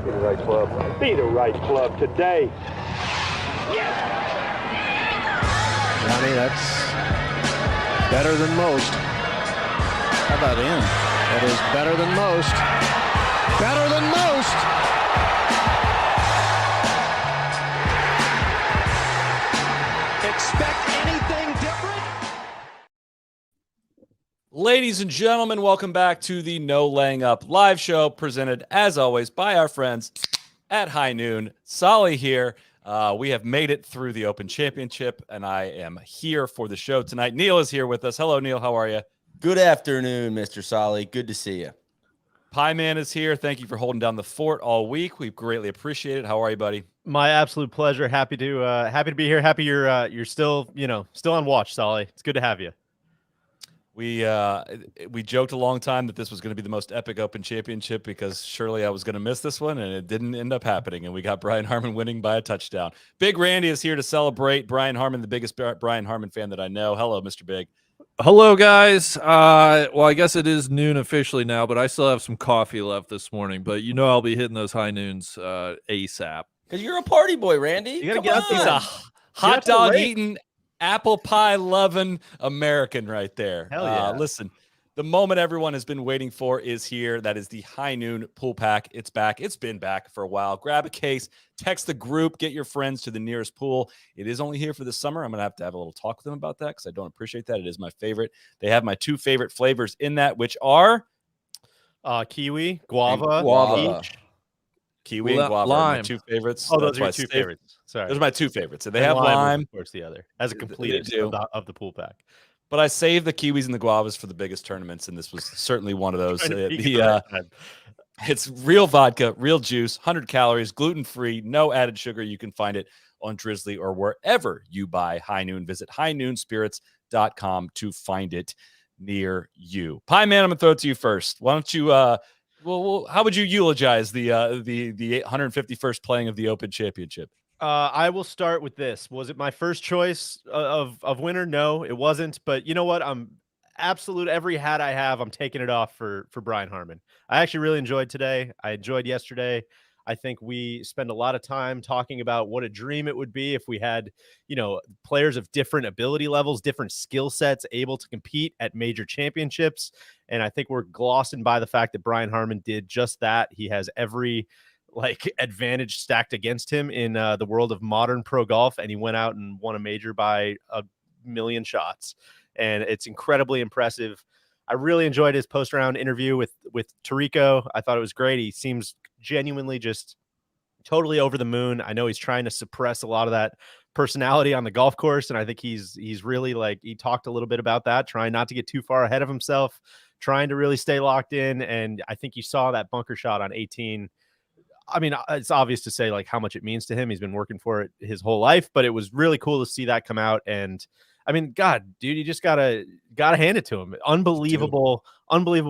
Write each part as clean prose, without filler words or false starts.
Be the right club. Be the right club today. Yes! Johnny, that's better than most. How about in? That is better than most. Better than most! Expect anything different? Ladies and gentlemen, welcome back to the No Laying Up live show, presented as always by our friends at High Noon. Solly here. We have made it through the Open Championship, and I am here for the show tonight. Neil is here with us. Hello, Neil. How are you? Good afternoon, Mr. Solly. Good to see you. Pie Man is here. Thank you for holding down the fort all week. We greatly appreciate it. How are you, buddy? My absolute pleasure. Happy to be here. Happy you're still on watch, Solly. It's good to have you. We joked a long time that this was going to be the most epic Open Championship because surely I was going to miss this one, and it didn't end up happening, and we got Brian Harman winning by a touchdown. Big Randy is here to celebrate. Brian Harman, the biggest Brian Harman fan that I know. Hello, Mr. Big. Hello, guys. Well, I guess it is noon officially now, but I still have some coffee left this morning. But I'll be hitting those high noons ASAP. Because you're a party boy, Randy. You gotta Come get up. on. He's a hot dog eating, apple pie loving American right there. Hell yeah. Listen, the moment everyone has been waiting for is here. That is the High Noon Pool Pack. It's back. It's been back for a while. Grab a case, text the group, get your friends to the nearest pool. It is only here for the summer. I'm going to have a little talk with them about that because I don't appreciate that. It is my favorite. They have my two favorite flavors in that, which are Kiwi, guava, peach. Kiwi and guava. Lime. Are my two favorites. Oh, That's those are why your I two saved- favorites. Sorry. Those are my two favorites. So they And have lime. of course, the other as a They complete do. of the pool pack. But I saved the kiwis and the guavas for the biggest tournaments, and this was certainly one of those. Trying to peek at the right side. It's real vodka, real juice, 100 calories, gluten-free, no added sugar. You can find it on Drizzly or wherever you buy High Noon. Visit highnoonspirits.com to find it near you. Pie Man, I'm going to throw it to you first. Why don't you well, how would you eulogize the 151st playing of the Open Championship? I will start with this. Was it my first choice of winner? No, it wasn't. But you know what? I'm absolute. Every hat I have, I'm taking it off for Brian Harman. I actually really enjoyed today. I enjoyed yesterday. I think we spend a lot of time talking about what a dream it would be if we had, players of different ability levels, different skill sets able to compete at major championships. And I think we're glossing by the fact that Brian Harman did just that. He has every advantage stacked against him in the world of modern pro golf, and he went out and won a major by a million shots, and it's incredibly impressive. I really enjoyed his post-round interview with Tarico. I thought it was great. He seems genuinely just totally over the moon. I know he's trying to suppress a lot of that personality on the golf course, and I think he's really he talked a little bit about that, trying not to get too far ahead of himself, trying to really stay locked in. And I think you saw that bunker shot on 18. I mean, it's obvious to say how much it means to him. He's been working for it his whole life, but it was really cool to see that come out. And I mean, God, dude, you just gotta hand it to him. Unbelievable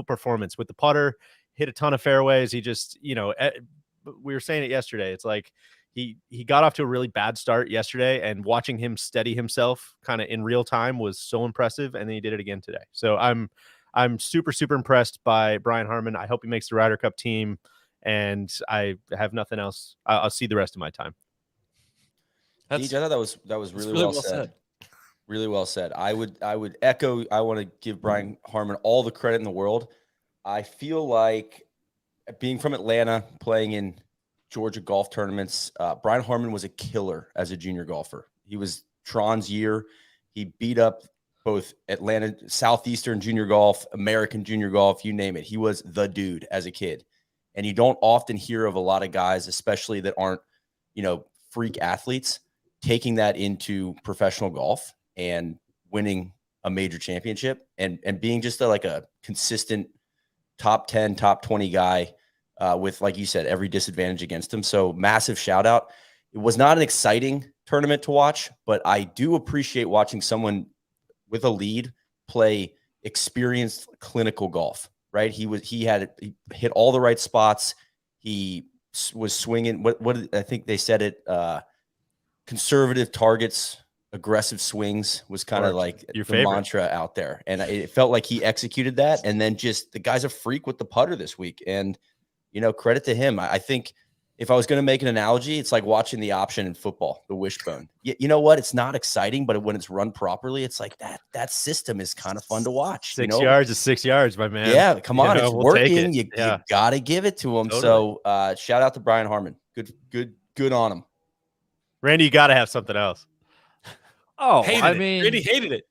performance with the putter. Hit a ton of fairways. He just, we were saying it yesterday. It's like he got off to a really bad start yesterday, and watching him steady himself kind of in real time was so impressive. And then he did it again today. So I'm super, super impressed by Brian Harman. I hope he makes the Ryder Cup team. And I have nothing else. I'll see the rest of my time. I thought that was really well said. Really well said. I would echo. I want to give Brian Harman all the credit in the world. I feel like being from Atlanta, playing in Georgia golf tournaments, Brian Harman was a killer as a junior golfer. He was Tron's year. He beat up both Atlanta, Southeastern junior golf, American junior golf, you name it. He was the dude as a kid. And you don't often hear of a lot of guys, especially that aren't, freak athletes, taking that into professional golf and winning a major championship and being just a consistent top 10, top 20 guy with, like you said, every disadvantage against him. So massive shout out. It was not an exciting tournament to watch, but I do appreciate watching someone with a lead play experienced clinical golf, right? He hit all the right spots. He was swinging. What I think they said it, conservative targets, aggressive swings was kind of like your the favorite mantra out there. And it felt like he executed that. And then just the guy's a freak with the putter this week. And, credit to him. I think if I was going to make an analogy, it's like watching the option in football, the wishbone. You know what? It's not exciting, but when it's run properly, it's like that system is kind of fun to watch. 6 yards is 6 yards, my man. Yeah, come on. It's we'll working. take it. You got to give it to him. Totally. So shout out to Brian Harman. Good on him. Randy, you got to have something else. Oh, Randy hated it.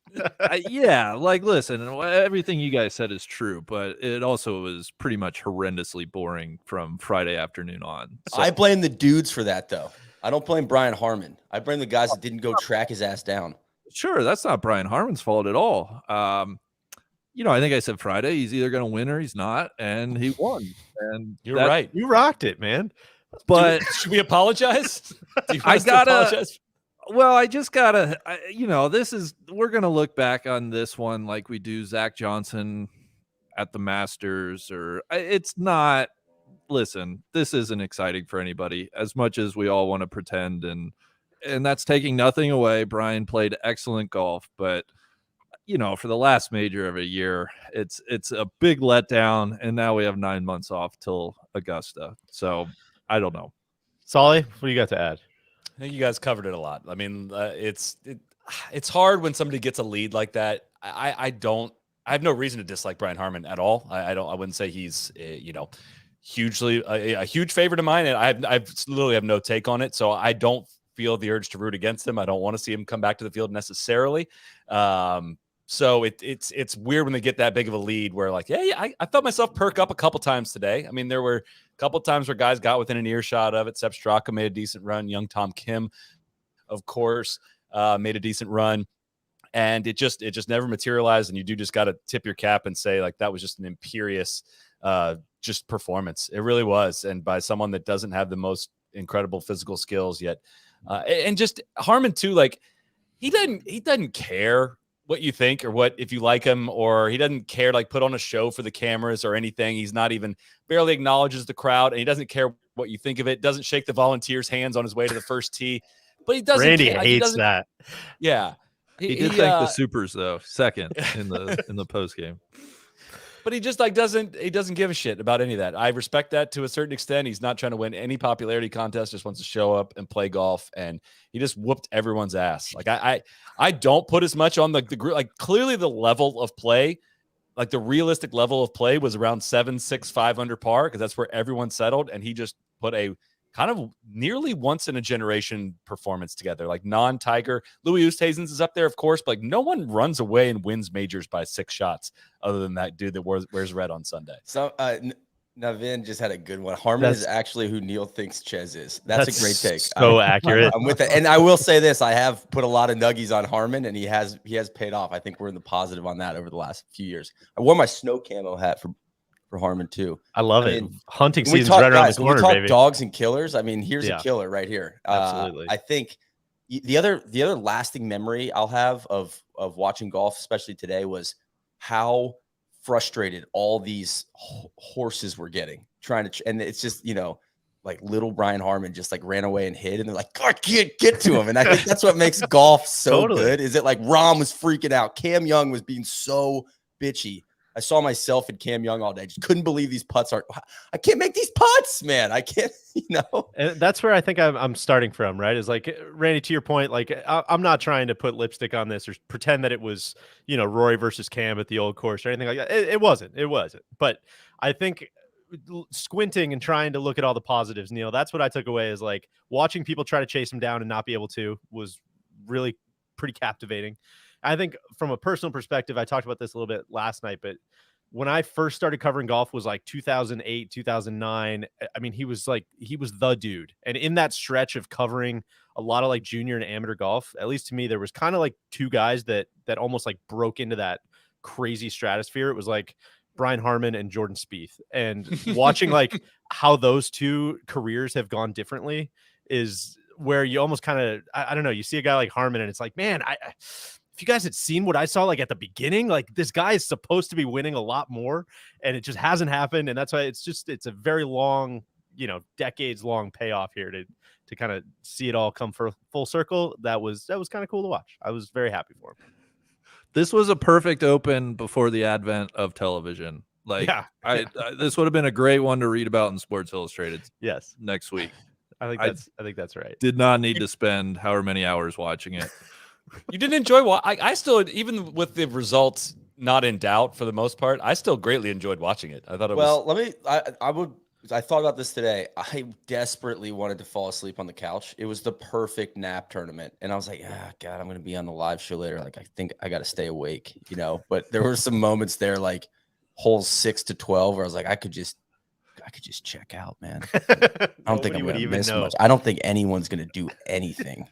Yeah, listen, everything you guys said is true, but it also was pretty much horrendously boring from Friday afternoon on. So, I blame the dudes for that, though. I don't blame Brian Harman. I blame the guys that didn't go track his ass down. Sure, that's not Brian Harman's fault at all. I think I said Friday he's either going to win or he's not, and he won. And You're right. You rocked it, man. But should we apologize? apologize? Well, I just gotta, we're gonna look back on this one like we do Zach Johnson at the Masters, or it's not. Listen, this isn't exciting for anybody as much as we all want to pretend, and that's taking nothing away. Brian played excellent golf, but for the last major of a year, it's a big letdown, and now we have 9 months off till Augusta. So I don't know. Solly, what do you got to add? I think you guys covered it a lot. I mean, it's hard when somebody gets a lead like that. I have no reason to dislike Brian Harman at all. I wouldn't say he's hugely a huge favorite of mine, and I literally have no take on it. So I don't feel the urge to root against him. I don't want to see him come back to the field necessarily. So it's weird when they get that big of a lead where I felt myself perk up a couple times today. I mean, there were a couple times where guys got within an earshot of it. Sepp Straka made a decent run. Young Tom Kim, of course, made a decent run. And it just never materialized. And you do just got to tip your cap and say that was just an imperious just performance. It really was. And by someone that doesn't have the most incredible physical skills yet. And just Harman too, he doesn't care what you think or what if you like him, or he doesn't care put on a show for the cameras or anything. He's not even barely acknowledges the crowd, and he doesn't care what you think of it. Doesn't shake the volunteers' hands on his way to the first tee, but he doesn't. Randy hates that. Yeah, he did thank the Supers though, second in the post game. But he just doesn't give a shit about any of that. I respect that to a certain extent. He's not trying to win any popularity contest, just wants to show up and play golf. And he just whooped everyone's ass. I don't put as much on the group. Clearly the level of play, the realistic level of play was around 7, 6, 5 under par, because that's where everyone settled. And he just put a kind of nearly once in a generation performance together, non-Tiger. Louis Oosthuizen's is up there, of course, but no one runs away and wins majors by 6 shots other than that dude that wears red on Sunday. So Navin just had a good one. Harman is actually who Neil thinks Ches is. That's a great take. So accurate. I'm with it. And I will say this, I have put a lot of nuggies on Harman, and he has paid off. I think we're in the positive on that over the last few years. I wore my snow camo hat for Harman too. I love it. Hunting season's right around the corner, we talk baby. Dogs and killers. I mean, here's a killer right here. Absolutely. I think the other lasting memory I'll have of watching golf, especially today, was how frustrated all these horses were getting and it's just little Brian Harman just ran away and hid, and they're like, I can't get to him. And I think that's what makes golf so good. Is it Rahm was freaking out, Cam Young was being so bitchy. I saw myself and Cam Young all day. Just couldn't believe these putts I can't make these putts, man. I can't, And that's where I think I'm starting from, right? Is Randy, to your point, I'm not trying to put lipstick on this or pretend that it was, Rory versus Cam at the old course or anything like that. It wasn't. But I think squinting and trying to look at all the positives, Neil, that's what I took away is watching people try to chase him down and not be able to was really pretty captivating. I think from a personal perspective, I talked about this a little bit last night, but when I first started covering golf was like 2008, 2009. I mean, he was the dude. And in that stretch of covering a lot of like junior and amateur golf, at least to me, there was kind of like two guys that almost like broke into that crazy stratosphere. It was like Brian Harman and Jordan Spieth. And watching like how those two careers have gone differently is where you almost kind of, I don't know, you see a guy like Harman and it's like, man, if you guys had seen what I saw like at the beginning, like this guy is supposed to be winning a lot more and it just hasn't happened. And that's why it's a very long, decades long payoff here to kind of see it all come for full circle. That was kind of cool to watch. I was very happy for him. This was a perfect open before the advent of television. Like, yeah. This would have been a great one to read about in Sports Illustrated. Yes, next week. I think that's right. Did not need to spend however many hours watching it. You didn't enjoy I still, even with the results not in doubt for the most part, I still greatly enjoyed watching it. I thought it was. I thought about this today. I desperately wanted to fall asleep on the couch. It was the perfect nap tournament. And I was like, God, I'm going to be on the live show later. Like, I think I got to stay awake, but there were some moments there, like holes 6 to 12, where I was like, I could just check out, man. I don't think I'm going to miss much. I don't think anyone's going to do anything.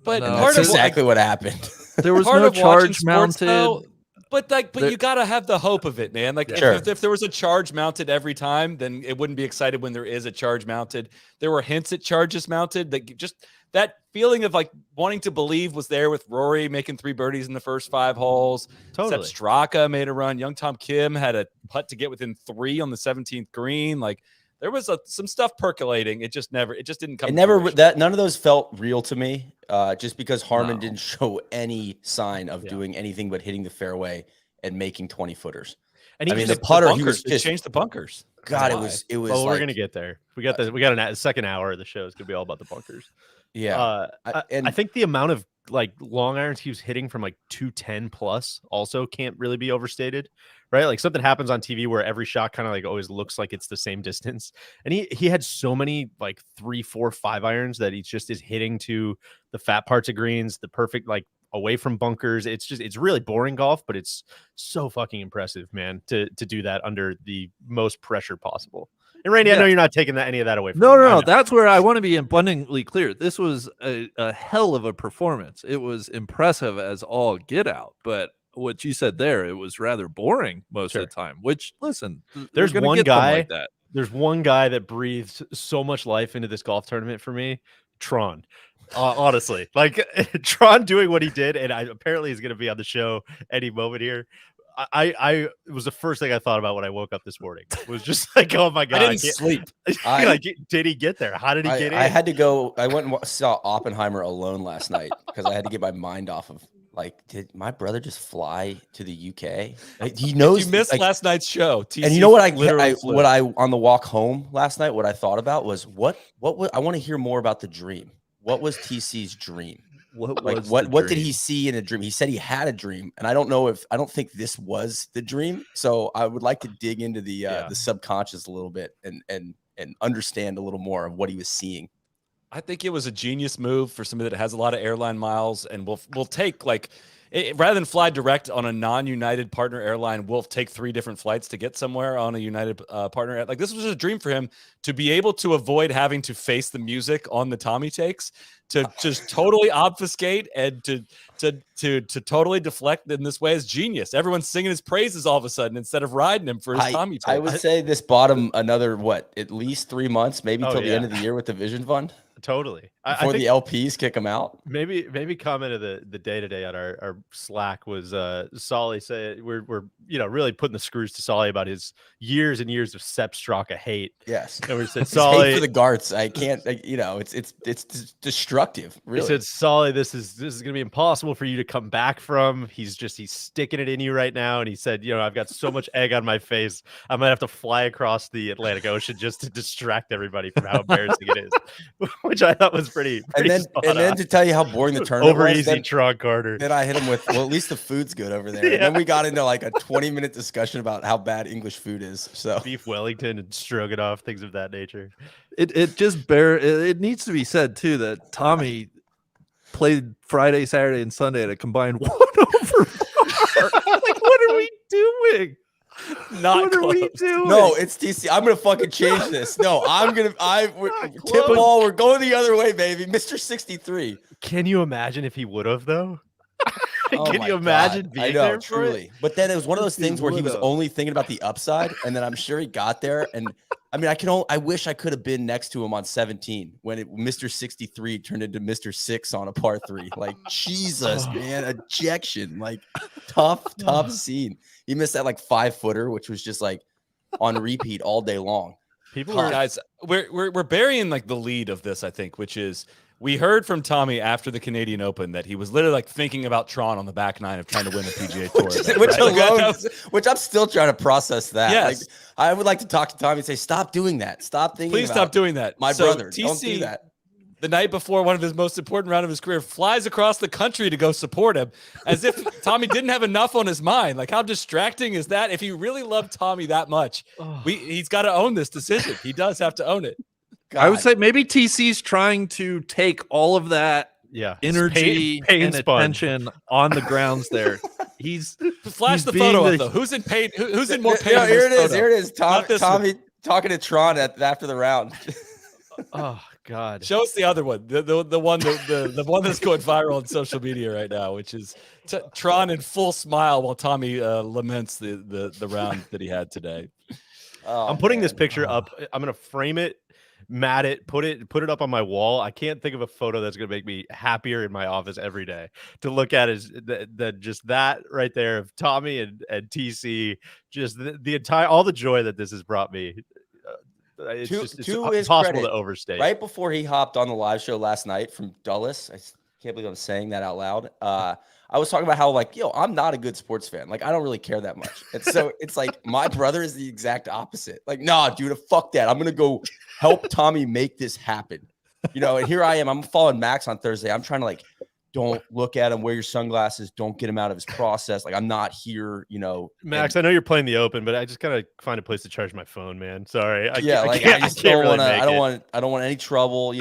But that's exactly what happened. There was no charge mounted. But you gotta have the hope of it, man. Like if there was a charge mounted every time, then it wouldn't be excited when there is a charge mounted. There were hints at charges mounted. That just that feeling of like wanting to believe was there with Rory making 3 birdies in the first 5 holes. Totally. Sepp Straka made a run. Young Tom Kim had a putt to get within 3 on the 17th green. Like there was some stuff percolating. It just didn't come. None of those felt real to me. Just because Harman didn't show any sign of doing anything but hitting the fairway and making 20-footers. And the putter, he was just changed the bunkers. God, it was. Well, we're gonna get there. We got a second hour of the show is gonna be all about the bunkers. Yeah, I think the amount of like long irons he was hitting from like 210 plus also can't really be overstated, right? Like something happens on TV where every shot kind of like always looks like it's the same distance, and he had so many like 3, 4, 5 irons that he just is hitting to the fat parts of greens, the perfect like away from bunkers. It's really boring golf, but it's so fucking impressive, man, to do that under the most pressure possible. And Randy, I know you're not taking any of that away from me. No. That's where I want to be abundantly clear. This was a hell of a performance. It was impressive as all get out, but what you said there, it was rather boring most of the time. Which, listen, there's one guy like that. There's one guy that breathes so much life into this golf tournament for me, Tron. Honestly, like Tron doing what he did, and apparently he's going to be on the show any moment here. It was the first thing I thought about when I woke up this morning. It was just like, oh my God, I didn't sleep. Did he get there? How did he get in? I had to go. I went and saw Oppenheimer alone last night because I had to get my mind off of like, did my brother just fly to the UK? Like, he knows. You missed last night's show. TC, and you know what I on the walk home last night, what I thought about was what I want to hear more about the dream. What was TC's dream? What did he see in a dream? He said he had a dream, and I don't think this was the dream. So I would like to dig into the subconscious a little bit and understand a little more of what he was seeing. I think it was a genius move for somebody that has a lot of airline miles, and we'll take like rather than fly direct on a non-United partner airline, we'll take 3 different flights to get somewhere on a United partner. Like this was a dream for him to be able to avoid having to face the music on the Tommy takes, to just totally obfuscate and to totally deflect in this way is genius. Everyone's singing his praises all of a sudden instead of riding him for his Tommy takes. I would say this bought him another at least 3 months, maybe till the end of the year with the Vision Fund. Totally. Before the LPs kick him out. Maybe comment of the day today on our Slack was Solly said we're really putting the screws to Solly about his years and years of Sepp Straka hate. Yes. And we said Solly for the Garts. I can't it's destructive. Really. He said, Solly, this is gonna be impossible for you to come back from. He's sticking it in you right now. And he said, I've got so much egg on my face, I might have to fly across the Atlantic Ocean just to distract everybody from how embarrassing it is. Which I thought was pretty and then to tell you how boring the tournament over was, easy Tron Carter. Then I hit him with, well, at least the food's good over there. Yeah. And then we got into like a 20-minute discussion about how bad English food is. So beef Wellington and stroganoff, things of that nature. It needs to be said too that Tommy played Friday, Saturday, and Sunday at a combined 1 over par. Like, what are we doing? Not what close. are we doing? No, it's TC. I'm gonna fucking change this. No, tip ball. We're going the other way, baby. Mr. 63. Can you imagine if he would have though? Oh Can my you imagine God. being I know, there for truly. it? But then it was one of those He things where he was would've. only thinking about the upside, and then I'm sure he got there. And I mean, I wish I could have been next to him on 17 when Mr. 63 turned into Mr. 6 on a par 3. Like, Jesus, man, ejection. Like, tough scene. He missed that like 5-footer, which was just like on repeat all day long. Guys, we're burying like the lead of this, I think, which is we heard from Tommy after the Canadian Open that he was literally like thinking about Tron on the back nine of trying to win the PGA Tour. which I'm still trying to process that. Yes. Like, I would like to talk to Tommy and say, stop doing that. Stop thinking. Please stop doing that. My So brother. TC, Don't do that. The night before one of his most important round of his career, flies across the country to go support him, as if Tommy didn't have enough on his mind. Like, how distracting is that? If he really loved Tommy that much, he's got to own this decision. He does have to own it. I would say maybe TC's trying to take all of that energy pain and attention on the grounds there. He's flash the photo up though. Who's in pain? Who's in more pain? Here it is. Photo? Here it is. Tommy talking to Tron after the round. Oh God! Show us the other one, the one that's going viral on social media right now, which is Tron in full smile while Tommy laments the round that he had today. I'm putting this picture up. I'm gonna frame it, mat it, put it up on my wall. I can't think of a photo that's gonna make me happier in my office every day to look at. Is just that right there of Tommy and TC, just the entire all the joy that this has brought me. It's impossible to overstate. Right before he hopped on the live show last night from Dulles, I can't believe I'm saying that out loud. I was talking about how, like, I'm not a good sports fan. Like, I don't really care that much. And so it's like my brother is the exact opposite. Like, nah, dude, fuck that. I'm going to go help Tommy make this happen. And here I am. I'm following Max on Thursday. I'm trying to, like, don't look at him, wear your sunglasses, don't get him out of his process. Like, I'm not here, Max, I know you're playing the Open, but I just gotta find a place to charge my phone, man. Sorry. I just don't want to, I don't want any trouble, and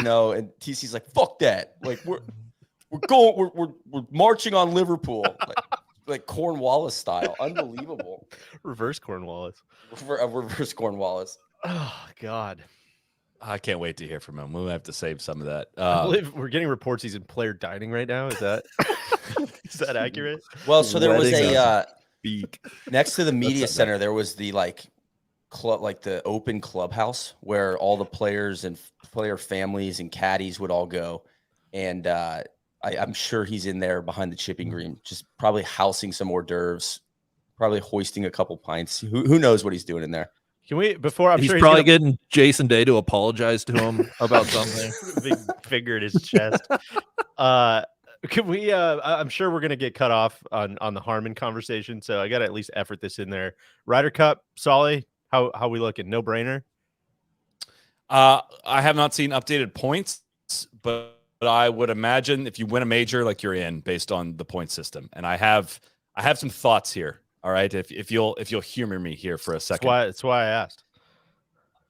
TC's like, fuck that. Like, we're marching on Liverpool, like Cornwallis style. Unbelievable. Reverse Cornwallis. Reverse Cornwallis. Oh God. I can't wait to hear from him. We'll have to save some of that. I believe we're getting reports he's in player dining right now. Is that is that accurate? Well, so there was a next to the media center, there was the club, like the open clubhouse where all the players and player families and caddies would all go. And I'm sure he's in there behind the chipping green, just probably housing some hors d'oeuvres, probably hoisting a couple pints. Who knows what he's doing in there? Can we, before he's probably getting Jason Day to apologize to him about something. Big finger in his chest. Can we, I'm sure we're going to get cut off on the Harman conversation. So I got to at least effort this in there. Ryder Cup, Solly, how we looking? No brainer. I have not seen updated points, but I would imagine if you win a major, like, you're in based on the point system. And I have some thoughts here. All right, if you'll humor me here for a second. That's why I asked.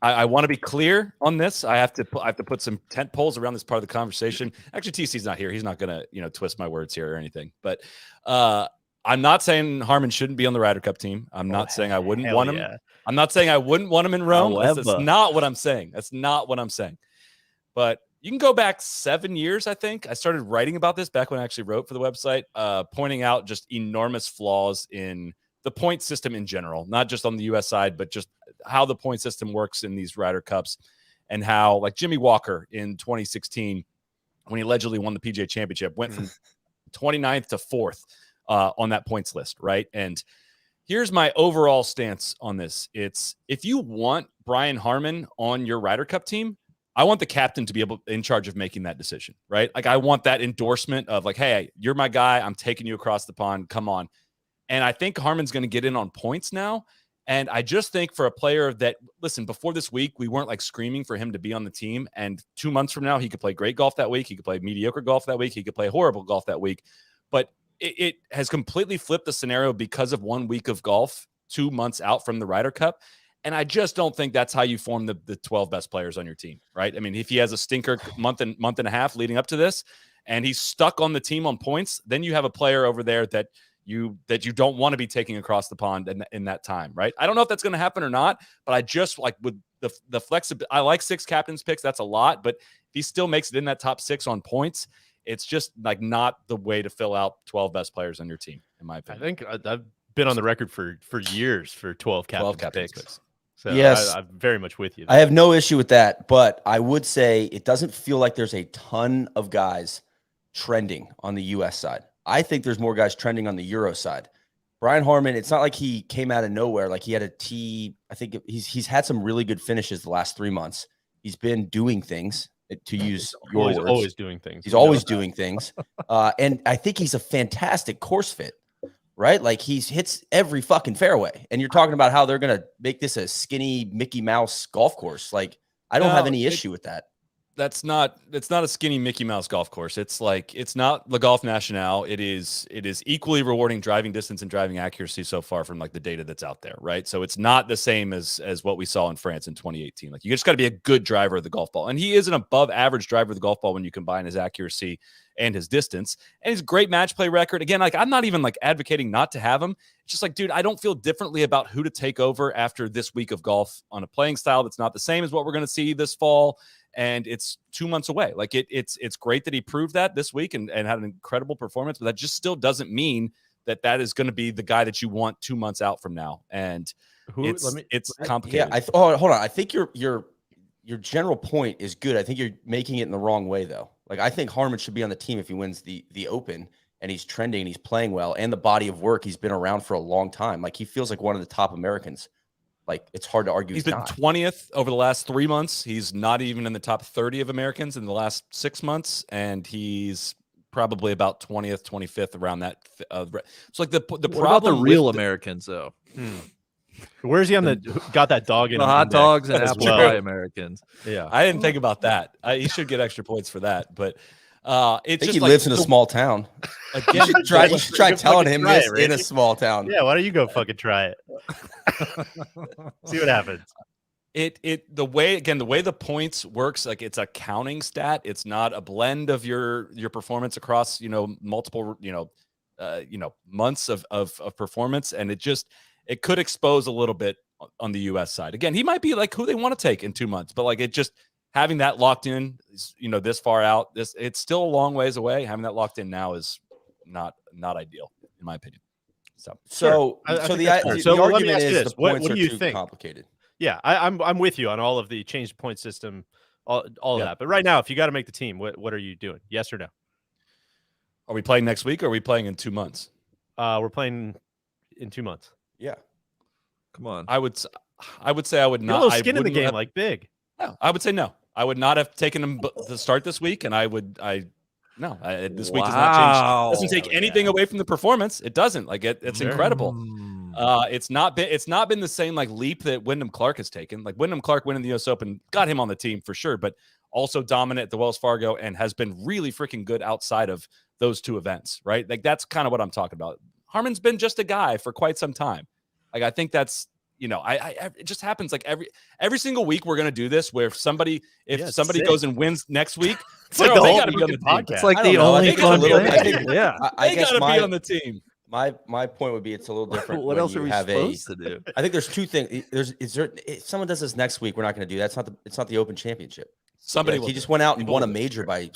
I want to be clear on this. I have to put some tent poles around this part of the conversation. Actually, TC's not here. He's not going to twist my words here or anything. But I'm not saying Harman shouldn't be on the Ryder Cup team. I'm not saying I wouldn't want him. Yeah. I'm not saying I wouldn't want him in Rome. That's not what I'm saying. That's not what I'm saying. But you can go back 7 years, I think. I started writing about this back when I actually wrote for the website, pointing out just enormous flaws in the point system in general, not just on the U.S. side, but just how the point system works in these Ryder Cups, and how, like, Jimmy Walker in 2016, when he allegedly won the PGA Championship, went from 29th to 4th on that points list, right? And here's my overall stance on this. It's, if you want Brian Harman on your Ryder Cup team, I want the captain to be in charge of making that decision, right? Like, I want that endorsement of, like, hey, you're my guy. I'm taking you across the pond. Come on. And I think Harman's going to get in on points now. And I just think for a player that, listen, before this week, we weren't like screaming for him to be on the team. And 2 months from now, he could play great golf that week. He could play mediocre golf that week. He could play horrible golf that week. But it has completely flipped the scenario because of 1 week of golf 2 months out from the Ryder Cup. And I just don't think that's how you form the 12 best players on your team, right? I mean, if he has a stinker month and a half leading up to this, and he's stuck on the team on points, then you have a player over there that you don't want to be taking across the pond in that time, right? I don't know if that's going to happen or not, but I just like with the flexibility. I like 6 captains picks. That's a lot, but if he still makes it in that top 6 on points, it's just like not the way to fill out 12 best players on your team, in my opinion. I think I've been on the record for years for 12 captains picks. So yes, I'm very much with you there. I have no issue with that, but I would say it doesn't feel like there's a ton of guys trending on the U.S. side. I think there's more guys trending on the Euro side. Brian Harman, it's not like he came out of nowhere. Like he had a T. I think he's had some really good finishes the last 3 months. He's been doing things, to use your words. Always doing things. He's always doing things. And I think he's a fantastic course fit, right? Like he hits every fucking fairway. And you're talking about how they're going to make this a skinny Mickey Mouse golf course. Like I don't have any issue with that. It's not a skinny Mickey Mouse golf course. It's not Le Golf National. It is equally rewarding driving distance and driving accuracy so far from like the data that's out there, right? So it's not the same as what we saw in France in 2018. Like you just got to be a good driver of the golf ball. And he is an above average driver of the golf ball when you combine his accuracy and his distance. And his great match play record. Again, like I'm not even like advocating not to have him. It's just like, dude, I don't feel differently about who to take over after this week of golf on a playing style that's not the same as what we're going to see this fall. And it's 2 months away. Like it's great that he proved that this week and had an incredible performance, but that just still doesn't mean that is going to be the guy that you want 2 months out from now. And it's complicated. Yeah, hold on. I think your general point is good. I think you're making it in the wrong way though. Like I think Harman should be on the team if he wins the Open and he's trending and he's playing well and the body of work, he's been around for a long time. Like he feels like one of the top Americans. Like it's hard to argue. He's been 20th over the last 3 months. He's not even in the top 30 of Americans in the last 6 months, and he's probably about 20th, 25th around that. So like the problem about the real Americans though. Where's he on the got that dog in the hot dogs and apple pie Americans? Yeah, I didn't think about that. He should get extra points for that, but it's just he like, lives in a small town. Again, you should try telling him this in a small town. Yeah, why don't you go fucking try it? See what happens. The way the points works, like it's a counting stat. It's not a blend of your performance across multiple months of performance, and it could expose a little bit on the U.S. side. Again, he might be like who they want to take in 2 months, but like it just having that locked in, this far out, it's still a long ways away. Having that locked in now is not ideal in my opinion. So the argument is the points are too complicated. Yeah, I'm with you on all of the changed point system, all of that. But right now, if you got to make the team, what are you doing? Yes or no? Are we playing next week or are we playing in 2 months? We're playing in 2 months. Yeah. Come on. I would say I would not. You're a little skin in the game, like big. No, I would say no. I would not have taken him to start this week, and this week does not change. Doesn't take anything away from the performance. It doesn't. Like it's incredible. It's not been the same like leap that Wyndham Clark has taken. Like Wyndham Clark winning the U.S. Open got him on the team for sure, but also dominant at the Wells Fargo and has been really freaking good outside of those 2 events, right? Like that's kind of what I'm talking about. Harman's been just a guy for quite some time. Like I think that's. It just happens like every single week we're gonna do this where if somebody goes and wins next week, it's like they gotta be on the podcast. It's like the only fun thing. Yeah, I guess gotta be on the team. My point would be it's a little different. What else are we supposed to do? I think there's 2 things. If someone does this next week, we're not going to do that. It's not the Open Championship. He just went out and won a major by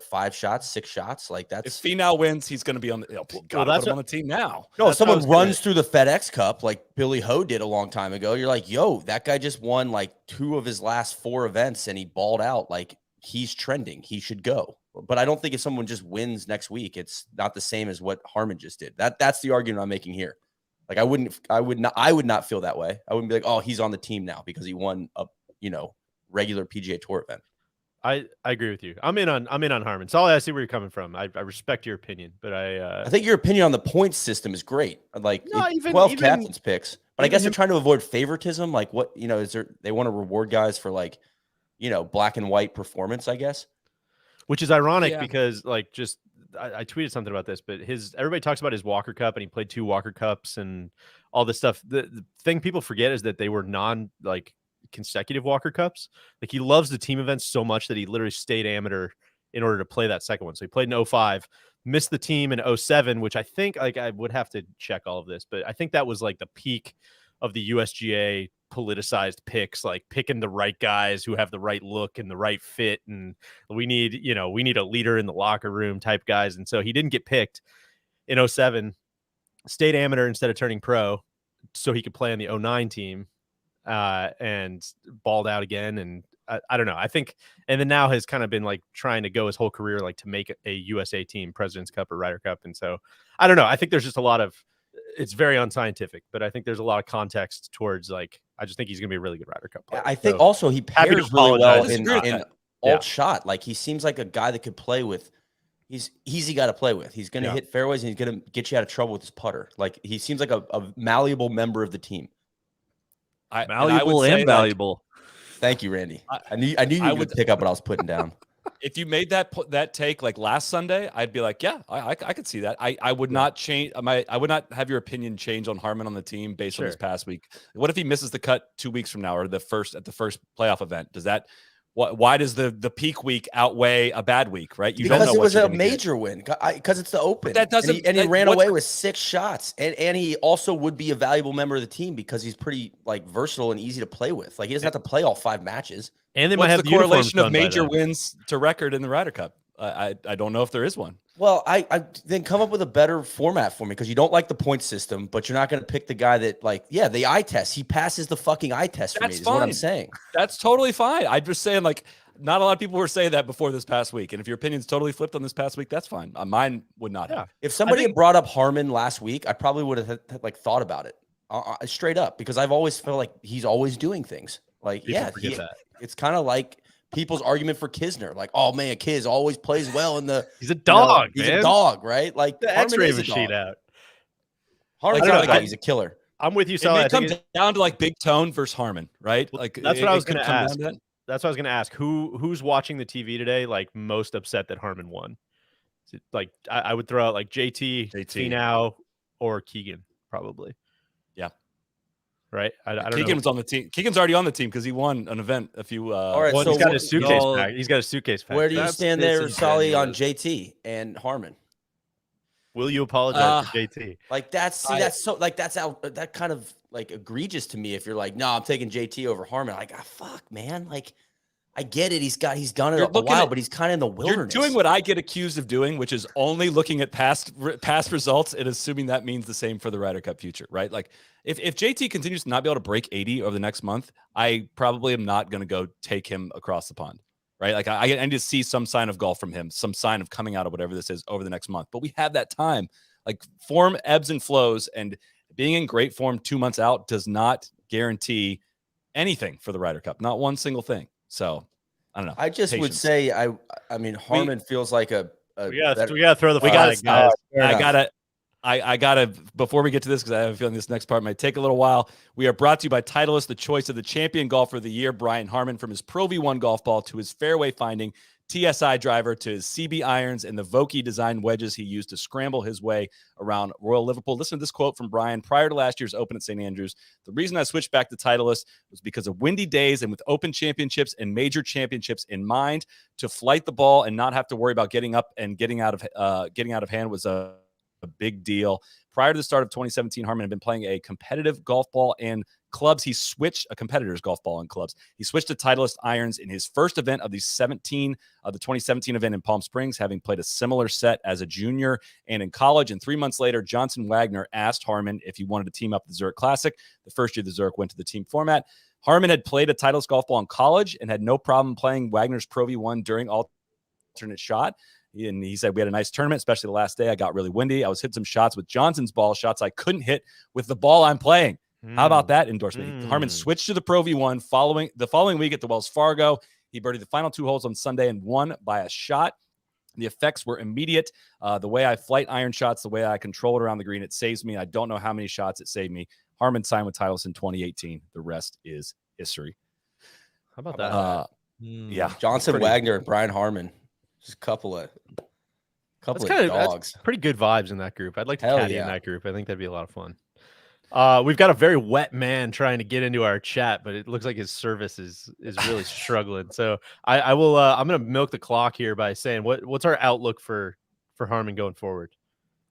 5 shots, 6 shots. Like that's if Finau wins, he's going to be on the. That's on the team now. No, if someone runs through the FedEx Cup like Billy Ho did a long time ago, you're like, yo, that guy just won like 2 of his last 4 events and he balled out. Like he's trending. He should go. But I don't think if someone just wins next week, it's not the same as what Harman just did. That's the argument I'm making here. Like I would not feel that way. I wouldn't be like, oh, he's on the team now because he won a regular PGA Tour event. I agree with you. I'm in on Harman. So I see where you're coming from. I respect your opinion, but I think your opinion on the point system is great. Like 12 captains picks, but I guess they're trying to avoid favoritism. Like what is there? They want to reward guys for like black and white performance, I guess. Which is ironic because I tweeted something about this, but everybody talks about his Walker Cup and he played 2 Walker Cups and all this stuff. The thing people forget is that they were consecutive Walker Cups. Like he loves the team events so much that he literally stayed amateur in order to play that second one. So he played in 05, missed the team in 07, which I think, like, I would have to check all of this, but I think that was like the peak of the USGA politicized picks, like picking the right guys who have the right look and the right fit. And we need a leader in the locker room type guys. And so he didn't get picked in 07, stayed amateur instead of turning pro so he could play on the 09 team, and balled out again. And I don't know. I think, and then now has kind of been like trying to go his whole career, like to make a USA team, President's Cup or Ryder Cup. And so I don't know. I think there's just a lot of, it's very unscientific, but I think there's a lot of context towards, like, I just think he's going to be a really good Ryder Cup player. I think also he pairs really well in alt shot. Like, he seems like a guy that could play with. He's easy guy to play with. He's going to hit fairways and he's going to get you out of trouble with his putter. Like, he seems like a malleable member of the team. Malleable and valuable. Thank you, Randy. I knew you would pick up what I was putting down. If you made that take like last Sunday, I'd be like, yeah, I could see that. I would not change I would not have your opinion change on Harman on the team based on this past week. What if he misses the cut 2 weeks from now, or at the first playoff event? Does that, why does the peak week outweigh a bad week, right? You because don't know it was a major win, because it's the Open. That doesn't, and he ran away with 6 shots, and he also would be a valuable member of the team because he's pretty, like, versatile and easy to play with. Like, he doesn't have to play all 5 matches. And they might have the correlation of major wins to record in the Ryder Cup. I don't know if there is one. Well, I then come up with a better format for me, because you don't like the point system, but you're not going to pick the guy that, like, the eye test. He passes the fucking eye test for me. Is what I'm saying. That's totally fine. I'm just saying, like, not a lot of people were saying that before this past week. And if your opinion's totally flipped on this past week, that's fine. Mine would not have. If somebody had brought up Harman last week, I probably would have like thought about it straight up, because I've always felt like he's always doing things. Like, it's kind of like people's argument for Kisner, like, oh man, Kiz always plays well in the. He's a dog. He's a dog, right? Like, the X-ray machine out. Harman's he's a killer. I'm with you, so it may come down to like Big Tone versus Harman, right? Like, that's what I was going to ask. That's what I was going to ask. Who's watching the TV today, like, most upset that Harman won? Is it, like, I would throw out like JT, Finau, or Keegan, probably. Yeah. Right. I don't know. Keegan's on the team. Keegan's already on the team because he won an event a few. All right, so he's got a suitcase pack. He's got a suitcase pack. Where do you stand there, Sully, on JT and Harman? Will you apologize for JT? Like, that's so, like, that kind of, like, egregious to me. If you're like, no, I'm taking JT over Harman. Like, fuck, man. Like, I get it. He's done it a while, but he's kind of in the wilderness. You're doing what I get accused of doing, which is only looking at past results and assuming that means the same for the Ryder Cup future, right? Like, if JT continues to not be able to break 80 over the next month, I probably am not going to go take him across the pond, right? Like, I need to see some sign of golf from him, some sign of coming out of whatever this is over the next month. But we have that time. Like, form ebbs and flows, and being in great form 2 months out does not guarantee anything for the Ryder Cup. Not one single thing. So I don't know. I just would say, I mean, Harman feels like we gotta throw the flag, guys. I gotta, before we get to this, because I have a feeling this next part might take a little while. We are brought to you by Titleist, the choice of the champion golfer of the year, Brian Harman. From his Pro V1 golf ball to his fairway finding TSI driver to his CB irons and the Vokey design wedges he used to scramble his way around Royal Liverpool. Listen to this quote from Brian prior to last year's Open at St. Andrews. The reason I switched back to Titleist was because of windy days, and with Open championships and major championships in mind, to flight the ball and not have to worry about getting up and getting out of hand was a big deal. Prior to the start of 2017, Harman had been playing a competitive golf ball and clubs. He switched a competitor's golf ball and clubs. He switched to Titleist irons in his first event of the 2017 event in Palm Springs, having played a similar set as a junior and in college. And 3 months later, Johnson Wagner asked Harman if he wanted to team up the Zurich Classic. The first year the Zurich went to the team format. Harman had played a Titleist golf ball in college and had no problem playing Wagner's Pro V1 during alternate shot. And he said, we had a nice tournament, especially the last day. I got really windy. I was hitting some shots with Johnson's ball, shots I couldn't hit with the ball I'm playing. How about that endorsement? Harman switched to the Pro V1 the following week at the Wells Fargo. He birdied the final 2 holes on Sunday and won by a shot. The effects were immediate. The way I flight iron shots, the way I control it around the green, it saves me. I don't know how many shots it saved me. Harman signed with Titleist in 2018. The rest is history. How about that? Yeah. Johnson, Wagner, and Brian Harman. Just a couple of dogs. That's pretty good vibes in that group. I'd like to caddy in that group. I think that'd be a lot of fun. We've got a very wet man trying to get into our chat, but it looks like his service is really struggling. So I will. I'm going to milk the clock here by saying what's our outlook for Harman going forward.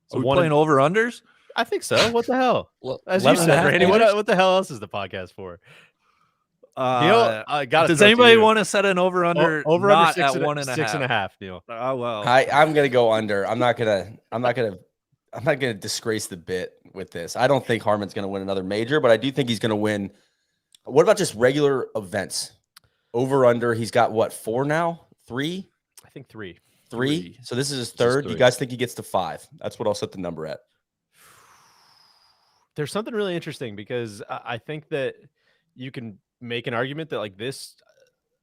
So Are we playing over unders? I think so. What the hell? Well, As you 11 and a said, half Randy, majors? what the hell else is the podcast for? Neil, does anybody want to set an over under? Over not under at 1.5? Neil. Oh well. I'm gonna go under. I'm not gonna disgrace the bit with this. I don't think Harman's gonna win another major, but I do think he's gonna win. What about just regular events? Over under. He's got what, 4 now? 3? I think 3. 3. So this is his third. You guys think he gets to 5? That's what I'll set the number at. There's something really interesting because I think that you can make an argument that like this.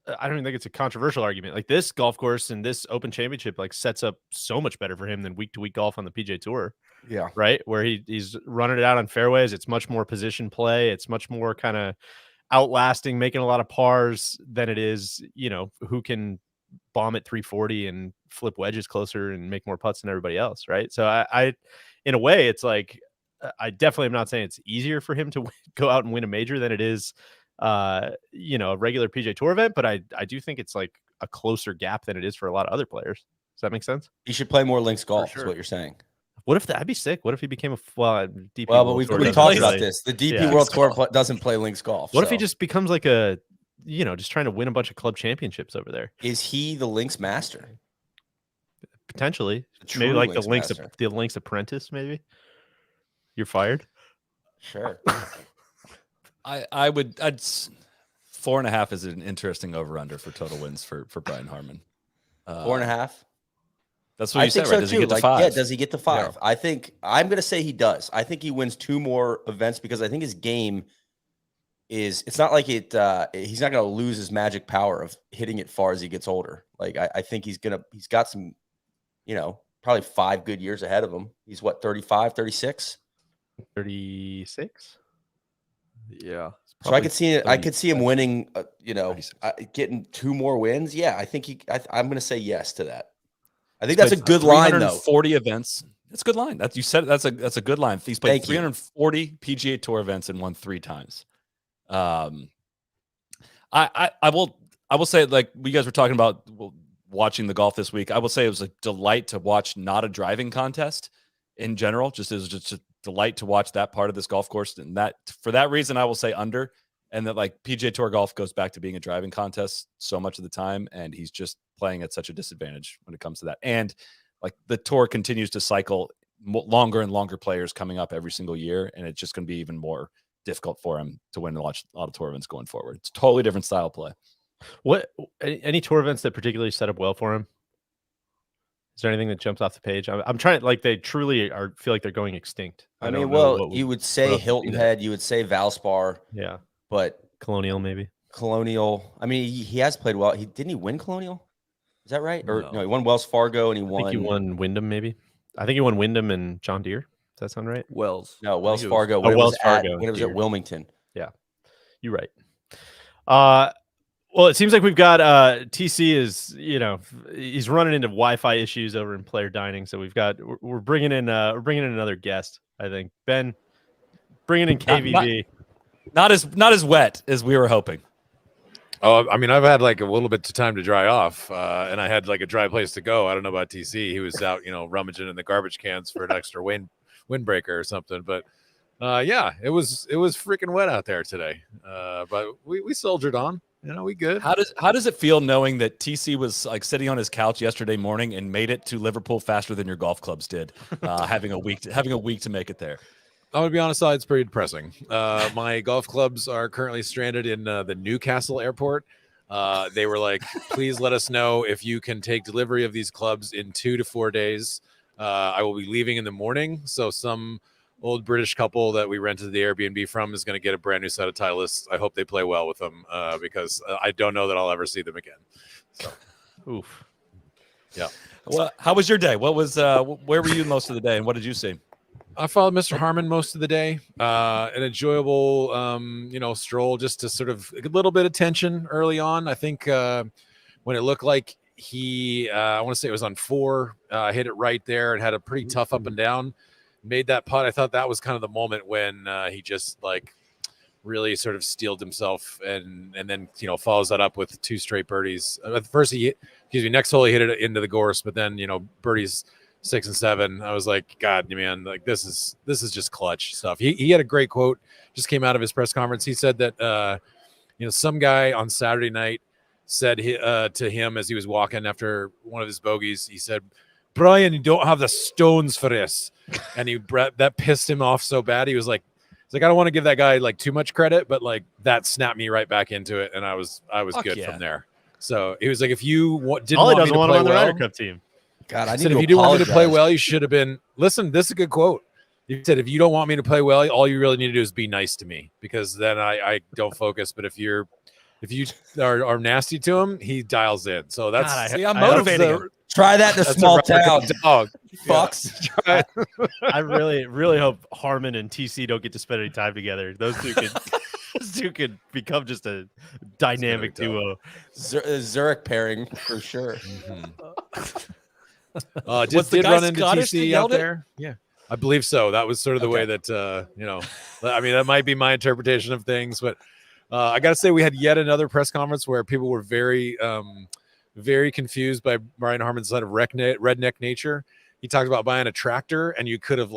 I don't even think it's a controversial argument. Like this golf course and this Open Championship like sets up so much better for him than week-to-week golf on the PGA Tour. Yeah. Right. Where he's running it out on fairways. It's much more position play. It's much more kind of outlasting, making a lot of pars than it is, who can bomb at 340 and flip wedges closer and make more putts than everybody else. Right. So I in a way, it's like, I definitely am not saying it's easier for him to go out and win a major than it is, a regular PGA Tour event. But I do think it's like a closer gap than it is for a lot of other players. Does that make sense? He should play more links golf. Is what you're saying. What if that'd be sick? What if he became DP? Well, but we've talked about this. The DP World Tour doesn't play links golf. What if he just becomes like a, just trying to win a bunch of club championships over there? Is he the links master? Potentially, maybe like the links apprentice. Maybe you're fired. Sure. I'd 4.5 is an interesting over under for total wins for Brian Harman. 4.5. That's what you said, right? So does too. he get to 5? Yeah, does he get to 5? Yeah. I think I'm going to say he does. I think he wins 2 more events because I think his game it's not like he's not going to lose his magic power of hitting it far as he gets older. Like I think he's got some, probably 5 good years ahead of him. He's what, 35, 36? 36? Yeah. So I could see him winning, getting 2 more wins. Yeah, I think I'm going to say yes to that. I think that's a good line, though. 40 events. That's a good line. You said that's a good line. He's played 340 PGA Tour events and won 3 times. I will say, like you guys were talking about watching the golf this week. I will say it was a delight to watch not a driving contest in general. It was just a delight to watch that part of this golf course, and that for that reason I will say under. And that like PGA Tour golf goes back to being a driving contest so much of the time, and he's just playing at such a disadvantage when it comes to that. And like the tour continues to cycle longer and longer players coming up every single year, and it's just going to be even more difficult for him to win a lot of tour events going forward. It's a totally different style of play. What any tour events that particularly set up well for him? Is there anything that jumps off the page? I'm trying, like they truly feel like they're going extinct. I mean, you would say Hilton Head, you would say Valspar. Yeah. But Colonial, maybe. Colonial. I mean, he has played well. Didn't he win Colonial? Is that right? Or no, he won Wells Fargo and he won. I think he won Wyndham, maybe. I think he won Wyndham and John Deere. Does that sound right? Wells Fargo. Fargo. When it was at Wilmington. Yeah, you're right. Well, it seems like we've got TC is he's running into Wi-Fi issues over in player dining, so we're bringing in another guest. I think Ben, bringing in KVB. Not as wet as we were hoping. Oh, I mean, I've had like a little bit of time to dry off, and I had like a dry place to go. I don't know about TC. He was out, rummaging in the garbage cans for an extra windbreaker or something. But yeah, it was freaking wet out there today. But we soldiered on. We good. How does it feel knowing that TC was like sitting on his couch yesterday morning and made it to Liverpool faster than your golf clubs did, having a week to make it there? I'm gonna be honest, it's pretty depressing. My golf clubs are currently stranded in the Newcastle airport. They were like, please let us know if you can take delivery of these clubs in 2 to 4 days. I will be leaving in the morning. So some old British couple that we rented the Airbnb from is going to get a brand new set of Titleist. I hope they play well with them because I don't know that I'll ever see them again. So, oof. Yeah. Well, how was your day? What was where were you most of the day, and what did you see? I followed Mr. Harman most of the day. An enjoyable, stroll just to sort of a little bit of tension early on. I think when it looked like he, I want to say it was on 4, hit it right there and had a pretty tough up and down. made that putt. I thought that was kind of the moment when he just like really sort of steeled himself and then follows that up with 2 straight birdies. At first next hole he hit it into the gorse, but then birdies 6 and 7. I was like, God, man, like this is just clutch stuff. He had a great quote just came out of his press conference. He said that some guy on Saturday night said to him as he was walking after one of his bogeys, he said, Brian, you don't have the stones for this. And that pissed him off so bad. He was like, I don't want to give that guy like too much credit, but like that snapped me right back into it, and I was good from there. So he was like, if you didn't want me to play on the well, Ryder Cup team. God, I said, need if to you didn't want me to play apologize. well, you should have been. Listen, this is a good quote. He said, if you don't want me to play well, all you really need to do is be nice to me, because then I don't focus. But if you are nasty to him, he dials in. So that's I'm motivating him. Try that in a small town. Dog. Fucks. I really, really hope Harman and TC don't get to spend any time together. Those two could become just a dynamic duo. Zurich pairing for sure. Did run into TC out there? Yeah, I believe so. That was sort of the way that I mean, that might be my interpretation of things, but I got to say we had yet another press conference where people were very confused by Brian Harman's sort of redneck nature. He talked about buying a tractor, and you could have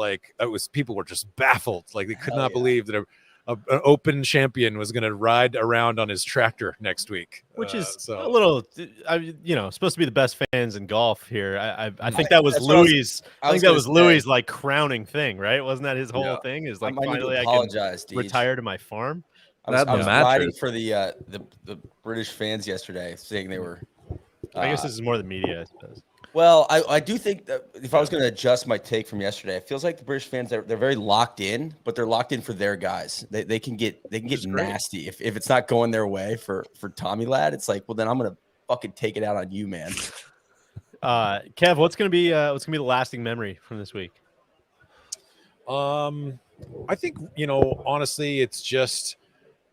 people were just baffled. Like they could not believe that an open champion was going to ride around on his tractor next week, which is a little, supposed to be the best fans in golf here. I think that was Louis. I think that was Louis' like crowning thing, right? Wasn't that his whole thing? Is like finally I can retire to my farm. I was riding for the British fans yesterday, saying they were. I guess this is more the media, I suppose. Well, I do think that if I was going to adjust my take from yesterday, it feels like the British fans they're very locked in, but they're locked in for their guys. They can get nasty if it's not going their way for Tommy Lad. It's like, well, then I'm going to fucking take it out on you, man. Kev, what's going to be the lasting memory from this week? I think honestly, it's just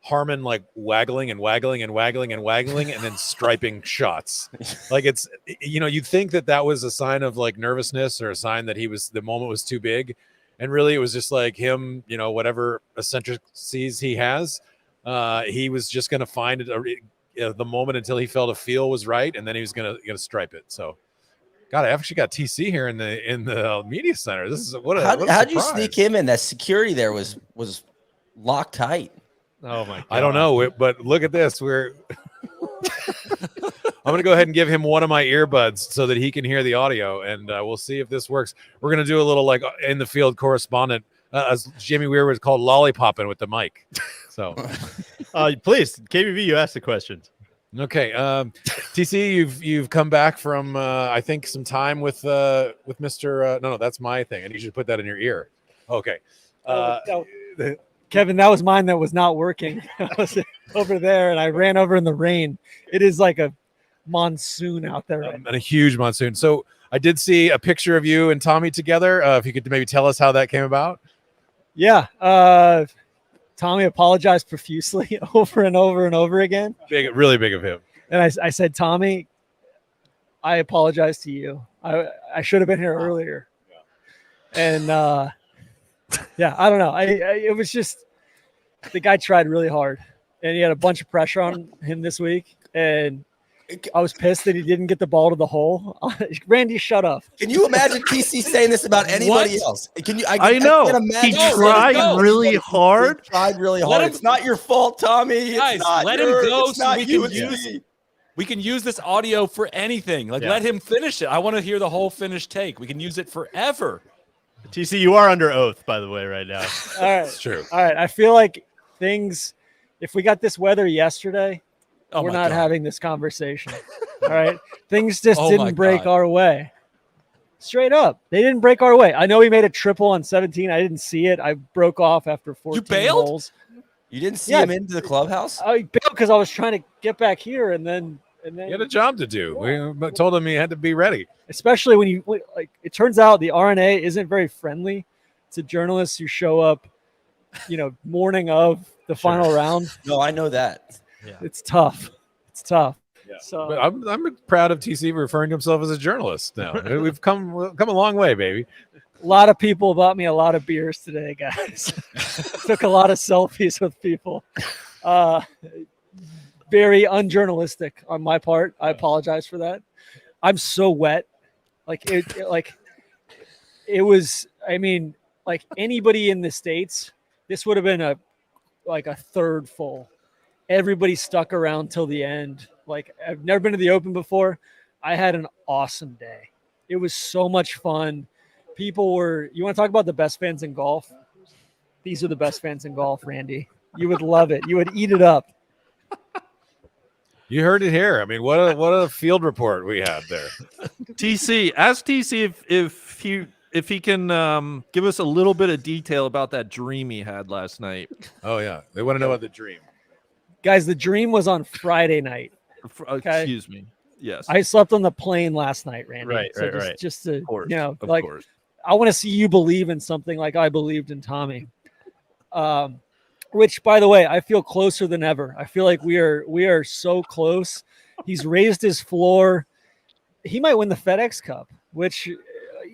Harman like waggling and waggling and waggling and waggling and then striping shots. Like it's you'd think that was a sign of like nervousness or a sign that the moment was too big, and really it was just like him, whatever eccentricities he has, he was just going to find the moment until he felt a feel was right, and then he was going to stripe it. So God, I actually got TC here in the media center. This is how'd you sneak him in? That security there was locked tight. Oh my God. I don't know, but look at this. I'm going to go ahead and give him one of my earbuds so that he can hear the audio, and we'll see if this works. We're going to do a little like in the field correspondent, as Jamie Weir was called, lollipopping with the mic. So, please, KBV, you asked the questions. Okay, TC, you've come back from I think some time with Mr. No, that's my thing, and you should put that in your ear. Okay. Kevin, that was mine that was not working. I was over there and I ran over in the rain. It is like a monsoon out there. Right and a huge monsoon. So I did see a picture of you and Tommy together. If you could maybe tell us how that came about. Yeah. Tommy apologized profusely over and over and over again. Really big of him. And I said, Tommy, I apologize to you. I should have been here earlier. Yeah. And yeah, I don't know. It was just the guy tried really hard, and he had a bunch of pressure on him this week. And I was pissed that he didn't get the ball to the hole. Randy, shut up. Can you imagine TC saying this about anybody else? Can you? I know. He tried really hard. He tried really hard. It's not your fault, Tommy. Guys, let him go so we can use this audio for anything. Let him finish it. I want to hear the whole finished take. We can use it forever. TC, you are under oath, by the way, right now. All right. It's true. All right. I feel like if we got this weather yesterday, we're not having this conversation. All right. Things just didn't break our way. Straight up. They didn't break our way. I know he made a triple on 17. I didn't see it. I broke off after 14 holes. You didn't see him into the clubhouse? I bailed because I was trying to get back here, and then he had a job to do. We told him he had to be ready. Especially when it turns out the RNA isn't very friendly to journalists who show up, morning of the final round. No, I know that. Yeah. It's tough. Yeah. So but I'm proud of TC referring to himself as a journalist now. We've come a long way, baby. A lot of people bought me a lot of beers today, guys. Took a lot of selfies with people. Very unjournalistic on my part. I apologize for that. I'm so wet. It was, I mean, like anybody in the States, this would have been a third full. Everybody stuck around till the end. Like, I've never been to the Open before. I had an awesome day. It was so much fun. People were, you want to talk about the best fans in golf? These are the best fans in golf, Randy. You would love it. You would eat it up. You heard it here. I mean, what a field report we had there. TC, ask TC if he can give us a little bit of detail about that dream he had last night. Oh yeah, they want to know about the dream. Guys, the dream was on Friday night. Okay? Excuse me. Yes. I slept on the plane last night, Randy. Right. Just to, course, you know, of like, course. I want to see you believe in something like I believed in Tommy. Which, by the way, I feel closer than ever. I feel like we are so close. He's raised his floor. He might win the FedEx Cup, which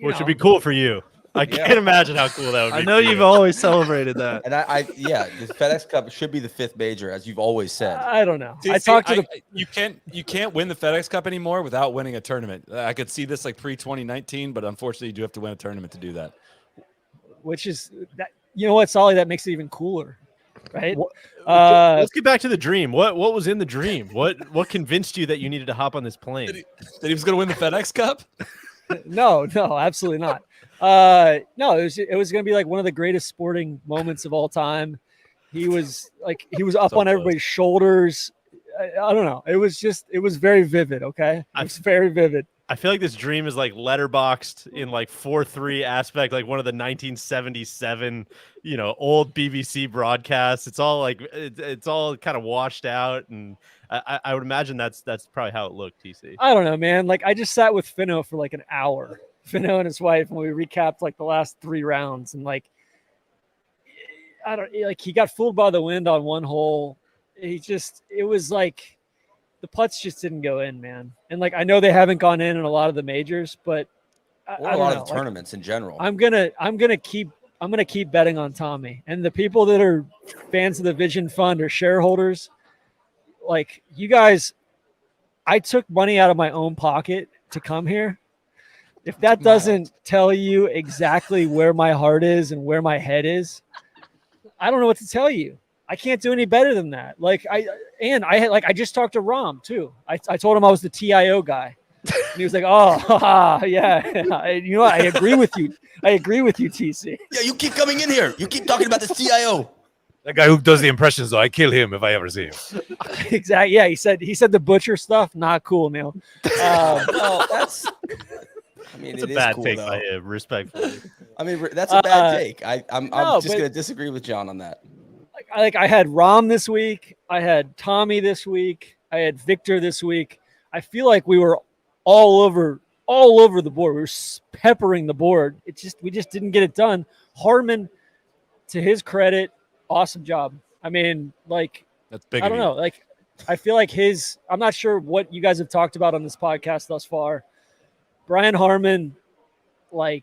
would be cool for you. I can't imagine how cool that would be. I know you've always celebrated that. And the FedEx Cup should be the 5th major, as you've always said. I don't know. You can't win the FedEx Cup anymore without winning a tournament. I could see this like pre-2019, but unfortunately, you do have to win a tournament to do that. Which is that, you know what, Solly, that makes it even cooler, right? Let's get back to the dream. What was in the dream? What convinced you that you needed to hop on this plane? That he was going to win the FedEx Cup? No, absolutely not. No, it was going to be like one of the greatest sporting moments of all time. He was up So on everybody's shoulders. I don't know. It was very vivid. Okay. It was very vivid. I feel like this dream is like letterboxed in like 4:3 aspect, like one of the 1977, old BBC broadcasts. It's all like it's all kind of washed out, and I would imagine that's probably how it looked. TC. I don't know, man. Like, I just sat with Finno for like an hour. Finno and his wife, and we recapped like the last 3 rounds, and like, he got fooled by the wind on one hole. It was like the putts just didn't go in, man. And like, I know they haven't gone in a lot of the majors, but a lot of the tournaments in general. I'm gonna keep betting on Tommy, and the people that are fans of the Vision Fund or shareholders, like you guys. I took money out of my own pocket to come here. If that doesn't tell you exactly where my heart is and where my head is, I don't know what to tell you. I can't do any better than that. I just talked to Rom too. I told him I was the TIO guy, and he was like, "Oh, yeah, I agree with you. I agree with you, TC." Yeah, you keep coming in here. You keep talking about this TIO. That guy who does the impressions, though, I kill him if I ever see him. Exactly. Yeah, he said the butcher stuff, not cool, Neil. Well, that's. I mean, it's a bad take by him, respectfully. I mean, that's a bad take. I'm just going to disagree with John on that. I had Rom this week. I had Tommy this week. I had Victor this week. I feel like we were all over the board. We were peppering the board. We just didn't get it done. Harman, to his credit, awesome job. I mean, like, that's big. I don't know. Like, I feel like I'm not sure what you guys have talked about on this podcast thus far. Brian Harman, I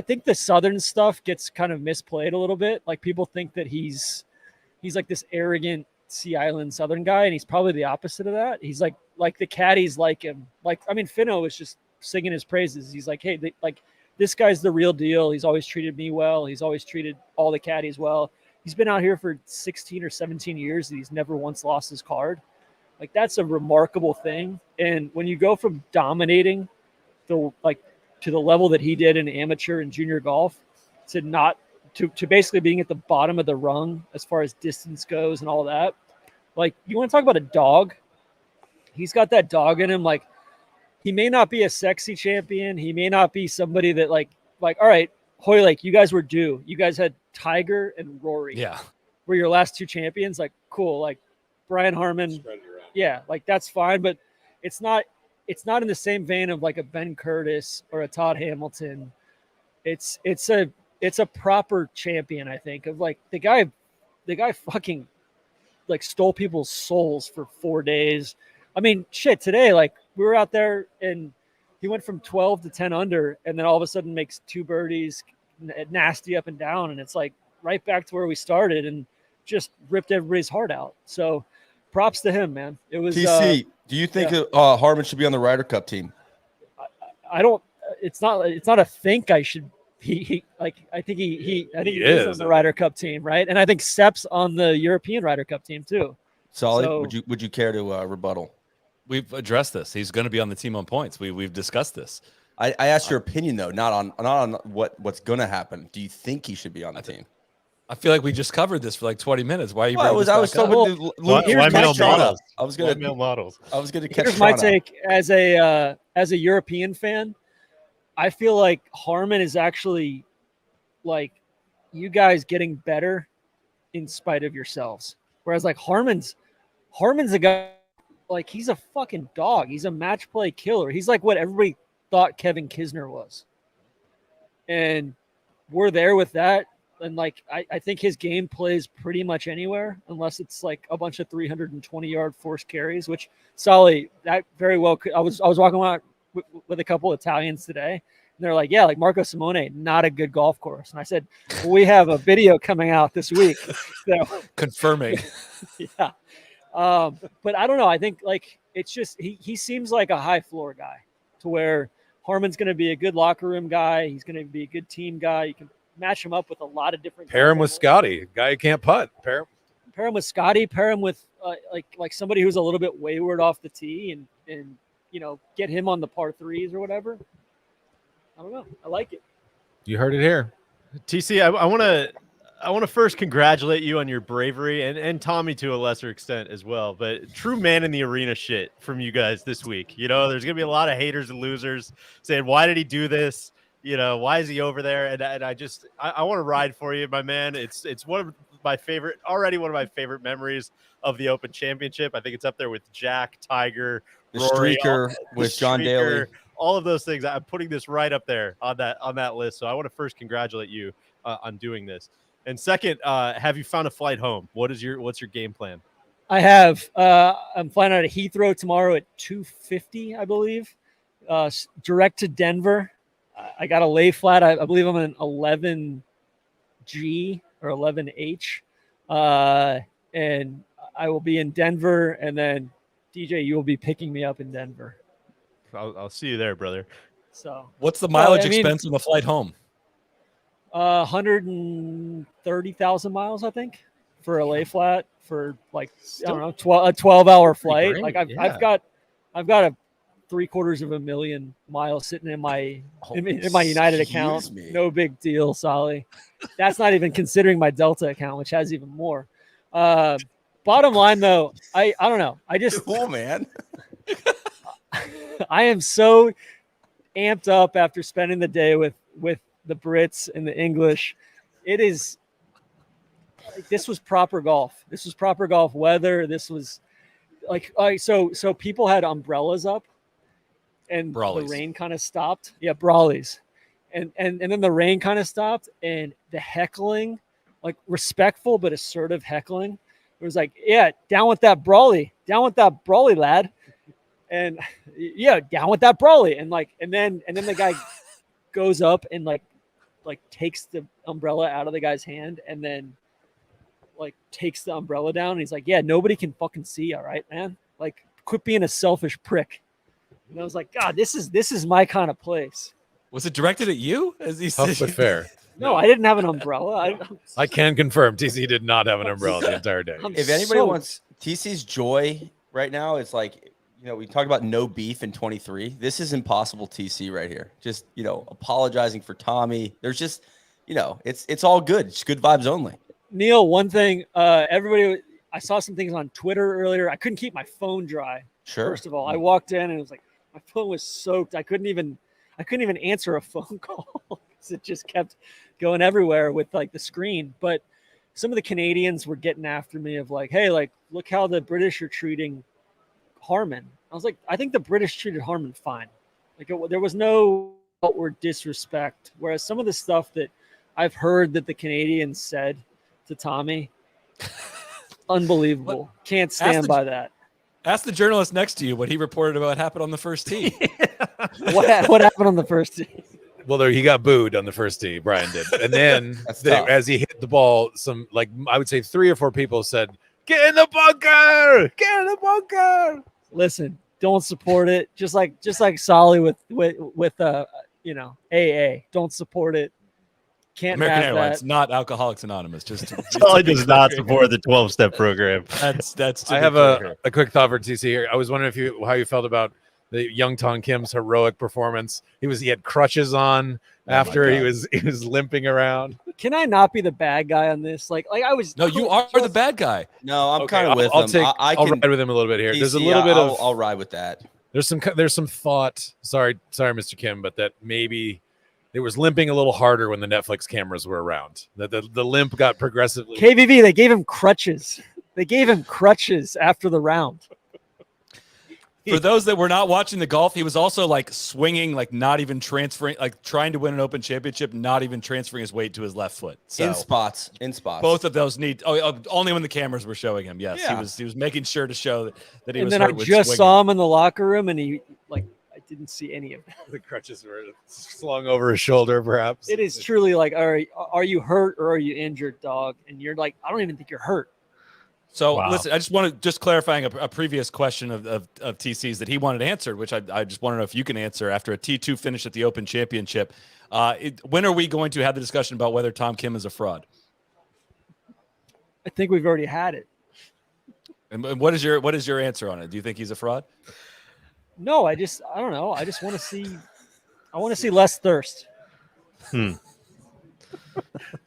think the Southern stuff gets kind of misplayed a little bit. Like, people think that he's like this arrogant Sea Island Southern guy, and he's probably the opposite of that. He's like the caddies like him. Like, I mean, Finno was just singing his praises. He's like, hey, this guy's the real deal. He's always treated me well. He's always treated all the caddies well. He's been out here for 16 or 17 years, and he's never once lost his card. Like, that's a remarkable thing. And when you go from dominating to the level that he did in amateur and junior golf to basically being at the bottom of the rung as far as distance goes and all that, like, you want to talk about a dog? He's got that dog in him. Like, he may not be a sexy champion. He may not be somebody that like, all right, Hoylake, you guys were due. You guys had Tiger and Rory. Yeah. Were your last 2 champions. Like, cool. Like, Brian Harman. Yeah. Like, that's fine. But it's not in the same vein of like a Ben Curtis or a Todd Hamilton. It's a proper champion, I think, of like the guy fucking like stole people's souls for 4 days. I mean, shit, today, like, we were out there and he went from 12 to 10 under, and then all of a sudden makes 2 birdies, nasty up and down, and it's like right back to where we started, and just ripped everybody's heart out. So props to him, man. It was TC. Do you think Harman should be on the Ryder Cup team? I don't. It's not a think I should. I think he is on the Ryder Cup team, right? And I think Sepp's on the European Ryder Cup team too. Solid. So, Would you care to rebuttal? We've addressed this. He's going to be on the team on points. We've discussed this. I asked your opinion though, not on what's going to happen. Do you think he should be on the team? I feel like we just covered this for like 20 minutes. Why are you? I was talking to Luke. I was going to catch. Here's my take as a European fan. I feel like Harman is actually like you guys getting better in spite of yourselves. Whereas like Harman's a guy, like he's a fucking dog. He's a match play killer. He's like what everybody thought Kevin Kisner was. And we're there with that. And like I think his game plays pretty much anywhere unless it's like a bunch of 320-yard forced carries, which Solly, that very well could. I was walking around with a couple of Italians today, and they're like, yeah, like Marco Simone, not a good golf course. And I said, well, we have a video coming out this week. So, confirming. Yeah. But I don't know. I think like it's just he seems like a high floor guy to where Harman's going to be a good locker room guy. He's going to be a good team guy. You can match him up with a lot of different. Pair him with Scotty, guy who can't putt. Pair him with Scotty. Pair him with like somebody who's a little bit wayward off the tee, and you know, get him on the par threes or whatever. I don't know. I like it. You heard it here. TC, I want to first congratulate you on your bravery and Tommy to a lesser extent as well. But true man in the arena shit from you guys this week. You know, there's going to be a lot of haters and losers saying, why did he do this? You know, why is he over there? And I want to ride for you, my man. It's one of my favorite memories of the Open Championship. I think it's up there with Jack, Tiger, the Rory, streaker with John Daly. All of those things. I'm putting this right up there on that list. So I want to first congratulate you on doing this. And second, have you found a flight home? What's your game plan? I have. I'm flying out of Heathrow tomorrow at 2:50, I believe. Direct to Denver. I got a lay flat. I believe I'm an 11G or 11H. And I will be in Denver, and then DJ, you will be picking me up in Denver. I'll see you there, brother. So what's the mileage expense on the flight home? 130,000 miles, I think, for a lay flat for like, I don't know, a 12-hour flight. Great. Like I've got a 750,000 miles sitting in my United account. Me. No big deal, Solly. That's not even considering my Delta account, which has even more. Bottom line, though, I don't know. I just cool, man. I am so amped up after spending the day with the Brits and the English. It is like, this was proper golf. This was proper golf weather. This was like so people had umbrellas up, and Brawleys. The rain kind of stopped. Yeah, brawlies. And then the rain kind of stopped, and the heckling, like respectful but assertive heckling. It was like, yeah, down with that brawly, lad. And yeah, down with that brawly. And then the guy goes up and like takes the umbrella out of the guy's hand, and then like takes the umbrella down. And he's like, yeah, nobody can fucking see. All right, man. Like, quit being a selfish prick. And I was like, God, this is my kind of place. Was it directed at you? As he Tough but fair. No, I didn't have an umbrella. I can confirm TC did not have an umbrella the entire day. If anybody wants TC's joy right now, it's like, you know, we talked about no beef in 23. This is impossible TC right here. Just, you know, apologizing for Tommy. There's just, you know, it's all good. It's good vibes only. Neil, one thing, everybody, I saw some things on Twitter earlier. I couldn't keep my phone dry. Sure. First of all, I walked in and it was like, my phone was soaked. I couldn't even answer a phone call because it just kept going everywhere with like the screen. But some of the Canadians were getting after me of like, hey, like, look how the British are treating Harman. I was like, I think the British treated Harman fine. Like, there was no outward disrespect. Whereas some of the stuff that I've heard that the Canadians said to Tommy, unbelievable. Can't stand by that. Ask the journalist next to you what he reported about what happened on the first tee. What happened on the first tee? Well, he got booed on the first tee. Brian did, and then as he hit the ball, I would say 3 or 4 people said, "Get in the bunker! Get in the bunker!" Listen, don't support it. Just like Solly with AA. Don't support it. Can't American have Airlines, that. not Alcoholics Anonymous. Solly does not support the 12-step program. That's. I have a quick thought for TC here. I was wondering how you felt about the young Tong Kim's heroic performance. He had crutches on after he was limping around. Can I not be the bad guy on this? Like I was. No, you are the bad guy. No, I'm kind of with him. I'll ride with him a little bit here. TC, There's a little bit of. I'll ride with that. There's some thought. Sorry, Mr. Kim, but that maybe it was limping a little harder when the Netflix cameras were around. The limp got progressively. KVV, they gave him crutches. They gave him crutches after the round. For those that were not watching the golf, he was also like swinging, like not even transferring, like trying to win an Open Championship, not even transferring his weight to his left foot. So In spots. both of those need. Only when the cameras were showing him. Yes, Yeah. he was making sure to show that he And was. then I hurt with just swinging. saw him in the locker room, and I didn't see any of that. The crutches were slung over his shoulder, perhaps. It is truly like, are you hurt or are you injured, dog? And you're like, I don't even think you're hurt. So Wow. listen, I just wanted clarifying a previous question of TC's that he wanted answered, which I just want to know if you can answer after a T2 finish at the Open Championship. When are we going to have the discussion about whether Tom Kim is a fraud? I think we've already had it. And what is your answer on it? Do you think he's a fraud? No, I don't know. I just want to see less thirst.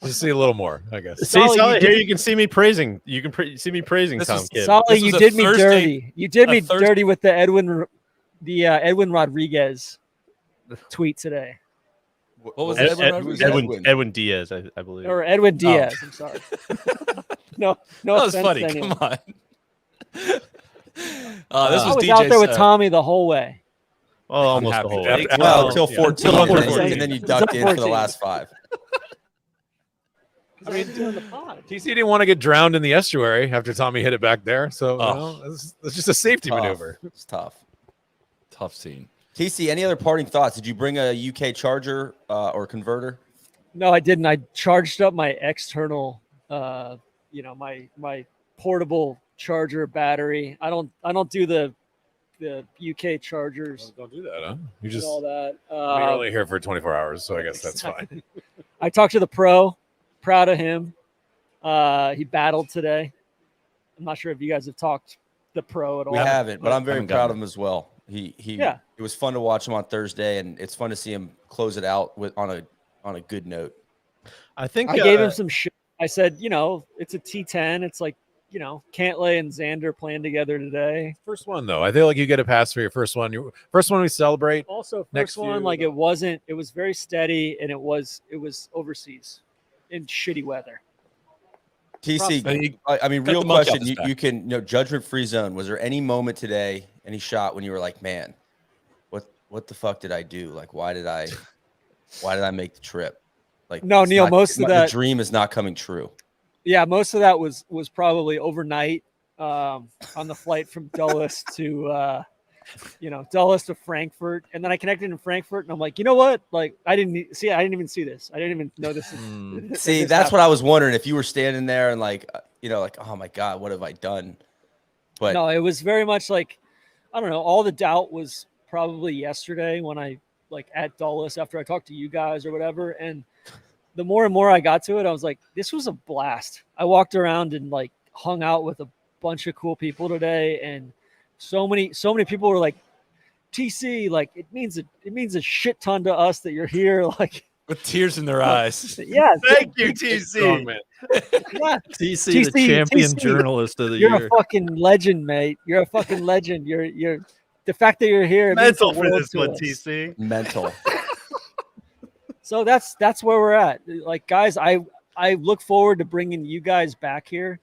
Just see a little more, I guess. See, Solly, here did- you can see me praising. You can see me praising Tom Kim. Solly, This you was a did me Thursday- dirty. You did me Thursday- dirty with the Edwin Rodriguez tweet today. What was Ed- it? Ed- Edwin. Edwin Diaz, I believe. Or Edwin Diaz. I'm sorry. no That was offense funny. to anyone. Come on. This I was was DJ's, out there with Tommy the whole way. Well, almost happy the whole to. way. Well, until 14, Until and 14. then you ducked in for the 14. last 5. I mean, doing the pod. TC didn't want to get drowned in the estuary after Tommy hit it back there. So it's just a safety Tough. maneuver. It's tough. tough scene. TC, any other parting thoughts? Did you bring a UK charger or converter? No, I didn't. I charged up my external, my portable charger battery. I don't do the UK chargers Don't do that, huh? You and just all that. you're only here for 24 hours, so I guess that's fine. I talked to the pro. Proud of him. He battled today. I'm not sure if you guys have talked the pro at all. We haven't, but I'm very haven't proud gotten of him as well. Yeah. It was fun to watch him on Thursday, and it's fun to see him close it out on a good note. I think I gave him some shit. I said, it's a T10. It's like, Cantlay and Xander playing together today. First one though, I feel like you get a pass for your first one. Your first one we celebrate. Also, Next first one, few, like it was very steady, and it was overseas in shitty weather. TC, I mean, cut real the monkey off question. his back. You can, judgment-free zone. Was there any moment today, any shot when you were like, man, what the fuck did I do? Like, why did I make the trip? Like, No, it's Neil, not- most of the that- dream is not coming true. Yeah, most of that was probably overnight on the flight from Dulles to Dulles to Frankfurt, and then I connected in Frankfurt, and I'm like, you know what? Like, I didn't even see this. I didn't even know this. See, that's what I was wondering, if you were standing there and like, oh my God, what have I done? But No, it was very much like, I don't know. All the doubt was probably yesterday when I at Dulles after I talked to you guys or whatever, and the more and more I got to it, I was like, this was a blast. I walked around and hung out with a bunch of cool people today, and so many people were like, TC, like it means a shit ton to us that you're here. Like, With tears in their eyes. yeah, Thank you, Strong TC. man. yeah. TC, the champion TC, journalist of the You're year. a fucking legend, mate. You're a fucking legend. You're the fact that you're here. It means Mental the for world this to one, us. TC. mental. So that's where we're at. Like, guys, I look forward to bringing you guys back here,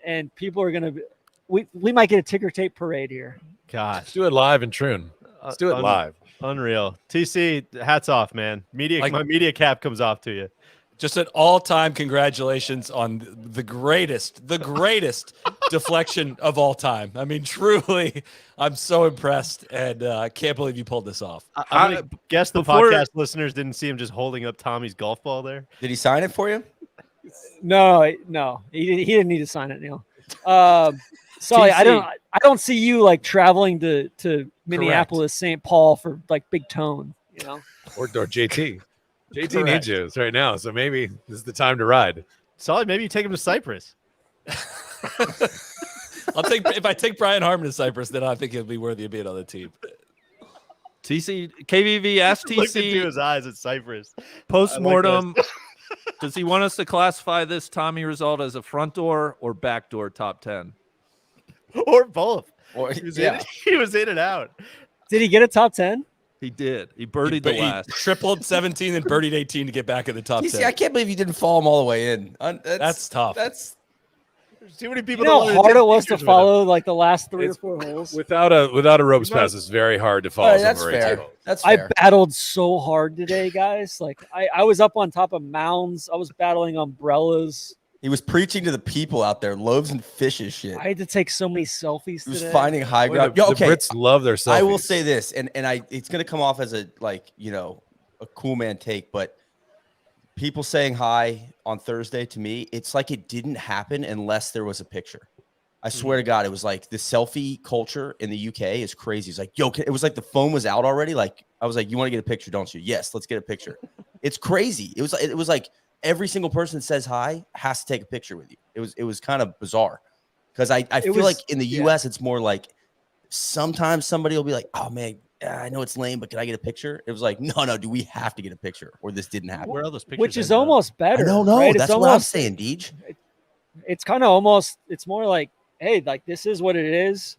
and people are gonna. We might get a ticker tape parade here. Gosh, Let's do it live in Troon. Let's do it live. Unreal. TC, hats off, man. My media cap comes off to you. Just an all-time congratulations on the greatest deflection of all time. I mean, truly, I'm so impressed, and I can't believe you pulled this off. I'm going to guess the podcast listeners didn't see him just holding up Tommy's golf ball there. Did he sign it for you? No, he didn't need to sign it, Neil. Sorry, I don't see you like traveling to Minneapolis, St. Paul for like Big Tone, you know, or JT. JT needs you right now, so maybe this is the time to ride. Solid. Maybe you take him to Cyprus. If I take Brian Harman to Cyprus, then I think he'll be worthy of being on the team. KVV asked TC. Looked into his eyes at Cyprus. Postmortem. Does he want us to classify this Tommy result as a front door or back door top 10? Or both. Or, he was in and out. Did he get a top 10? He did. He birdied the last. He tripled 17 and birdied 18 to get back in the top 10. I can't believe you didn't follow him all the way in. That's tough. That's too many people. You know how hard it was to follow like the last 3 or 4 holes. Without a ropes pass, it's very hard to follow. That's fair. That's fair. I battled so hard today, guys. Like I was up on top of mounds. I was battling umbrellas. He was preaching to the people out there, loaves and fishes shit. I had to take so many selfies He was today. finding high ground. The Brits love their selfies. I will say this, and it's going to come off as a cool man take, but people saying hi on Thursday to me, it's like it didn't happen unless there was a picture. I swear to God, it was like the selfie culture in the UK is crazy. It's like, it was like the phone was out already. Like I was like, you want to get a picture, don't you? Yes, let's get a picture. It's crazy. It was like every single person that says hi has to take a picture with you. It was kind of bizarre because I feel like in the US it's more like sometimes somebody will be like, oh man, I know it's lame, but can I get a picture? It was like, no, do we have to get a picture or this didn't happen? Where are those pictures? Which is almost better. No, right? That's what I'm saying, Deej. It's kind of almost, it's more like, hey, like this is what it is.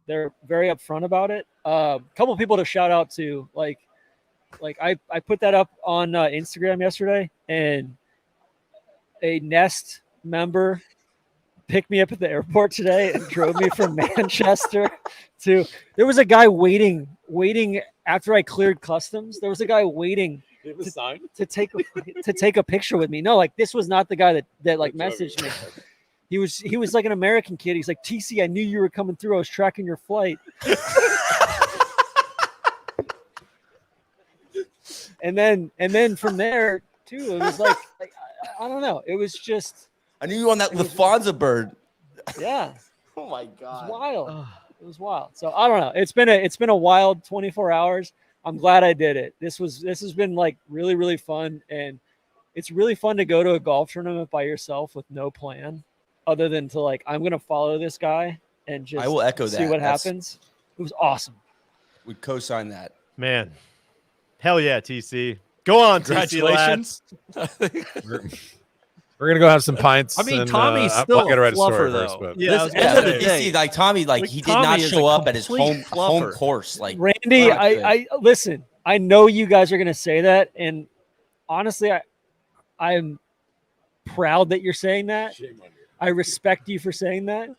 They're very upfront about it. A couple people to shout out to, like I put that up on Instagram yesterday, and a Nest member picked me up at the airport today and drove me from Manchester to. There was a guy waiting after I cleared customs. There was a guy waiting to take a picture with me. No, like this was not the guy that like messaged me. He was like an American kid. He's like, TC, I knew you were coming through. I was tracking your flight. And then from there too, it was like I don't know. It was just I knew you on that Lufthansa bird. Yeah. Oh my God. It was wild. It was wild. So I don't know. It's been a wild 24 hours. I'm glad I did it. This has been like really, really fun. And it's really fun to go to a golf tournament by yourself with no plan other than to like, I'm going to follow this guy and just I will echo see what happens. It was awesome. We co-sign that. Man. Hell yeah, TC. Go on, congratulations. We're gonna go have some pints. I mean, and, Tommy's I'll still get a right fluffer, story though. first, but Yeah, End of the day, See, like Tommy, like he did not Tommy is show a up at his complete home fluffer. course. Like Randy, I listen, I know you guys are going to say that. And honestly, I'm proud that you're saying that. I respect you for saying that.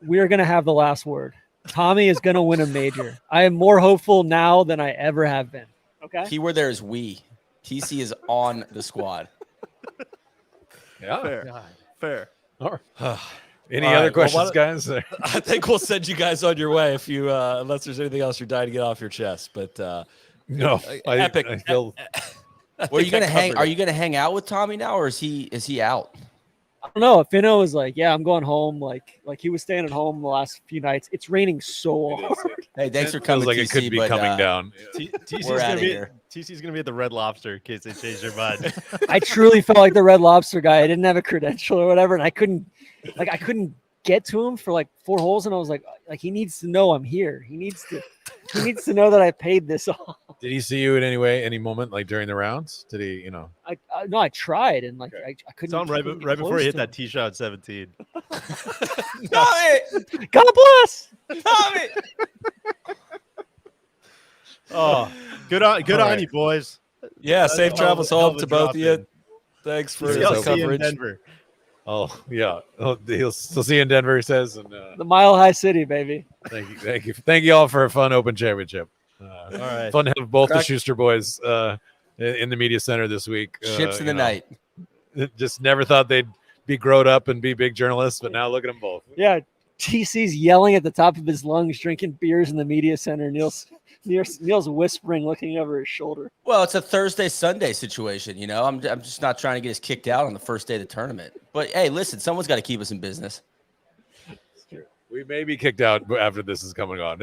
We're going to have the last word. Tommy is going to win a major. I am more hopeful now than I ever have been. Okay. Keyword there is we. TC is on the squad. yeah, Fair. All right. Any All other right, questions, guys? I think we'll send you guys on your way if you, unless there's anything else you're dying to get off your chest. But No, epic. I feel Well, are you gonna hang? Are you gonna hang out with Tommy now, or is he out? I don't know. Finno was like, yeah, I'm going home. Like he was staying at home the last few nights. It's raining so hard. Hey, thanks for feels coming. like TC, it could be but, coming down. TC's gonna be at the Red Lobster in case they change their mind. I truly felt like the Red Lobster guy. I didn't have a credential or whatever, and I couldn't get to him for like 4 holes, and I was like he needs to know I'm here. He needs to know that I paid this off. Did he see you in any moment, like during the rounds? Did he, No, I tried, and like I couldn't. Saw him right before he hit that tee shot at 17. Tommy, God bless. Tommy. Oh, good on you, boys. yeah, safe travels hell of home a to both of you. drop-in. Thanks for See the you in coverage. Denver. Oh yeah, he'll see you in Denver. He says, and The Mile High City, baby. thank you all for a fun Open Championship. All right. Fun to have both the Schuster boys in the media center this week. Ships in the night. Just never thought they'd be grown up and be big journalists, but now look at them both. Yeah, TC's yelling at the top of his lungs, drinking beers in the media center. Neil's whispering, looking over his shoulder. Well, it's a Thursday, Sunday situation. I'm just not trying to get us kicked out on the first day of the tournament. But hey, listen, someone's got to keep us in business. We may be kicked out after this is coming on.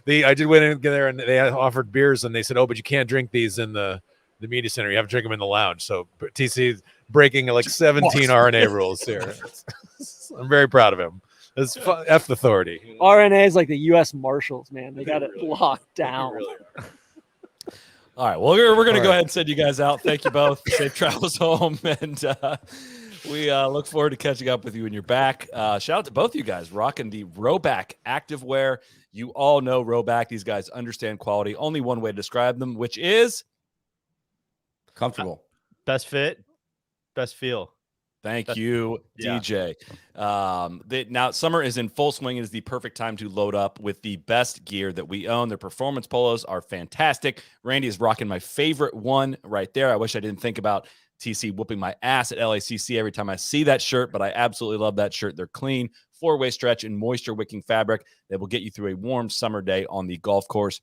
I did went in there and they offered beers and they said, "Oh, but you can't drink these in the media center. You have to drink them in the lounge." So TC breaking like 17 RNA rules here. I'm very proud of him. It's F the authority. RNA is like the U.S. Marshals, man. They got it locked down. Really All right. Well, we're going to go ahead and send you guys out. Thank you both. Safe travels home. And we look forward to catching up with you when you're back. Shout out to both of you guys rocking the Robbyk activewear. You all know Robbyk. These guys understand quality. Only one way to describe them, which is comfortable. Best fit, best feel. Thank you, DJ. Now, summer is in full swing. It is the perfect time to load up with the best gear that we own. Their performance polos are fantastic. Randy is rocking my favorite one right there. I wish I didn't think about TC whooping my ass at LACC every time I see that shirt, but I absolutely love that shirt. They're clean, 4-way stretch, and moisture-wicking fabric that will get you through a warm summer day on the golf course.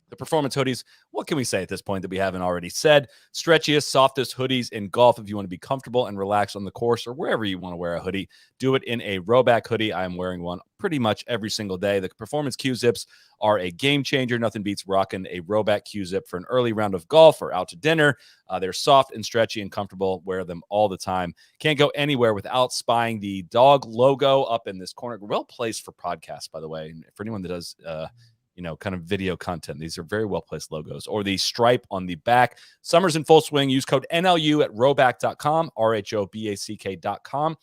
The performance hoodies, what can we say at this point that we haven't already said? Stretchiest, softest hoodies in golf. If you want to be comfortable and relaxed on the course or wherever you want to wear a hoodie, do it in a Robbyk hoodie. I am wearing one pretty much every single day. The performance Q-zips are a game changer. Nothing beats rocking a Robbyk Q-zip for an early round of golf or out to dinner. They're soft and stretchy and comfortable. Wear them all the time. Can't go anywhere without spying the dog logo up in this corner. Well placed for podcasts, by the way. And for anyone that does kind of video content. These are very well-placed logos. Or the stripe on the back. Summer's in full swing. Use code NLU at roback.com, RHOBACK.com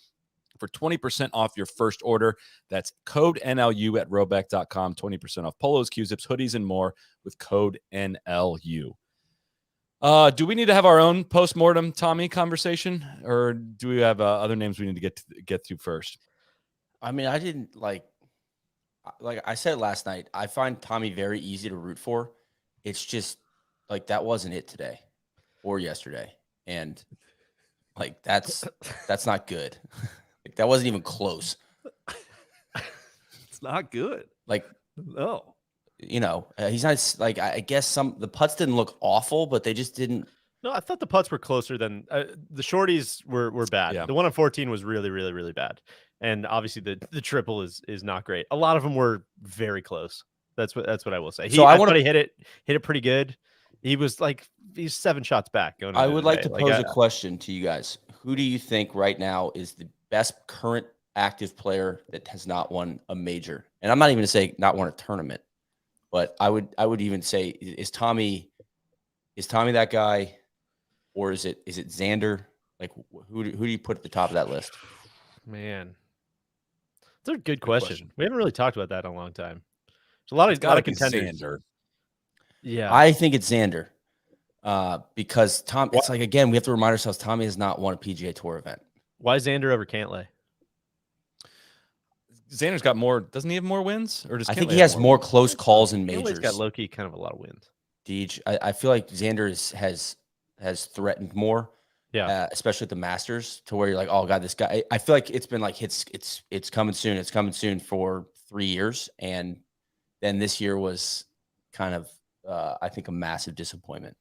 for 20% off your first order. That's code NLU at roback.com, 20% off polos, Q-zips, hoodies, and more with code NLU. Do we need to have our own post-mortem Tommy conversation, or do we have other names we need to get through first? I mean, I didn't like I said last night, I find Tommy very easy to root for. It's just like that wasn't it today or yesterday. And like that's not good. Like that wasn't even close. It's not good. Like no. He's not like I guess the putts didn't look awful, but they just didn't. No, I thought the putts were closer than the shorties were bad. Yeah. The one on 14 was really, really, really bad. And obviously the triple is not great. A lot of them were very close. That's what I will say. I want to hit it pretty good. He's 7 shots back. I would like to pose a question to you guys. Who do you think right now is the best current active player that has not won a major? And I'm not even going to say not won a tournament, but I would even say is Tommy that guy, or is it Xander? Like who do you put at the top of that list? Man. That's a good question. We haven't really talked about that in a long time. There's a lot of contenders. Xander. Yeah. I think it's Xander. Because Tom, it's like, again, we have to remind ourselves Tommy has not won a PGA Tour event. Why Xander over Cantlay? Xander's got more. Doesn't he have more wins? Or does I think he has more close calls in majors. Cantlay's got low-key kind of a lot of wins. Deej, I feel like Xander has threatened more. Yeah, especially at the Masters, to where you're like, oh god, this guy. I feel like it's been like it's coming soon. It's coming soon for 3 years, and then this year was kind of I think a massive disappointment.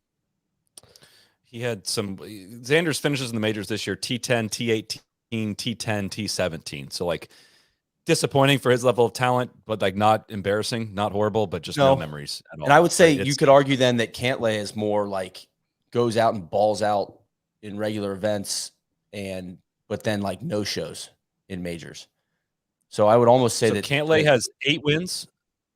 He had some. Xander's finishes in the majors this year: T10, T18, T10, T17. So like disappointing for his level of talent, but like not embarrassing, not horrible, but just no memories at all. And I would say you could argue then that Cantlay is more like goes out and balls out in regular events, but then like no shows in majors. So I would almost say that Cantlay has 8 wins,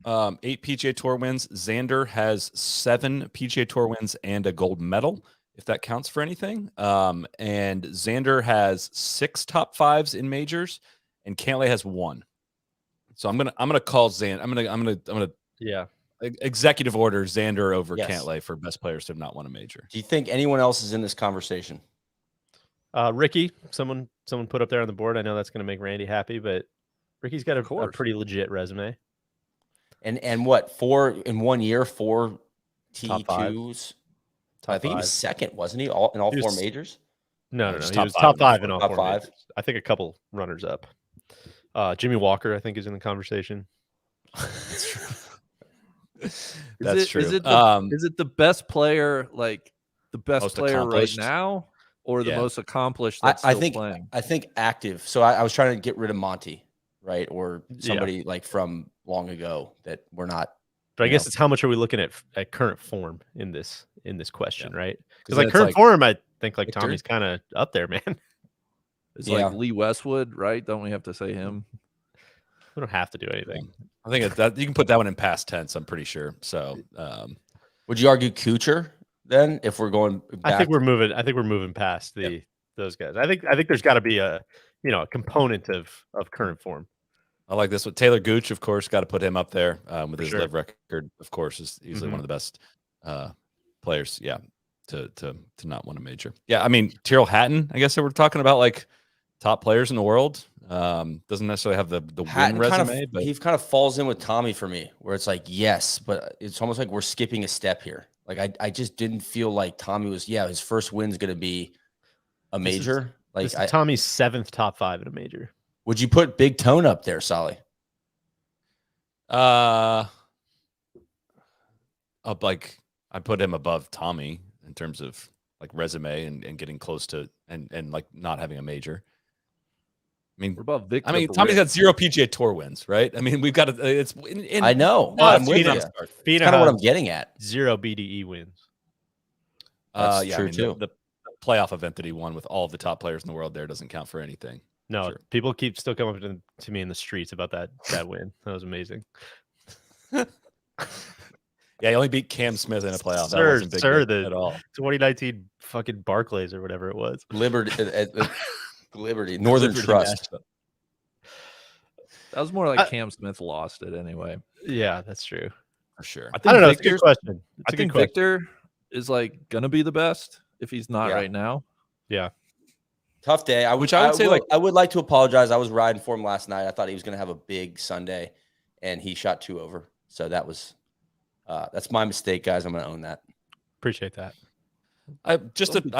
8 PGA Tour wins. Xander has 7 PGA Tour wins and a gold medal, if that counts for anything. And Xander has 6 top 5s in majors, and Cantlay has 1. So I'm gonna call Xander. I'm gonna executive order Xander over Cantlay for best players to have not won a major. Do you think anyone else is in this conversation? Ricky, someone put up there on the board. I know that's going to make Randy happy, but Ricky's got a pretty legit resume. And what, 4 in 1 year, 4 T2s? I think he was second, wasn't he? In all four majors. No. Just He was top top five five in all top four five. majors. I think a couple runners up. Jimmy Walker, I think, is in the conversation. That's true. Is it the best player, like the best Most player right accomplished? now, or the Yeah. most accomplished that's I still think playing? I think active. So I was trying to get rid of Monty, right, or somebody like from long ago that we're not. But I guess it's how much are we looking at current form in this question, right? Because like it's current like form, I think like Victor? Tommy's kind of up there, man. It's like Lee Westwood, right? Don't we have to say him? We don't have to do anything. I think that you can put that one in past tense. I'm pretty sure. So, Would you argue Kuchar then if we're going back? I think we're moving past those guys. I think there's got to be a component of current form. I like this one. Taylor Gooch, of course, got to put him up there with his sure. live record. Of course, is easily one of the best players. Yeah, to not win a major. Yeah, I mean Tyrrell Hatton. I guess that we're talking about like top players in the world. Doesn't necessarily have the win resume, but he kind of falls in with Tommy for me, where it's like yes, but it's almost like we're skipping a step here. Like I just didn't feel like Tommy was. Yeah, his first win's going to be a major. This is Tommy's 7th top 5 in a major. Would you put Big Tone up there, Solly? Up like I put him above Tommy in terms of like resume and getting close to and like not having a major. I mean, what about Victor? I mean, Tommy's got 0 PGA Tour wins, right? I mean, we've got it's. I know. I'm with you. That's kind of what I'm getting at. 0 BDE wins. That's true too. The playoff event that he won with all of the top players in the world there doesn't count for anything. No, people keep still coming up to me in the streets about that win. That was amazing. Yeah, he only beat Cam Smith in a playoff. That wasn't big at all. 2019 fucking Barclays or whatever it was. Liberty, Northern Trust. That was more like Cam Smith lost it anyway. Yeah, that's true. For sure. I don't know. It's a good question. I think Victor is like gonna be the best if he's not right now. Yeah. Tough day. I would like to apologize. I was riding for him last night. I thought he was going to have a big Sunday, and he shot 2 over. So that was that's my mistake, guys. I'm going to own that. Appreciate that. I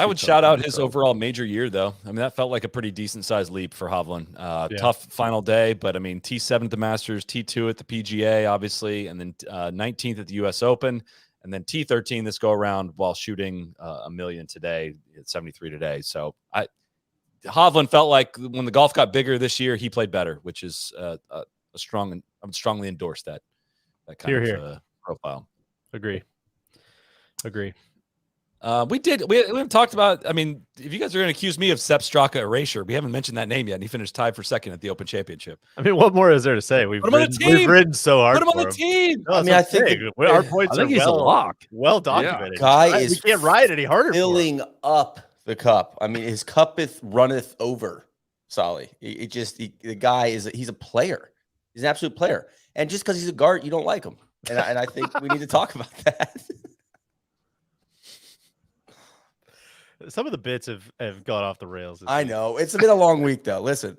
would shout out his overall major year, though. I mean, that felt like a pretty decent sized leap for Hovland. Tough final day, but I mean, T7 at the Masters, T2 at the PGA, obviously, and then 19th at the U.S. Open, and then T13 this go around while shooting a million today at 73 today. So Hovland felt like when the golf got bigger this year, he played better, which is a strong. I'm strongly endorse that kind of profile. Agree. We haven't talked about. I mean, if you guys are going to accuse me of Sepp Straka erasure, we haven't mentioned that name yet, and he finished tied for 2nd at the Open Championship. I mean, what more is there to say? We've ridden so hard. Put him on the team. No, I mean, I think our points are he's a lock. Well documented. Guy we can't ride any harder. Filling up the cup. I mean, his cuppeth runneth over. Solly. The guy he's a player. He's an absolute player. And just because he's a guard, you don't like him. And I think we need to talk about that. Some of the bits have gone off the rails. I know. It's been a long week, though. Listen,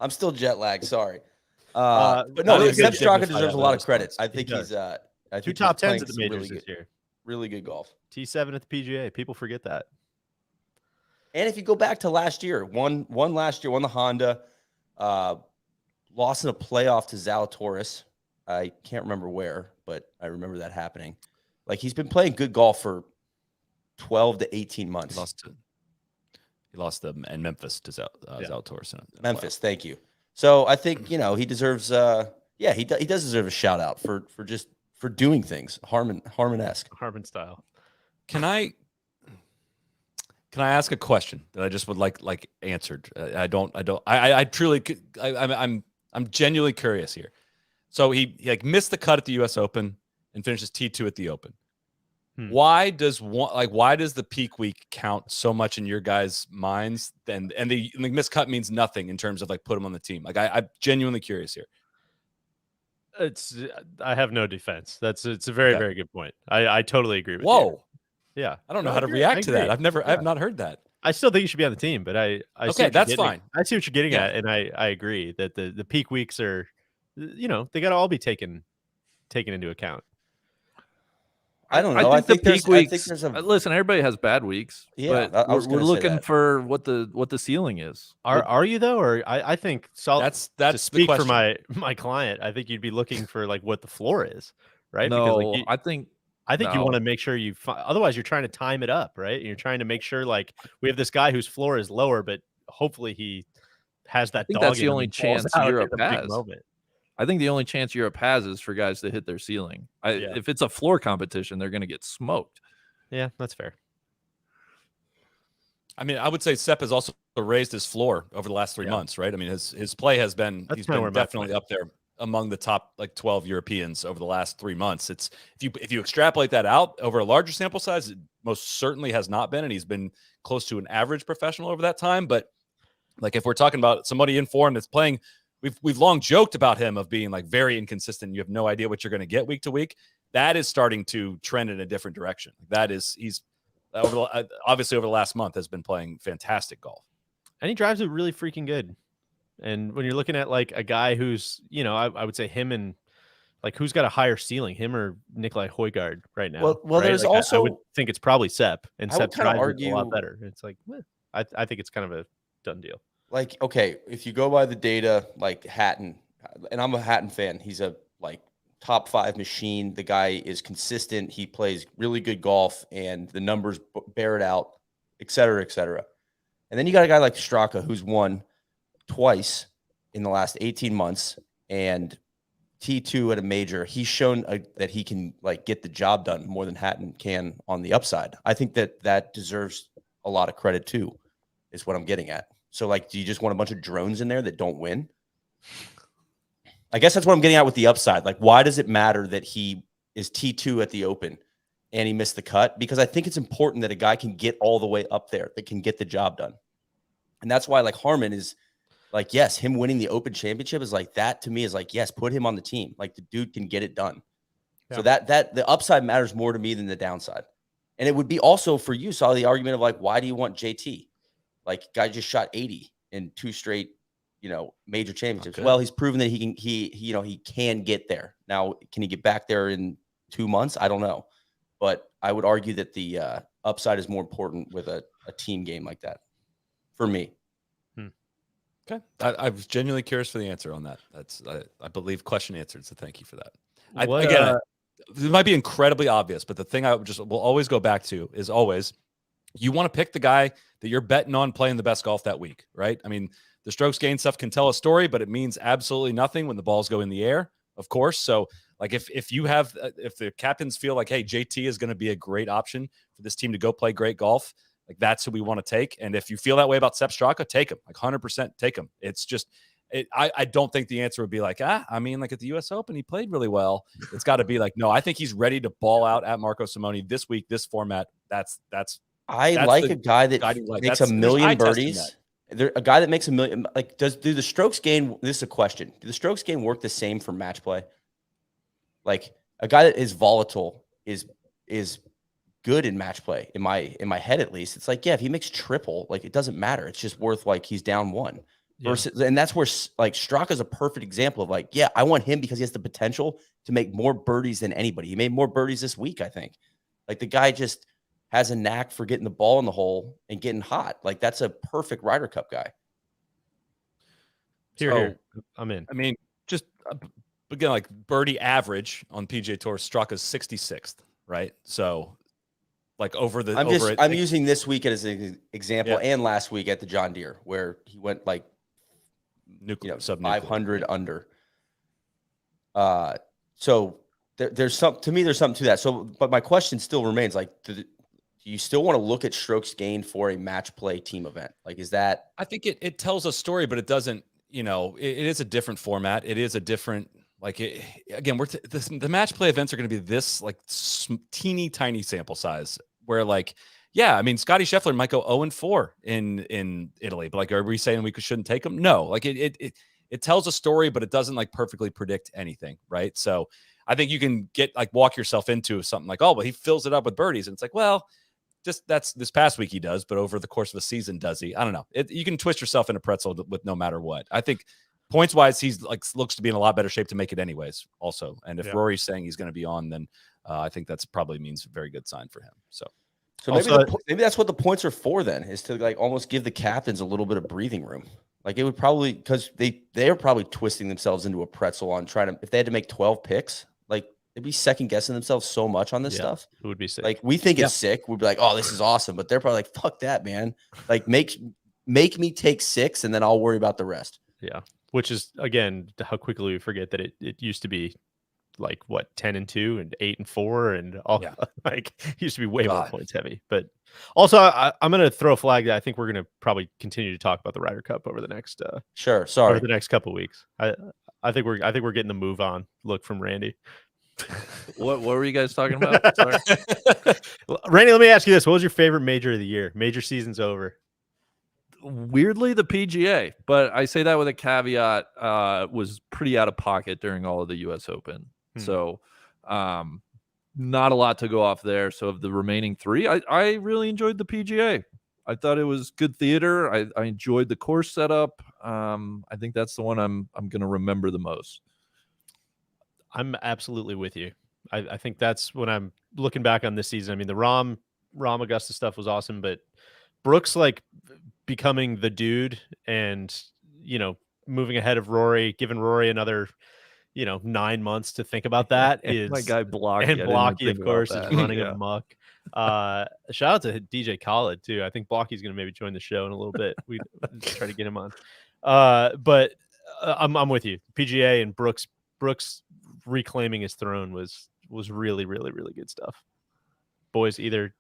I'm still jet lagged. Sorry. But no, Sepp Straka deserves a lot of credit. I think he's 2 top 10s at the majors this year. Really good golf. T7 at the PGA. People forget that. And if you go back to last year, won last year, won the Honda, lost in a playoff to Zalatoris. I can't remember where, but I remember that happening. Like, he's been playing good golf for 12 to 18 months. He lost them in Memphis to Zalatoris. Memphis, thank you. So I think, he deserves he does deserve a shout out for doing things Harman-esque. Harman style. Can I ask a question that I just would like answered? I truly I'm genuinely curious here. So he like missed the cut at the US Open and finishes T2 at the Open. Why does the peak week count so much in your guys' minds? And the missed cut means nothing in terms of like put him on the team. Like I'm genuinely curious here. I have no defense. It's a very, very good point. I totally agree with you. Whoa. Yeah. I don't know how to react to that. I have not heard that. I still think you should be on the team, but I okay, that's fine. I see what you're getting at, and I agree that the peak weeks are, they got to all be taken into account. I don't know. I think the there's- peak weeks. I think there's a Listen, everybody has bad weeks. Yeah, but I was we're gonna say looking that. for what the ceiling is. Are you though? Or I think That's to the speak for question. my client. I think you'd be looking for like what the floor is, right? No, Because like I think you no. want to make sure otherwise you're trying to time it up, right? You're trying to make sure like we have this guy whose floor is lower, but hopefully he has that. I think dog that's in the him only and falls chance out Europe in a big has. moment. I think the only chance Europe has is for guys to hit their ceiling. If it's a floor competition, they're going to get smoked. Yeah, that's fair. I mean, I would say Sepp has also raised his floor over the last 3 months, right? I mean, his play has been he's been definitely up there among the top like 12 Europeans over the last 3 months. It's if you extrapolate that out over a larger sample size, it most certainly has not been, and he's been close to an average professional over that time. But like if we're talking about somebody in form that's playing, we've long joked about him of being like very inconsistent. You have no idea what you're going to get week to week. That is starting to trend in a different direction. He's obviously over the last month has been playing fantastic golf. And he drives it really freaking good. And when you're looking at like a guy who's, I would say him and like who's got a higher ceiling, him or Nikolai Højgaard right now. Well, right? there's like, also I would think it's probably Sepp, and I would Sepp kinda drives it a lot argue- better. It's like I think it's kind of a done deal. Like, okay, if you go by the data, like Hatton, and I'm a Hatton fan, he's a like top 5 machine. The guy is consistent. He plays really good golf, and the numbers bear it out, et cetera, et cetera. And then you got a guy like Straka, who's won twice in the last 18 months, and T2 at a major. He's shown that he can like get the job done more than Hatton can on the upside. I think that deserves a lot of credit too, is what I'm getting at. So, like, do you just want a bunch of drones in there that don't win? I guess that's what I'm getting at with the upside. Like, why does it matter that he is T2 at the Open and he missed the cut? Because I think it's important that a guy can get all the way up there, that can get the job done. And that's why, like, Harman is like, yes, him winning the Open Championship is like, that to me is like, yes, put him on the team. Like, the dude can get it done. Yeah. So that the upside matters more to me than the downside. And it would be also for you, saw the argument of like, why do you want JT? Like, guy just shot 80 in 2 straight, major championships. Well, he's proven that he can get there. Now, can he get back there in 2 months? I don't know. But I would argue that the upside is more important with a team game like that for me. Okay. I was genuinely curious for the answer on that. That's, I believe, question answered. So thank you for that. It might be incredibly obvious, but the thing I will always go back to is always, you want to pick the guy that you're betting on playing the best golf that week, right? I mean, the strokes gain stuff can tell a story, but it means absolutely nothing when the balls go in the air, of course. So like if the captains feel like, hey, JT is going to be a great option for this team to go play great golf, like that's who we want to take. And if you feel that way about Sepp Straka, take him, like 100% take him. It's just, I don't think the answer would be like, I mean, like at the US Open, he played really well. It's got to be like, no, I think he's ready to ball out at Marco Simone this week, this format. That's I like a guy that makes a million birdies. A guy that makes a million, like, do the strokes gain? This is a question. Do the strokes gain work the same for match play? Like a guy that is volatile is good in match play in my head, at least. It's like, yeah, if he makes triple, like it doesn't matter. It's just worth like he's down 1. Versus, and that's where like Straka is a perfect example of like, yeah, I want him because he has the potential to make more birdies than anybody. He made more birdies this week, I think. Like the guy just has a knack for getting the ball in the hole and getting hot. Like that's a perfect Ryder Cup guy. Here, I'm in. I mean, just again, like birdie average on PGA Tour, Straka's 66th, right? So, like I'm using this week as an example, and last week at the John Deere where he went like 500 under. So there's something to that. So, but my question still remains: like, do you still want to look at strokes gained for a match play team event? Like, is that? I think it tells a story, but it doesn't. It is a different format. It is a different. Like again, the match play events are going to be this like teeny tiny sample size where like, yeah, I mean, Scotty Scheffler might go 0-4 in Italy, but like, are we saying we shouldn't take him? No, like it tells a story, but it doesn't like perfectly predict anything. Right. So I think you can walk yourself into something like, oh, well, he fills it up with birdies. And it's like, well, that's this past week he does, but over the course of a season, does he? I don't know. You can twist yourself in a pretzel with no matter what. I think points wise, he's like looks to be in a lot better shape to make it anyways also. And if Rory's saying he's going to be on, then I think that's probably means a very good sign for him. So maybe Also, maybe that's what the points are for then, is to like almost give the captains a little bit of breathing room. Like it would probably, because they are probably twisting themselves into a pretzel on trying to, if they had to make 12 picks, like they'd be second guessing themselves so much on this stuff. It would be sick. Like we think it's sick. We'd be like, oh, this is awesome. But they're probably like, fuck that, man. Like make me take 6 and then I'll worry about the rest. Yeah. Which is, again, how quickly we forget that it used to be like what, 10-2 and 8-4 and all. Like it used to be way more points heavy. But also I'm going to throw a flag that I think we're going to probably continue to talk about the Ryder Cup over the next over the next couple of weeks. I think we're getting the move on look from Randy. What were you guys talking about? Sorry. Randy, let me ask you this. What was your favorite major of the year? Major season's over. Weirdly, the PGA, but I say that with a caveat. Was pretty out of pocket during all of the U.S. Open, so not a lot to go off there. So of the remaining 3, I really enjoyed the PGA. I thought it was good theater. I enjoyed the course setup. I think that's the one I'm going to remember the most. I'm absolutely with you. I think that's when I'm looking back on this season. I mean, the Rahm Augusta stuff was awesome, but Brooks like becoming the dude and, you know, moving ahead of Rory, giving Rory another, 9 months to think about that is my guy Blocky. And Blocky, of course, is running amok. Shout out to DJ Khaled too. I think Blocky's going to maybe join the show in a little bit. We try to get him on. But I'm with you. PGA and Brooks reclaiming his throne was really, really, really good stuff. Boys, either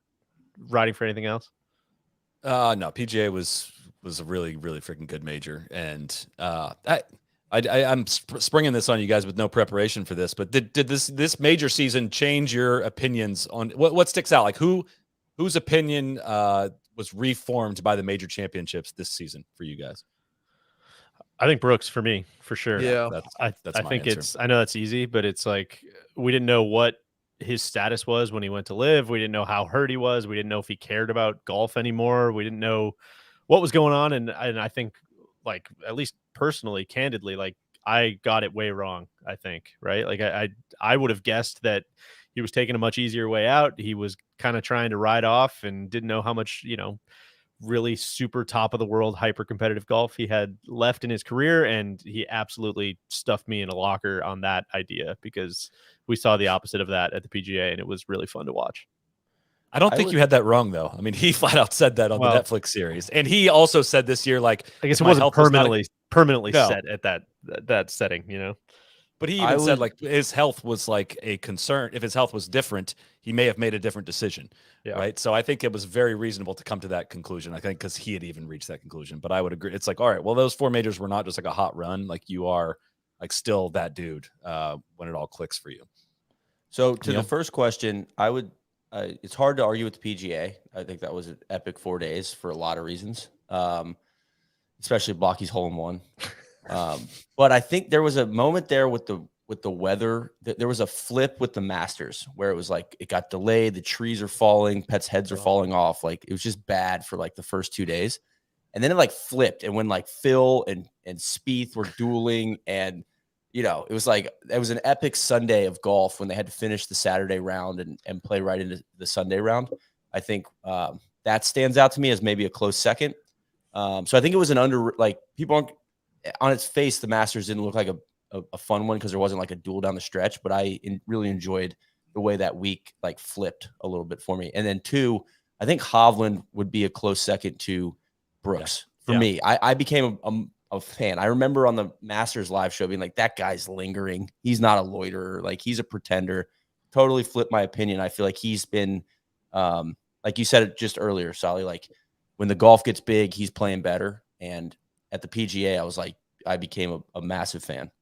riding for anything else? No, PGA was a really, really freaking good major, and I'm springing this on you guys with no preparation for this, but did this major season change your opinions on what sticks out? Like whose opinion was reformed by the major championships this season for you guys? I think Brooks for me, for sure. Yeah, I think answer. I know that's easy, but it's like we didn't know what his status was when he went to live. We didn't know how hurt he was. We didn't know if he cared about golf anymore. We didn't know what was going on. And I think, like, at least personally, candidly, like I got it way wrong, I think, right? Like I would have guessed that he was taking a much easier way out. He was kind of trying to ride off and didn't know how much, really super top of the world, hyper competitive golf he had left in his career. And he absolutely stuffed me in a locker on that idea, because we saw the opposite of that at the PGA, and it was really fun to watch. I don't think you had that wrong, though. I mean, he flat out said that on the Netflix series, and he also said this year, like, I guess it wasn't permanently set at that setting, But he even said, like, his health was like a concern. If his health was different, he may have made a different decision, right? So I think it was very reasonable to come to that conclusion. I think because he had even reached that conclusion. But I would agree. It's like, all right, well, those 4 majors were not just like a hot run. Like you are, like, still that dude when it all clicks for you. So to the first question, I would. It's hard to argue with the PGA. I think that was an epic 4 days for a lot of reasons, especially Blocky's hole-in-one. But I think there was a moment there with the weather. There was a flip with the Masters where it was like it got delayed. The trees are falling. Pets' heads are falling off. Like it was just bad for like the first 2 days, and then it like flipped. And when like Phil and Spieth were dueling, and it was like it was an epic Sunday of golf when they had to finish the Saturday round and play right into the Sunday round. I think that stands out to me as maybe a close second. So I think it was people aren't. On its face, the Masters didn't look like a fun one because there wasn't like a duel down the stretch, but I really enjoyed the way that week like flipped a little bit for me. And then 2, I think Hovland would be a close second to Brooks for me. I became a fan. I remember on the Masters live show being like, that guy's lingering. He's not a loiterer. Like he's a pretender. Totally flipped my opinion. I feel like he's been, like you said it just earlier, Solly, like when the golf gets big, he's playing better. And at the PGA, I became a massive fan.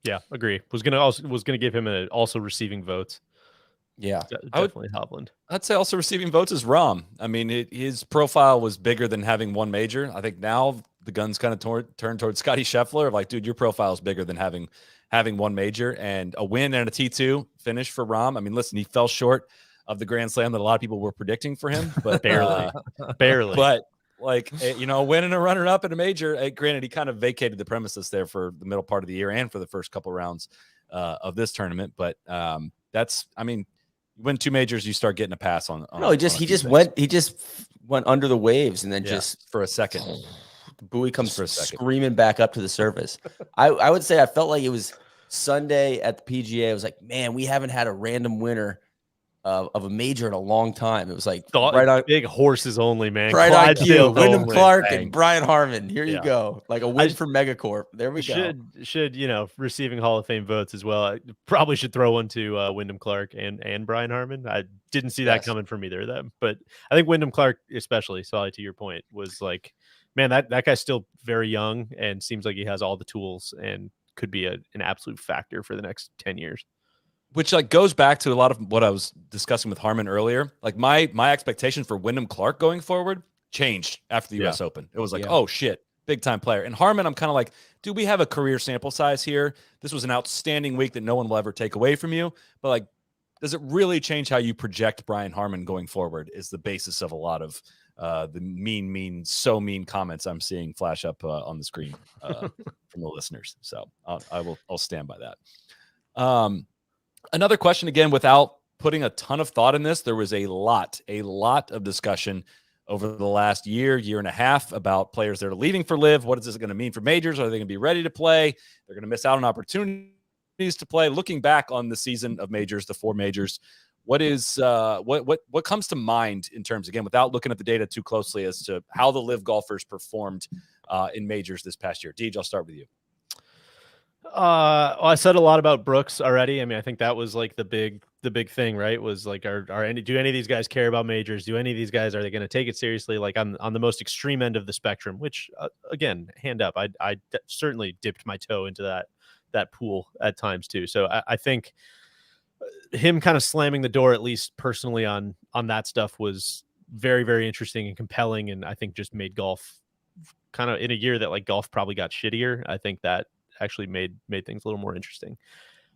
Yeah, agree. Was gonna give him also receiving votes. Yeah, definitely Hovland. I'd say also receiving votes is Rahm. I mean, his profile was bigger than having one major. I think now the gun's kind of turned towards Scotty Scheffler. Like, dude, your profile is bigger than having one major, and a win and a T2 finish for Rahm. I mean, listen, he fell short of the Grand Slam that a lot of people were predicting for him, but barely. But like, winning a runner-up in a major. Granted, he kind of vacated the premises there for the middle part of the year and for the first couple rounds of this tournament. But that's, I mean, you win 2 majors, you start getting a pass on. No, he just went under the waves and then just for a second, the buoy comes screaming back up to the surface. I would say I felt like it was Sunday at the PGA. I was like, man, we haven't had a random winner of a major in a long time. It was like big horses only, man. Right IQ, Wyndham Clark Bang. and Brian Harman. Here you go. Like a win for Megacorp. There we go. Should receiving Hall of Fame votes as well. I probably should throw one to Wyndham Clark and Brian Harman. I didn't see that coming from either of them, but I think Wyndham Clark, especially, Solly, to your point, was like, man, that guy's still very young and seems like he has all the tools and could be an absolute factor for the next 10 years. Which like goes back to a lot of what I was discussing with Harman earlier. Like my expectation for Wyndham Clark going forward changed after the U.S. Open. It was like, oh shit, big time player. And Harman, I'm kind of like, do we have a career sample size here? This was an outstanding week that no one will ever take away from you. But like, does it really change how you project Brian Harman going forward? Is the basis of a lot of the mean comments I'm seeing flash up on the screen from the listeners. So I'll stand by that. Another question, again, without putting a ton of thought in this, there was a lot of discussion over the last year and a half about players that are leaving for LIV. What is this going to mean for majors? Are they going to be ready to play? They're going to miss out on opportunities to play. Looking back on the season of majors, the 4 majors, what comes to mind in terms, again, without looking at the data too closely, as to how the LIV golfers performed in majors this past year? Deej, I'll start with you. I said a lot about Brooks already. I mean, I think that was like the big thing, right? Was like, do any of these guys care about majors? Do any of these guys, are they going to take it seriously? Like on the most extreme end of the spectrum, which again, hand up, I certainly dipped my toe into that pool at times too. So I think him kind of slamming the door, at least personally on that stuff, was very, very interesting and compelling. And I think just made golf kind of, in a year that like golf probably got shittier, I think that actually made things a little more interesting.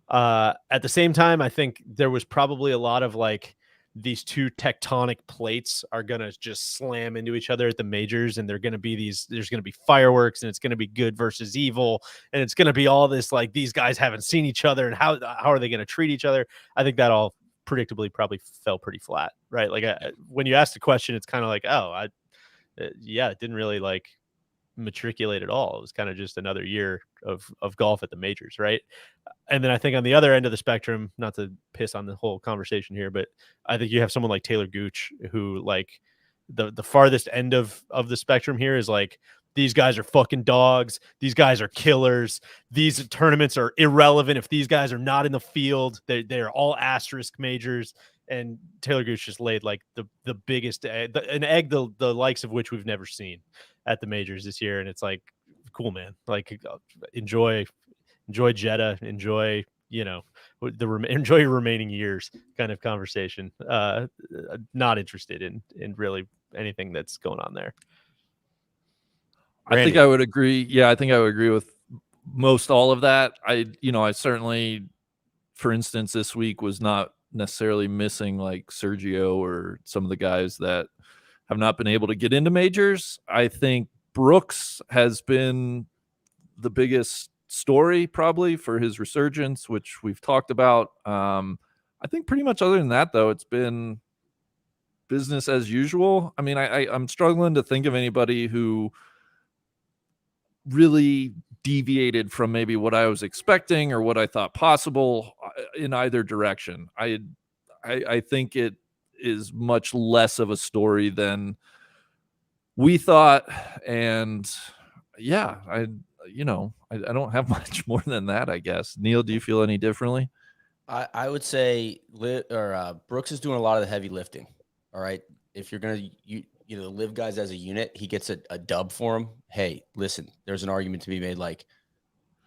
At the same time, I think there was probably a lot of like, these two tectonic plates are going to just slam into each other at the majors, and there's going to be fireworks, and it's going to be good versus evil, and it's going to be all this, like, these guys haven't seen each other, and how are they going to treat each other? I think that all predictably probably fell pretty flat, right? Like when you ask the question, it's kind of like, it didn't really like matriculate at all. It was kind of just another year of golf at the majors, right? And then I think on the other end of the spectrum, not to piss on the whole conversation here, but I think you have someone like Taylor Gooch, who, like, the farthest end of the spectrum here is like, these guys are fucking dogs. These guys are killers. These tournaments are irrelevant if these guys are not in the field. They're all asterisk majors. And Taylor Gooch just laid like the biggest egg, an egg the likes of which we've never seen at the majors this year. And it's like, cool, man. Like, enjoy Jeddah, enjoy enjoy your remaining years kind of conversation. Not interested in really anything that's going on there. Randy. I think I would agree. Yeah, I think I would agree with most all of that. I certainly, for instance, this week was not necessarily missing like Sergio or some of the guys that have not been able to get into majors. I think Brooks has been the biggest story probably for his resurgence, which we've talked about. I think pretty much other than that, though, it's been business as usual. I mean, I'm struggling to think of anybody who really deviated from maybe what I was expecting or what I thought possible in either direction. I think it is much less of a story than we thought. And yeah, I don't have much more than that, I guess. Neil, do you feel any differently? I would say Brooks is doing a lot of the heavy lifting. All right. If you're going to LIV guys as a unit, he gets a dub for him. Hey, listen, there's an argument to be made. Like,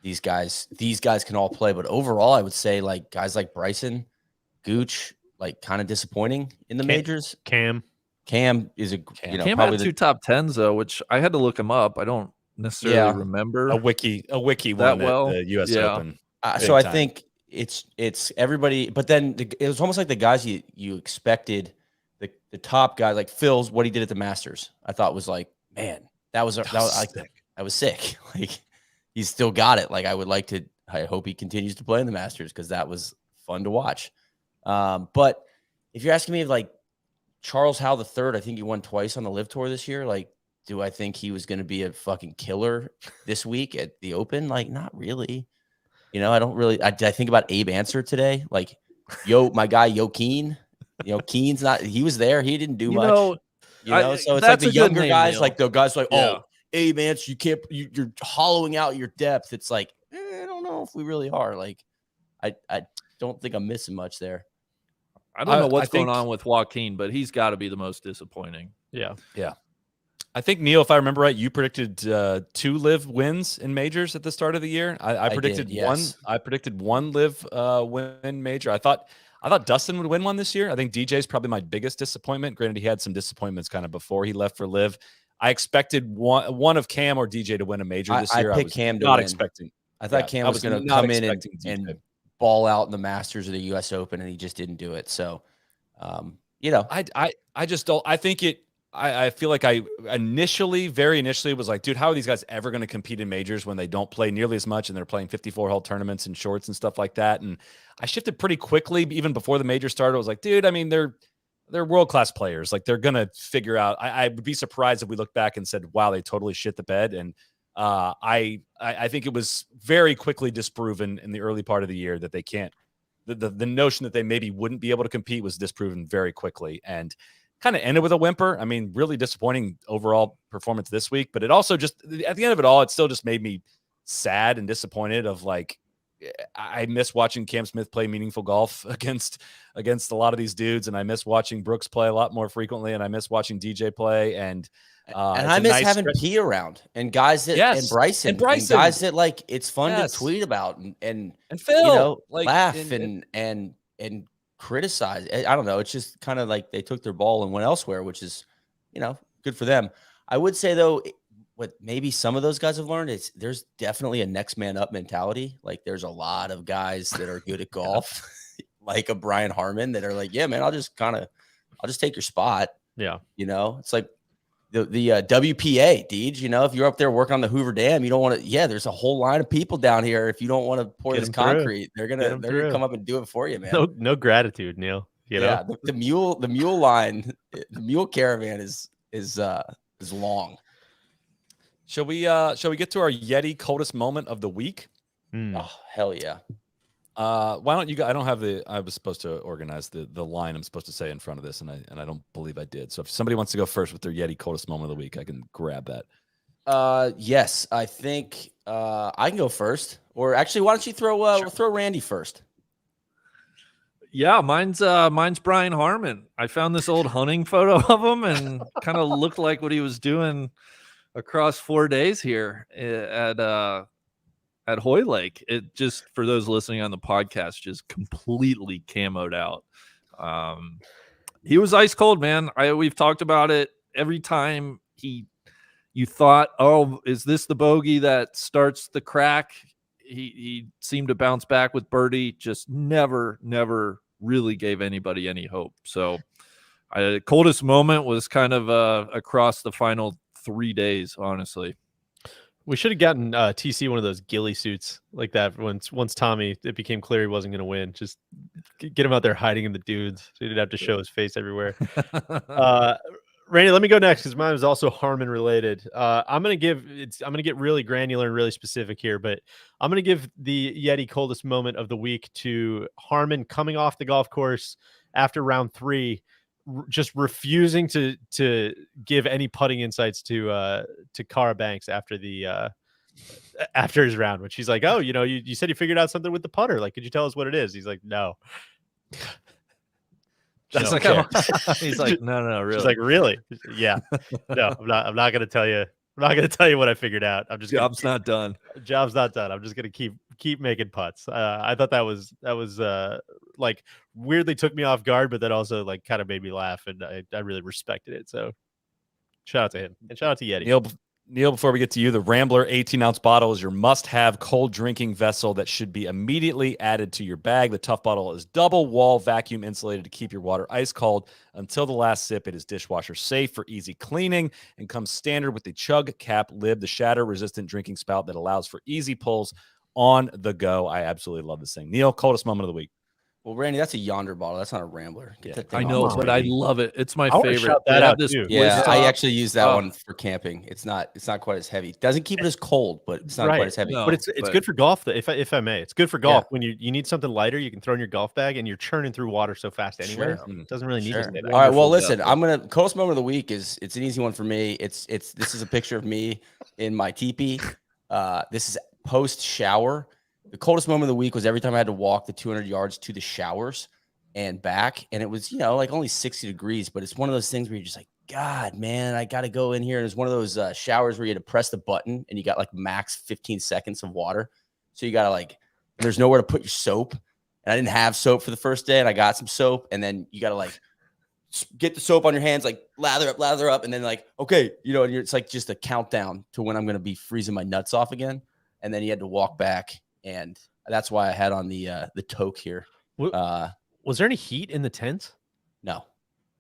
these guys can all play, but overall, I would say like guys like Bryson, Gooch, like, kind of disappointing in the majors. Cam is Cam probably had 2 top 10s though, which I had to look him up. I don't necessarily remember a wiki that one well. At the U.S. Open. So I think it's everybody, but then it was almost like the guys you expected. The top guy, like Phil's, what he did at the Masters, I thought was like, man, that was sick. I was sick. Like, he's still got it. Like, I hope he continues to play in the Masters, because that was fun to watch. But if you're asking me if like Charles Howell III, I think he won twice on the Live Tour this year. Like, do I think he was going to be a fucking killer this week at the Open? Like, not really. You know, I don't really. I think about Abe Answer today. Like, my guy Keen. Keen's not. He was there. He didn't do much. So it's like the younger guys, like the guys like, oh, Abe Answer, you can't. You're hollowing out your depth. It's like, I don't know if we really are. Like, I don't think I'm missing much there. I don't know what's going on with Joaquin, but he's got to be the most disappointing. Yeah. I think, Neil, if I remember right, you predicted 2 live wins in majors at the start of the year. I predicted did, yes. one. I predicted 1 live win major. I thought Dustin would win one this year. I think DJ's probably my biggest disappointment. Granted, he had some disappointments kind of before he left for live. I expected one of Cam or DJ to win a major this year. I picked Cam to not win. expecting. I thought Cam was going to come in and ball out in the Masters or the U.S. Open, and he just didn't do it. So, I just don't. I think it. I feel like I very initially was like, dude, how are these guys ever going to compete in majors when they don't play nearly as much and they're playing 54-hole tournaments and shorts and stuff like that? And I shifted pretty quickly, even before the major started. I was like, dude, I mean, they're world-class players. Like, they're going to figure out. I would be surprised if we look back and said, wow, they totally shit the bed. And I think it was very quickly disproven in the early part of the year that they can't. The notion that they maybe wouldn't be able to compete was disproven very quickly, and kind of ended with a whimper. I mean, really disappointing overall performance this week, but it also just, at the end of it all, it still just made me sad and disappointed of like, I miss watching Cam Smith play meaningful golf against a lot of these dudes. And I miss watching Brooks play a lot more frequently. And I miss watching DJ play. And I miss having P around and guys that, and Bryson, and guys that like, it's fun to tweet about and Phil, laugh and criticize. I don't know. It's just kind of like they took their ball and went elsewhere, which is, good for them. I would say though, what maybe some of those guys have learned is there's definitely a next man up mentality. Like there's a lot of guys that are good at golf, like a Brian Harman, that are like, yeah, man, I'll just take your spot. Yeah. It's like the WPA, Deej, if you're up there working on the Hoover Dam, you don't want to, there's a whole line of people down here. If you don't want to pour this concrete, they're going to come up and do it for you, man. No gratitude, Neil. The mule line, the mule caravan is long. Shall we get to our Yeti coldest moment of the week? Oh, hell yeah. Why don't you guys? I was supposed to organize the line I'm supposed to say in front of this, and I don't believe I did. So if somebody wants to go first with their Yeti coldest moment of the week, I can grab that. Yes, I think I can go first. Or actually, why don't you throw Randy first? Yeah, mine's Brian Harman. I found this old hunting photo of him and kind of looked like what he was doing across 4 days here at Hoylake. It just, for those listening on the podcast, just completely camoed out. He was ice cold, man. We've talked about it every time you thought, oh, is this the bogey that starts the crack? He seemed to bounce back with birdie, just never really gave anybody any hope. So coldest moment was kind of across the final 3 days, honestly. We should have gotten TC one of those ghillie suits like that once Tommy, it became clear he wasn't going to win. Just get him out there hiding in the dunes so he didn't have to show his face everywhere. Randy, let me go next because mine was also Harman related. I'm gonna get really granular and really specific here, but I'm gonna give the Yeti coldest moment of the week to Harman coming off the golf course after round 3, just refusing to give any putting insights to Cara Banks after after his round, when she's like, oh, you said you figured out something with the putter. Like, could you tell us what it is? He's like, no. He's like, no, really. She's like, really? Yeah. No, I'm not gonna tell you. I'm not gonna tell you what I figured out. I'm just Job's not done. Job's not done. I'm just gonna keep making putts. I thought that was like weirdly took me off guard, but that also like kind of made me laugh, and I really respected it. So shout out to him and shout out to Yeti. Neil, before we get to you, the Rambler 18-ounce bottle is your must-have cold drinking vessel that should be immediately added to your bag. The Tough Bottle is double wall vacuum insulated to keep your water ice cold until the last sip. It is dishwasher safe for easy cleaning and comes standard with the chug cap lid, the shatter-resistant drinking spout that allows for easy pulls on the go. I absolutely love this thing. Neil, coldest moment of the week. Well, Randy, that's a Yonder bottle. That's not a Rambler. Get that thing I off know, the but I screen. love it. It's my I wanna favorite. shout They that have out, this too. Yeah, twist I top. actually use that Oh. one for camping. It's not quite as heavy. It doesn't keep it as cold, but it's not Right. quite as heavy. No. But it's but- good for golf. If I may, it's good for golf when you need something lighter. You can throw in your golf bag, and you're churning through water so fast anyway. Sure. It doesn't really need Sure. to stay All that. right. Well, Wonderful listen, vessel. coldest moment of the week it's an easy one for me. This is a picture of me in my teepee. This is post shower. The coldest moment of the week was every time I had to walk the 200 yards to the showers and back. And it was, like only 60 degrees, but it's one of those things where you're just like, God, man, I got to go in here. And it's one of those showers where you had to press the button and you got like max 15 seconds of water. So you got to there's nowhere to put your soap. And I didn't have soap for the first day and I got some soap. And then you got to get the soap on your hands, lather up. And then okay, and it's like just a countdown to when I'm going to be freezing my nuts off again. And then you had to walk back. And that's why I had on the toque here. Was there any heat in the tent? No.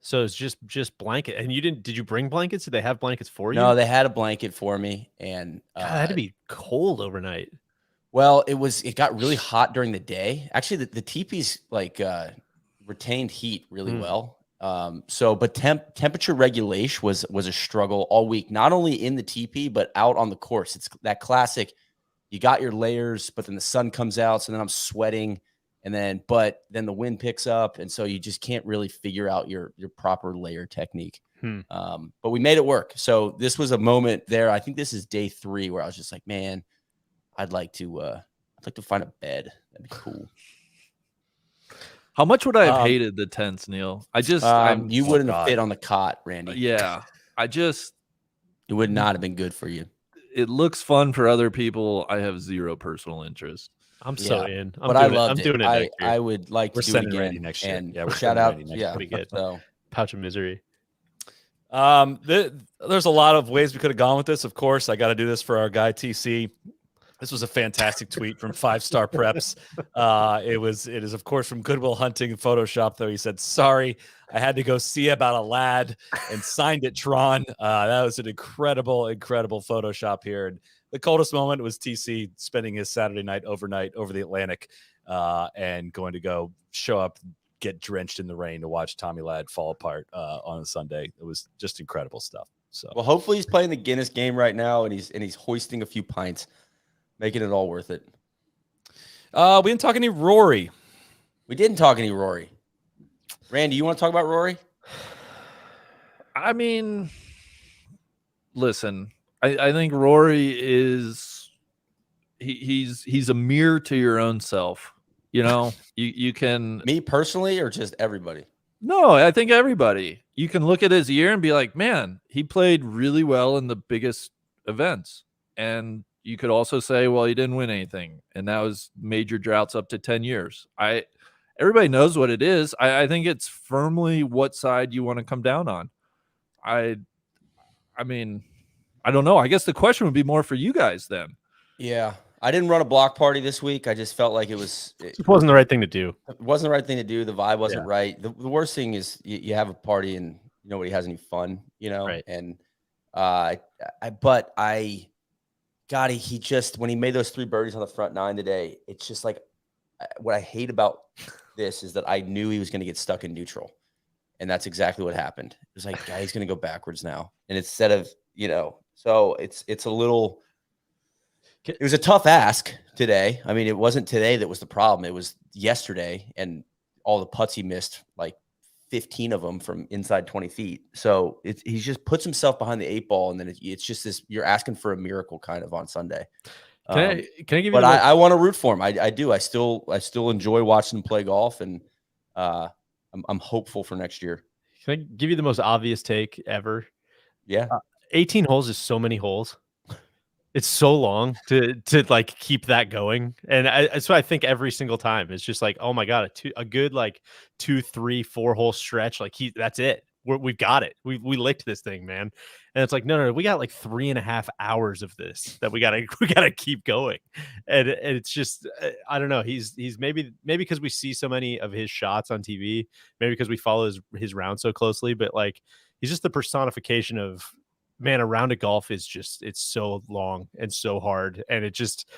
So it's just blanket. And did you bring blankets? Did they have blankets for you? No, they had a blanket for me. And God, it had to be cold overnight. Well, it got really hot during the day. Actually, the teepees retained heat really well. But temperature regulation was a struggle all week, not only in the teepee, but out on the course. It's that classic, you got your layers, but then the sun comes out. So then I'm sweating but then the wind picks up. And so you just can't really figure out your proper layer technique. But we made it work. So this was a moment there. I think this is day 3 where I was just like, man, I'd like to find a bed. That'd be cool. How much would I have hated the tents, Neil? You wouldn't have fit on the cot, Randy. Yeah. It would not have been good for you. It looks fun for other people. I have zero personal interest. I'm so in. I loved I'm it. doing it next year. I would like to do it again. Randy next year. And Yeah, we're shout sending out. Randy next Yeah, Pretty good. So Pouch of misery. There's a lot of ways we could have gone with this. Of course, I got to do this for our guy TC. This was a fantastic tweet from 5-Star Preps. It is of course from Goodwill Hunting Photoshop, though. He said, "Sorry, I had to go see about a lad," and signed it Tron. That was an incredible Photoshop here. And the coldest moment was TC spending his Saturday night overnight over the Atlantic and going to go show up, get drenched in the rain to watch Tommy Ladd fall apart on a Sunday. It was just incredible stuff. So, well, hopefully he's playing the Guinness game right now, and he's hoisting a few pints, making it all worth it. We didn't talk any Rory. We didn't talk any Rory. Randy, you want to talk about Rory? I mean, listen, I think Rory is he's a mirror to your own self. You can Me personally, or just everybody? No, I think everybody. You can look at his year and be like, man, he played really well in the biggest events. And you could also say, well, he didn't win anything. And that was major droughts up to 10 years. Everybody knows what it is. I think it's firmly what side you want to come down on. I mean, I don't know. I guess the question would be more for you guys then. Yeah. I didn't run a block party this week. I just felt like it wasn't the right thing to do. It wasn't the right thing to do. The vibe wasn't right. The worst thing is you have a party and nobody has any fun, Right. And he just, when he made those 3 birdies on the front 9 today, it's just like, what I hate about this is that I knew he was going to get stuck in neutral. And that's exactly what happened. It was like, he's going to go backwards now. And instead of, so it's a little, it was a tough ask today. I mean, it wasn't today that was the problem. It was yesterday, and all the putts he missed, like 15 of them from inside 20 feet. So he just puts himself behind the 8 ball, and then it's just this, you're asking for a miracle kind of on Sunday. Can I give you? But I want to root for him. I do. I still enjoy watching him play golf, and I'm hopeful for next year. Can I give you the most obvious take ever? Yeah. 18 holes is so many holes. It's so long to like keep that going. And so I think every single time it's just like, oh my God, a good like 2, 3, 4 hole stretch. Like that's it. We've got it. We licked this thing, man. And it's like, no, we got like 3.5 hours of this that we gotta keep going. And it's just, I don't know. He's maybe because we see so many of his shots on TV, maybe because we follow his round so closely, but like, he's just the personification of, man, a round of golf is just, it's so long and so hard. And it just,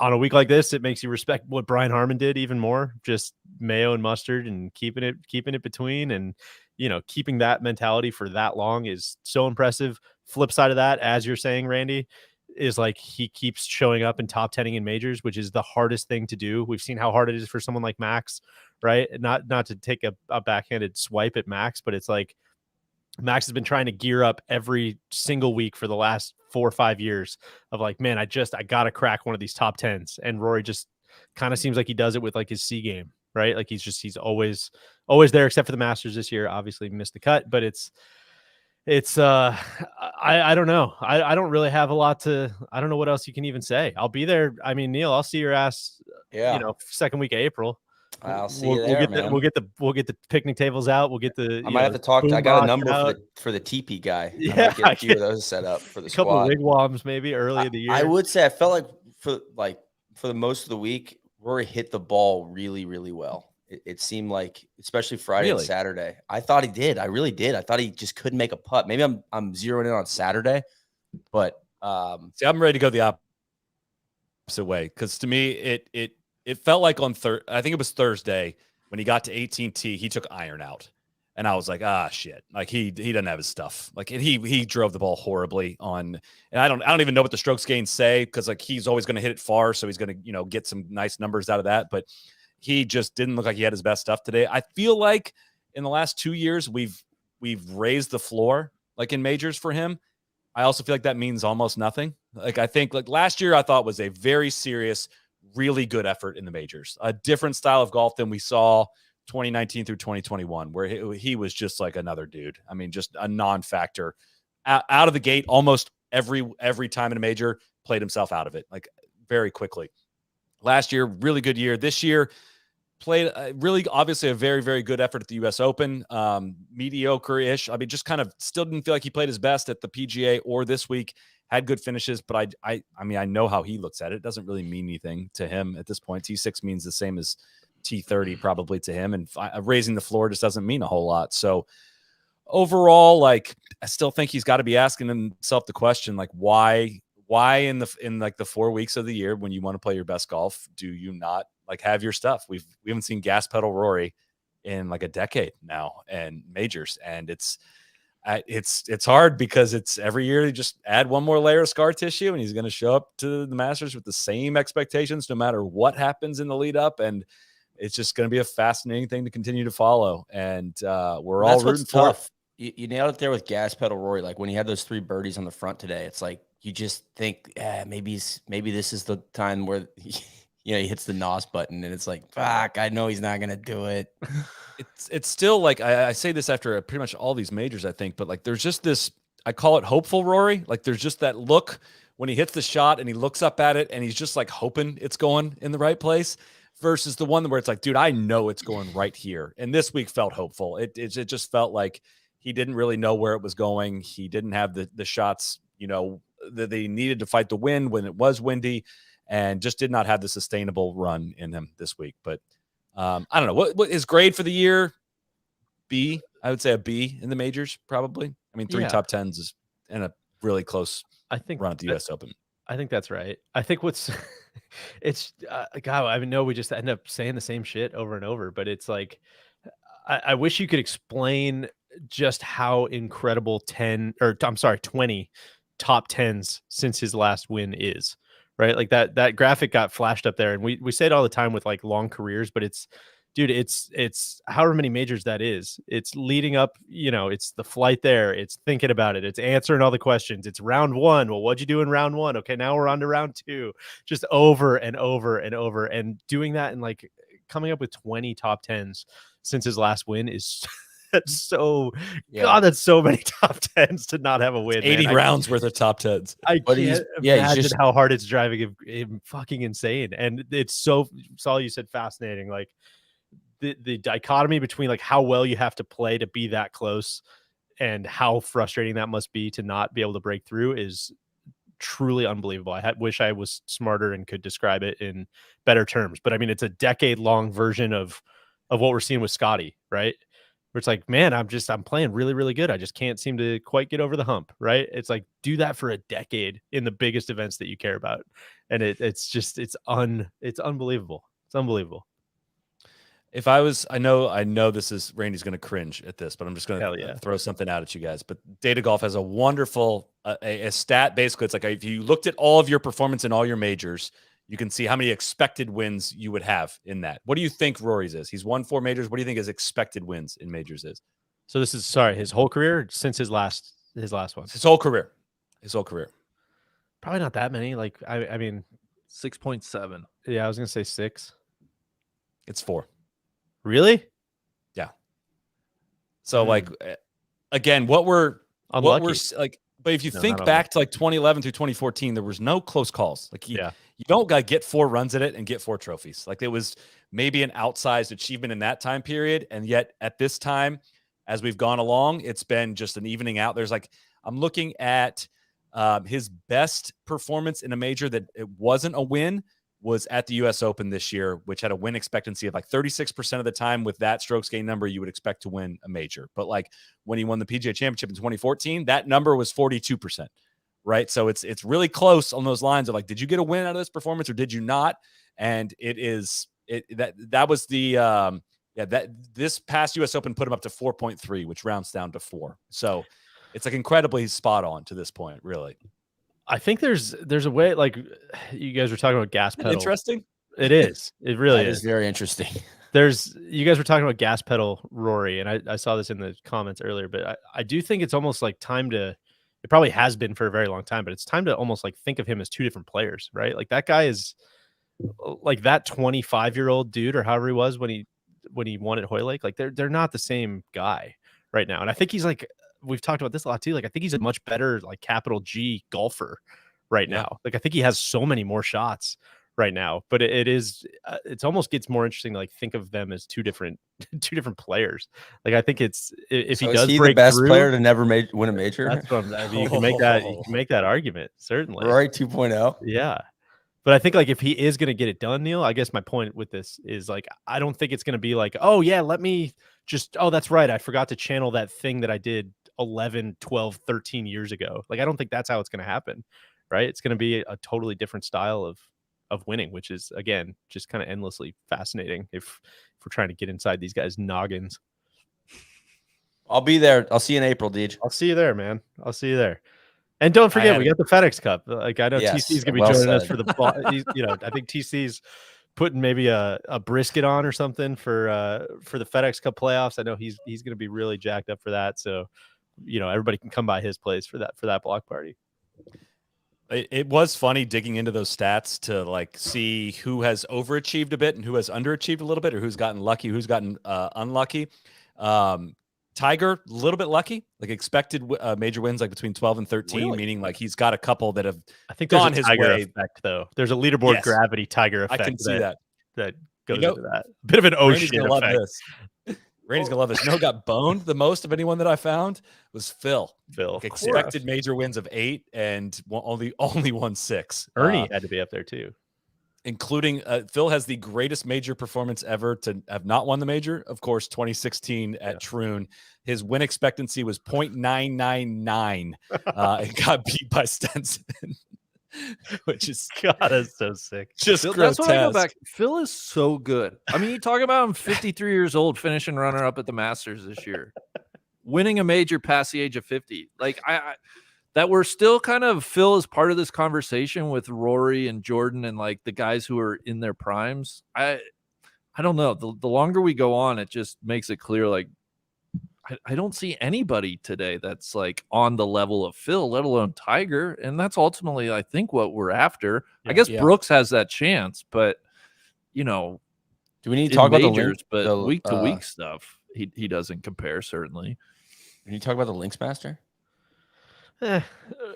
on a week like this, it makes you respect what Brian Harman did even more. Just mayo and mustard and keeping it between, and keeping that mentality for that long is so impressive. Flip side of that, as you're saying, Randy, is like he keeps showing up and top 10ing in majors, which is the hardest thing to do. We've seen how hard it is for someone like Max, right? Not to take a backhanded swipe at Max, but it's like Max has been trying to gear up every single week for the last 4 or 5 years of like, man, I got to crack one of these top 10s. And Rory just kind of seems like he does it with like his C game, right? Like he's always there, except for the Masters this year. Obviously missed the cut, but I don't know. I don't really have a lot I don't know what else you can even say. I'll be there. I mean, Neil, I'll see your ass, second week of April. I'll see you there, man. We'll get the picnic tables out. We'll get the. I might have to talk. I got a number for the teepee guy. Yeah, I might get a few of those set up for the squad. A couple of wigwams maybe early in the year. I would say I felt like for the most of the week, Rory hit the ball really, really well. It seemed like, especially Friday and Saturday. I thought he did. I really did. I thought he just couldn't make a putt. Maybe I'm zeroing in on Saturday, but see, I'm ready to go the opposite way, because to me it felt like on I think it was Thursday when he got to 18T, he took iron out, and I was like, shit, like he doesn't have his stuff. Like he drove the ball horribly on, and I don't even know what the strokes gains say, because like he's always going to hit it far, so he's going to get some nice numbers out of that, but he just didn't look like he had his best stuff today. I feel like in the last 2 years we've raised the floor like in majors for him. I also feel like that means almost nothing. Like I think like last year I thought was a very serious, really good effort in the majors, a different style of golf than we saw 2019 through 2021, where he was just like another dude. I mean, just a non-factor out of the gate. Almost every time in a major, played himself out of it like very quickly. Last year, really good year. This year, played really obviously a very, very good effort at the U.S. Open. Mediocre-ish. I mean, just kind of still didn't feel like he played his best at the PGA or this week. Had good finishes, but I mean, I know how he looks at it. It doesn't really mean anything to him at this point. T6 means the same as T30 probably to him, and raising the floor just doesn't mean a whole lot. So overall, like, I still think he's got to be asking himself the question, like, why in like the 4 weeks of the year when you want to play your best golf, do you not like have your stuff? We haven't seen gas pedal Rory in like a decade now, and majors, and it's hard because it's every year you just add one more layer of scar tissue, and he's going to show up to the Masters with the same expectations no matter what happens in the lead up, and it's just going to be a fascinating thing to continue to follow. And we're all rooting for it. You nailed it there with gas pedal Rory. Like when he had those 3 birdies on the front today, it's like you just think, maybe this is the time where he hits the NOS button, and it's like, fuck, I know he's not going to do it. It's still like, I say this after pretty much all these majors, I think, but like there's just this, I call it hopeful Rory. Like there's just that look when he hits the shot and he looks up at it and he's just like hoping it's going in the right place, versus the one where it's like, dude, I know it's going right here. And this week felt hopeful. It just felt like he didn't really know where it was going. He didn't have the shots, that they needed to fight the wind when it was windy, and just did not have the sustainable run in him this week. But I don't know what his grade for the year. B, I would say a B in the majors, probably. I mean, 3 top 10s is in a really close run at the U.S. Open. I think that's right. I think it's God, I know we just end up saying the same shit over and over, but it's like, I wish you could explain just how incredible 20 top 10s since his last win is, right? Like that graphic got flashed up there, and we say it all the time with like long careers, but it's however many majors that is. It's leading up, it's the flight there. It's thinking about it. It's answering all the questions. It's round 1. Well, what'd you do in round 1? Okay, now we're on to round 2. Just over and over and over, and doing that and like coming up with 20 top 10s since his last win is that's so God, that's so many top 10s to not have a win. 80 rounds worth of top 10s. I can't imagine how hard it's driving him fucking insane. And it's Saul, you said fascinating. Like the dichotomy between like how well you have to play to be that close and how frustrating that must be to not be able to break through is truly unbelievable. I wish I was smarter and could describe it in better terms. But I mean, it's a decade-long version of what we're seeing with Scotty, right? where it's like, man, I'm playing really, really good. I just can't seem to quite get over the hump, right? It's like, do that for a decade in the biggest events that you care about. And it's unbelievable. It's unbelievable. If I was, I know this is, Randy's going to cringe at this, but I'm just going to yeah. throw something out at you guys. But Data Golf has a wonderful a stat. Basically, it's like if you looked at all of your performance in all your majors, you can see how many expected wins you would have in that. What do you think Rory's is? He's won 4 majors. What do you think his expected wins in majors is? So this is, his whole career since his last one. His whole career. His whole career. Probably not that many. Like, I mean, 6.7. Yeah, I was gonna say 6. It's 4. Really? Yeah. So like, again, what we're like, but if you think back to like 2011 through 2014, there was no close calls. Like you don't got to get 4 runs at it and get 4 trophies. Like it was maybe an outsized achievement in that time period. And yet at this time, as we've gone along, it's been just an evening out. There's like, I'm looking at his best performance in a major that it wasn't a win was at the U.S. Open this year, which had a win expectancy of like 36% of the time. With that strokes gain number, you would expect to win a major. But like when he won the PGA Championship in 2014, that number was 42%, right? So it's really close on those lines of like, did you get a win out of this performance or did you not? And that was the this past U.S. Open put him up to 4.3, which rounds down to 4. So it's like incredibly spot on to this point, really. I think there's a way, like you guys were talking about gas pedal. Interesting. It is. It really is very interesting. You guys were talking about gas pedal Rory, and I saw this in the comments earlier, but I do think it's almost like time to, it probably has been for a very long time, but it's time to almost like think of him as 2 different players, right? Like that guy is like that 25-year-old dude, or however he was when he won at Hoylake. Like they're not the same guy right now. And I think he's like, we've talked about this a lot too. Like, I think he's a much better, like, capital G golfer right now. Like, I think he has so many more shots right now, but it's almost gets more interesting to like think of them as two different players. Like, I think if he does break the best through, player to never win a major, that's what I mean, you can make that argument, certainly. Rory 2.0. Yeah. But I think like if he is going to get it done, Neil, I guess my point with this is like, I don't think it's going to be like, oh yeah, let me just, oh, that's right, I forgot to channel that thing that I did 11, 12, 13 years ago. Like, I don't think that's how it's going to happen, right? It's going to be a totally different style of winning, which is, again, just kind of endlessly fascinating if we're trying to get inside these guys' noggins. I'll be there. I'll see you in April, Deej. I'll see you there, man. I'll see you there. And don't forget, we got the FedEx Cup. Like, I know TC's going to be joining us for the, you know, I think TC's putting maybe a brisket on or something for the FedEx Cup playoffs. I know he's going to be really jacked up for that. So, you know, everybody can come by his place for that block party. It was funny digging into those stats to like see who has overachieved a bit and who has underachieved a little bit, or who's gotten lucky, who's gotten unlucky. Tiger, a little bit lucky, like expected major wins like between 12 and 13, really? Meaning like he's got a couple that have gone his way. Effect, though. There's a leaderboard gravity Tiger effect. I can see that goes into that. A bit of an ocean effect. Love this. Randy's gonna love this. You know who got boned the most of anyone that I found was Phil. Like expected major wins of 8 and only won 6. Ernie had to be up there too. Including Phil has the greatest major performance ever to have not won the major. Of course, 2016 at Tron. His win expectancy was 0.999. It got beat by Stenson. Which is, God, that's so sick. Just Phil, grotesque. That's what I go back. Phil is so good. I mean, you talk about him 53 years old, finishing runner-up at the Masters this year, winning a major past the age of 50. Like, I that we're still kind of, Phil is part of this conversation with Rory and Jordan and like the guys who are in their primes. I don't know. The longer we go on, it just makes it clear, like, I don't see anybody today that's like on the level of Phil, let alone Tiger. And that's ultimately, I think, what we're after. I guess Brooks has that chance, but you know, do we need to talk about majors, the week to week stuff? He doesn't compare, certainly. Can you talk about the Links Master? I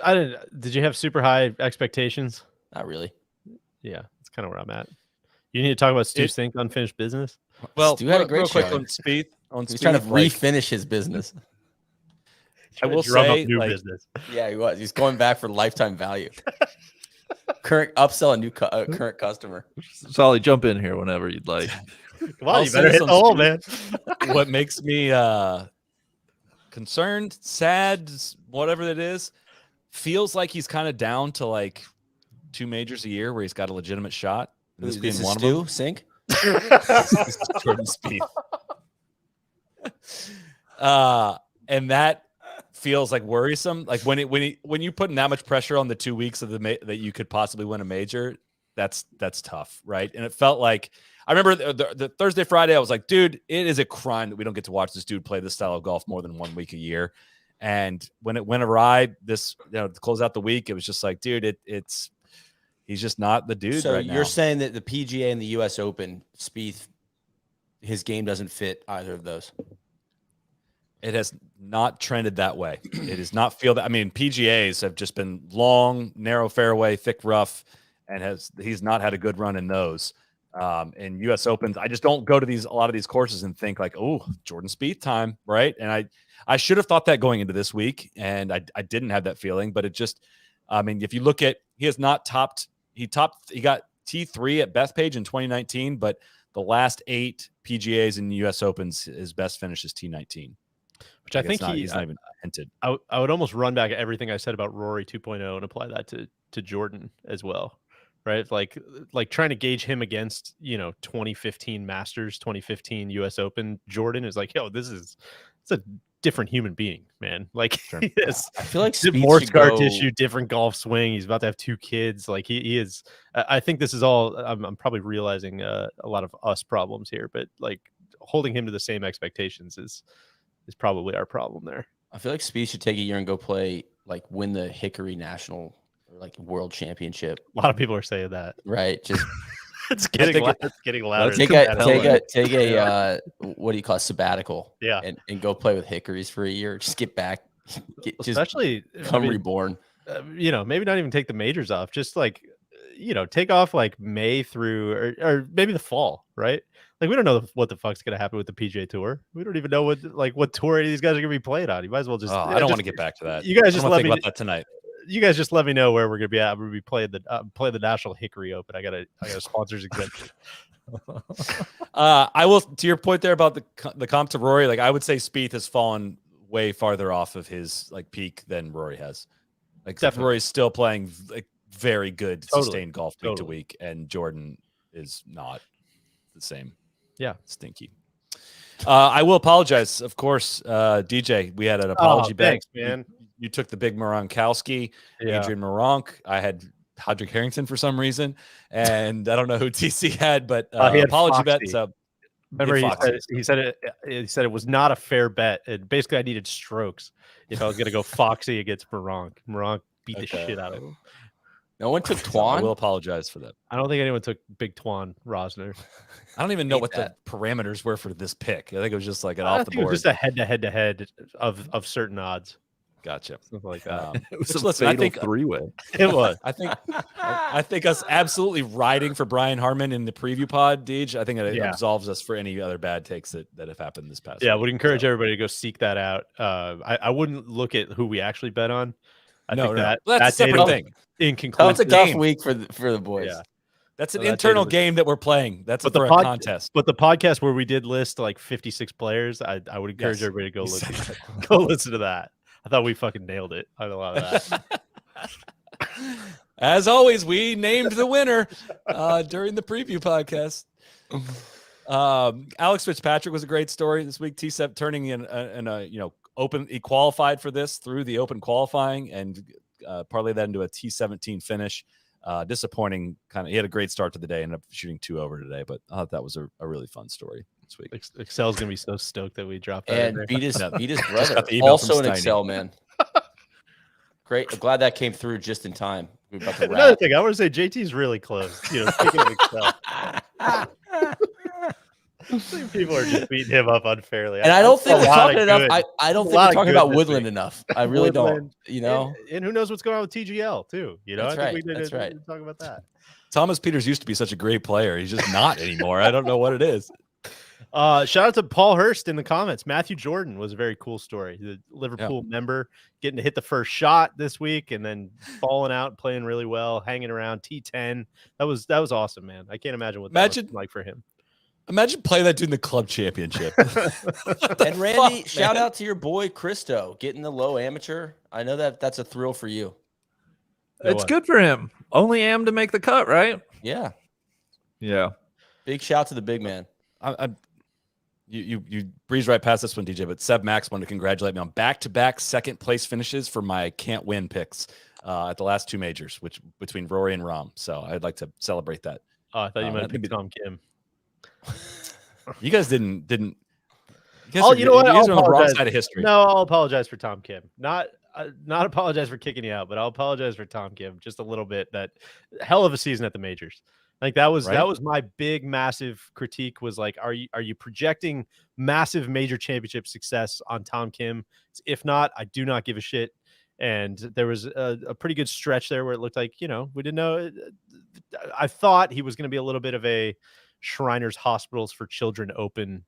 didn't. Did you have super high expectations? Not really. Yeah, that's kind of where I'm at. You need to talk about Stu Cink unfinished business. Well, Stu had a great quick on Spieth. He's trying to refinish his business. I will say, new business. Yeah, he was. He's going back for lifetime value. Current upsell a new current customer. Solly, jump in here whenever you'd like. Come on, you better hit the hole, man. What makes me concerned, sad, whatever it is, feels like he's kind of down to like 2 majors a year where he's got a legitimate shot. And this being one of them. Sink. This is Jordan Spieth. And that feels like worrisome. Like when you put that much pressure on the 2 weeks of that you could possibly win a major, that's tough, right? And it felt like I remember the Thursday, Friday, I was like, dude, it is a crime that we don't get to watch this dude play this style of golf more than 1 week a year. And when it went awry, to close out the week, it was just like, dude, he's just not the dude. So right now. You're saying that the PGA and the U.S. Open, Spieth, his game doesn't fit either of those. It has not trended that way. It does not feel that. I mean, PGAs have just been long, narrow fairway, thick rough, and he's not had a good run in those. In U.S. Opens, I just don't go to a lot of these courses and think like, oh, Jordan Spieth time, right? And I should have thought that going into this week, and I didn't have that feeling. But it just, I mean, if you look at, he has not topped. He got T3 at Bethpage in 2019, but the last 8 PGAs in the U.S. Opens, his best finish is T19. Which I think he's not even hinted. I would almost run back everything I said about Rory 2.0 and apply that to Jordan as well, right? Like trying to gauge him against 2015 Masters, 2015 U.S. Open. Jordan is like, yo, it's a different human being, man. Like he is, I feel like more scar tissue, different golf swing. He's about to have 2 kids. Like he is. I think this is all. I'm probably realizing a lot of us problems here, but like holding him to the same expectations is probably our problem there. I feel like Spieth should take a year and go play, like win the Hickory National or like World Championship. A lot of people are saying that. Right. Just it's getting louder. Take a what do you call it, sabbatical? Yeah. And go play with Hickories for a year. Just get back. Especially come reborn. Maybe not even take the majors off. Just like, take off like May through or maybe the fall, right? Like we don't know what the fuck's gonna happen with the PGA Tour. We don't even know what tour these guys are gonna be playing on. You might as well just. I don't want to get back to that. You guys just let me about that tonight. You guys just let me know where we're gonna be at. We're gonna be playing the National Hickory Open. I got a sponsors exemption. I will, to your point there about the comp to Rory. Like I would say Spieth has fallen way farther off of his like peak than Rory has. Like definitely. Rory's still playing like very good sustained golf week to week, and Jordan is not the same. Yeah, stinky. I will apologize, of course, DJ. We had an apology bet. Thanks, man. You took the big Moronkowski, Adrian Moronk. I had Hodrick Harrington for some reason, and I don't know who TC had, but he had apology Foxy. bet. So remember, he said it was not a fair bet. And basically, I needed strokes if I was going to go Foxy against Moronk. Moronk beat the shit out of him. No one took Twan. So I will apologize for that. I don't think anyone took Big Twan Rosner. I don't even know what the parameters were for this pick. I think it was just like an off the board. It was just a head-to-head of certain odds. Gotcha. Something like that. It was a fatal 3-way. It was. I think us absolutely riding for Brian Harman in the preview pod, Deej. I think it absolves us for any other bad takes that have happened this past week. I would encourage everybody to go seek that out. I wouldn't look at who we actually bet on. I think that's a separate thing. That's a tough week for the boys. Yeah. That's an internal game that we're playing. That's for a contest. But the podcast where we did list like 56 players, I would encourage everybody to go listen to that. I thought we fucking nailed it on a lot of that. As always, we named the winner during the preview podcast. Alex Fitzpatrick was a great story this week. T7 turning in a open. He qualified for this through the open qualifying and parlay that into a T17 finish. Disappointing. He had a great start to the day. Ended up shooting 2 over today, but I thought that was a really fun story this week. Excel's gonna be so stoked that we dropped that. And beat his brother, also an Excel man. Great. I'm glad that came through just in time. Another thing, I want to say JT's really close. Speaking of Excel. People are just beating him up unfairly. And I don't think we're talking enough. I don't think we're talking about Woodland enough. I really don't. And who knows what's going on with TGL too? That's I right. think we That's right. talk about that. Thomas Peters used to be such a great player. He's just not anymore. I don't know what it is. Shout out to Paul Hurst in the comments. Matthew Jordan was a very cool story. The Liverpool member getting to hit the first shot this week and then falling out, playing really well, hanging around T10. That was awesome, man. I can't imagine what that was like for him. Imagine playing that dude in the club championship. And Randy, shout out to your boy Christo getting the low amateur. I know that's a thrill for you. It's good for him. Only am to make the cut, right? Yeah. Yeah. Big shout to the big man. You breeze right past this one, DJ, but Seb Max wanted to congratulate me on back-to-back second place finishes for my can't win picks at the last two majors, which between Rory and Rahm. So I'd like to celebrate that. Oh, I thought you might have picked Tom Kim. You guys didn't. You guys You know what? You guys are on the wrong apologize. side of history. No, I'll apologize for Tom Kim. Not apologize for kicking you out, but I'll apologize for Tom Kim just a little bit. That hell of a season at the majors. Like that was my big massive critique was like, are you projecting massive major championship success on Tom Kim? If not, I do not give a shit. And there was a pretty good stretch there where it looked like, we didn't know. I thought he was going to be a little bit of a Shriners Hospitals for Children Open,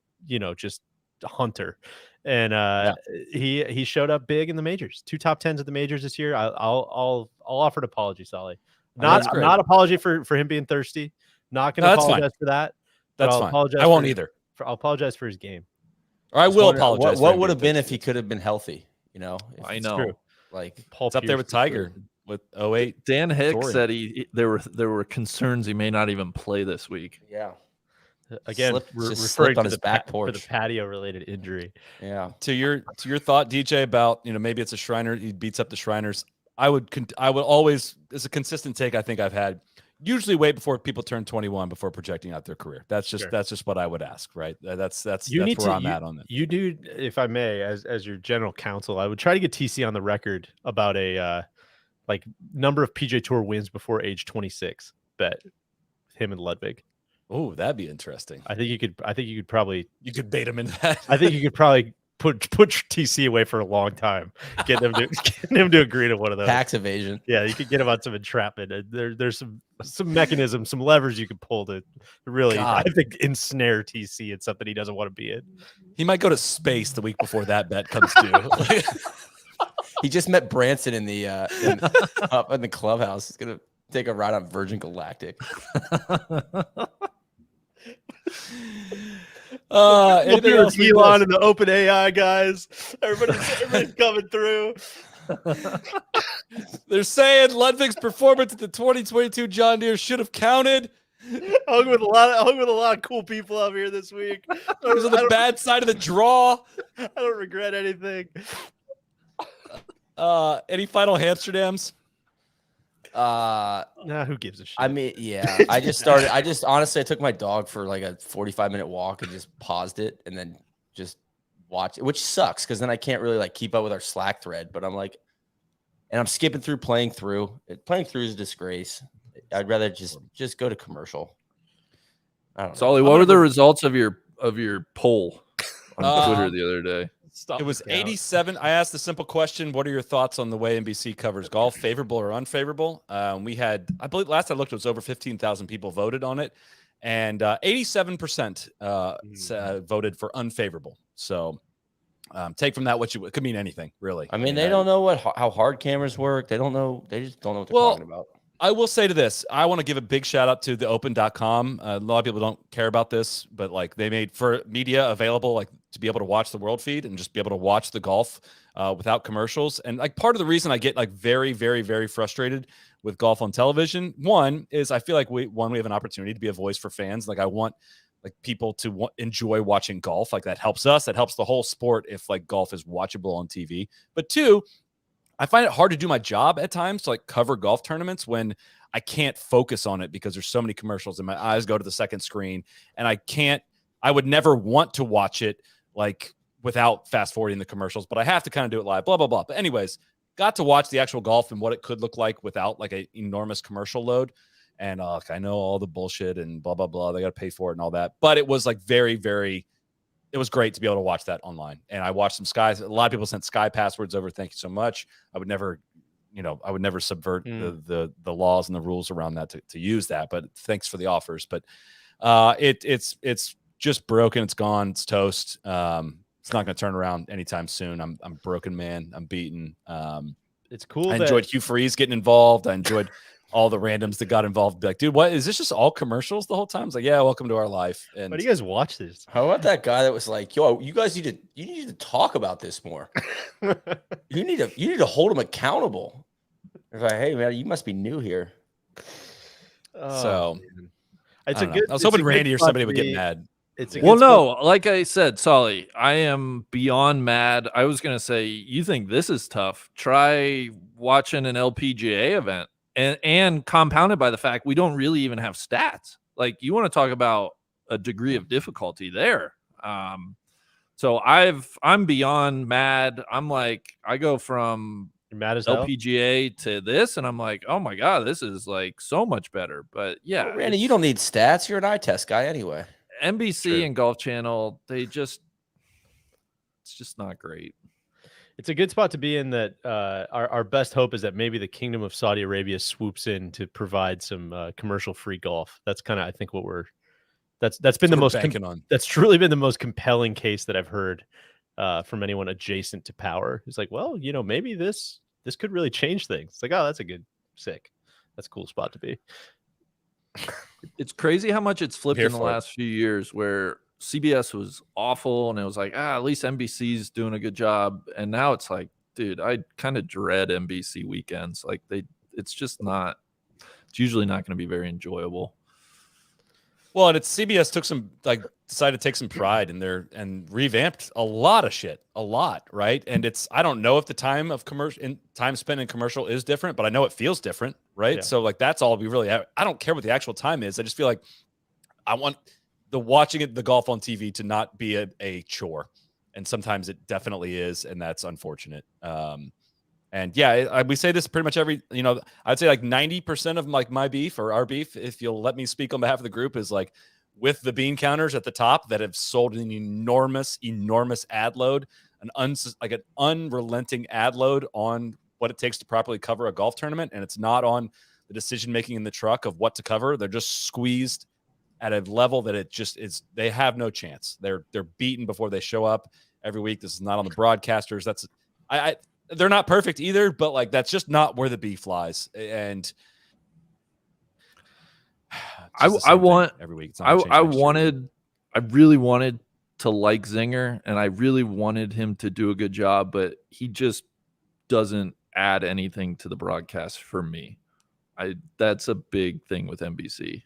just hunter. And he showed up big in the majors. 2 top 10s at the majors this year. I'll offer an apology, Solly. Not apology for him being thirsty. Not going to apologize for that. That's fine. I won't either. I'll apologize for his game. Or I will apologize. What would have been if he could have been healthy? I know. Like it's up there with Tiger with 08. Dan Hicks said there were concerns he may not even play this week. Yeah. Again, referring to his back porch for the patio related injury. Yeah. To your thought, DJ, about maybe it's a Shriner, he beats up the Shriners. I would always, as a consistent take I think I've had, usually wait before people turn 21 before projecting out their career. That's just what I would ask, right? That's where I'm at on that. You do, if I may, as your general counsel, I would try to get TC on the record about a number of PJ Tour wins before age 26 bet with him and Ludwig. Oh, that'd be interesting. I think you could probably bait him into that. I think you could probably put TC away for a long time. Get him to agree to one of those. Tax evasion. Yeah, you could get him on some entrapment. There's some mechanisms, some levers you could pull to really, I think, ensnare TC in something he doesn't want to be in. He might go to space the week before that bet comes due. He just met Branson in the up in the clubhouse. He's gonna take a ride on Virgin Galactic. Anything else? Elon and the Open AI guys. Everybody's coming through. They're saying Ludwig's performance at the 2022 John Deere should have counted. Hung with a lot of cool people out here this week. It was on the bad side of the draw. I don't regret anything. Any final Amsterdams? Who gives a shit? I mean, yeah. I honestly took my dog for like a 45-minute walk and just paused it and then just watched it, which sucks because then I can't really like keep up with our Slack thread. But I'm like, and I'm skipping through playing through. Playing through is a disgrace. I'd rather just go to commercial. I don't know. Solly, what were the results of your poll on Twitter the other day? It was 87. I asked the simple question: what are your thoughts on the way NBC covers golf, favorable or unfavorable? We had, I believe, last I looked, it was over 15,000 people voted on it, and 87% voted for unfavorable. So take from that what you could mean anything, really. I mean, they don't know how hard cameras work. They don't know. They just don't know what they're talking about. I will say to this, I want to give a big shout out to the open.com. A lot of people don't care about this, but like they made for media available, like to be able to watch the world feed and just be able to watch the golf without commercials. And like part of the reason I get like very, very, very frustrated with golf on television, one is I feel like we have an opportunity to be a voice for fans. Like I want like people to enjoy watching golf. Like that helps us. That helps the whole sport if like golf is watchable on TV. But two, I find it hard to do my job at times to like cover golf tournaments when I can't focus on it because there's so many commercials and my eyes go to the second screen and I would never want to watch it like without fast forwarding the commercials, but I have to kind of do it live, blah, blah, blah. But anyways, got to watch the actual golf and what it could look like without like an enormous commercial load. And I know all the bullshit and blah, blah, blah. They got to pay for it and all that. But it was like very, very, it was great to be able to watch that online. And I watched some Skies. A lot of people sent Sky passwords over. Thank you so much. I would never subvert the laws and the rules around that to use that. But thanks for the offers. But it's just broken. It's gone. It's toast. It's not going to turn around anytime soon. I'm broken, man. I'm beaten. It's cool. I enjoyed Hugh Freeze getting involved. I enjoyed all the randoms that got involved be like, dude, what is this? Just all commercials the whole time? It's like, yeah, welcome to our life. And But you guys watch this? How about that guy that was like, yo, you guys need to talk about this more. you need to hold him accountable. It's like, hey man, you must be new here. So it's I a good. I was hoping Randy or somebody would get be, mad. It's a Well, good no, spot. like I said, Solly, I am beyond mad. I was going to say, you think this is tough? Try watching an LPGA event, and compounded by the fact we don't really even have stats. Like, you want to talk about a degree of difficulty there. So I'm beyond mad. I'm like, I go from You're mad as hell? LPGA to this, and I'm like, oh my God, this is like so much better. But yeah, Well, Randy, you don't need stats. You're an eye test guy anyway. NBC and Golf Channel, it's just not great. It's a good spot to be in. That our best hope is that maybe the Kingdom of Saudi Arabia swoops in to provide some commercial-free golf. That's kind of, I think, what we're. That's been the most. That's truly been the most compelling case that I've heard from anyone adjacent to power. It's like, well, maybe this could really change things. It's like, oh, that's that's a cool spot to be. It's crazy how much it's flipped Here in the for it. last few years, where CBS was awful and it was like, at least NBC's doing a good job. And now it's like, dude, I kind of dread NBC weekends. Like it's usually not going to be very enjoyable. Well, and it's CBS decided to take some pride in and revamped a lot of shit, right? And I don't know if the time spent in commercial is different, but I know it feels different, right? Yeah. So like that's all we really have. I don't care what the actual time is. I just feel like I want the golf on TV to not be a chore, and sometimes it definitely is, and that's unfortunate. And yeah, we say this pretty much I'd say like 90% of like my beef or our beef, if you'll let me speak on behalf of the group, is like with the bean counters at the top that have sold an enormous ad load, an unrelenting ad load on what it takes to properly cover a golf tournament. And it's not on the decision-making in the truck of what to cover. They're just squeezed at a level that it just is. They have no chance. They're beaten before they show up every week. This is not on the broadcasters. They're not perfect either, but like that's just not where the beef lies. And I every week. I really wanted to like Zinger, and I really wanted him to do a good job, but he just doesn't add anything to the broadcast for me. That's a big thing with NBC.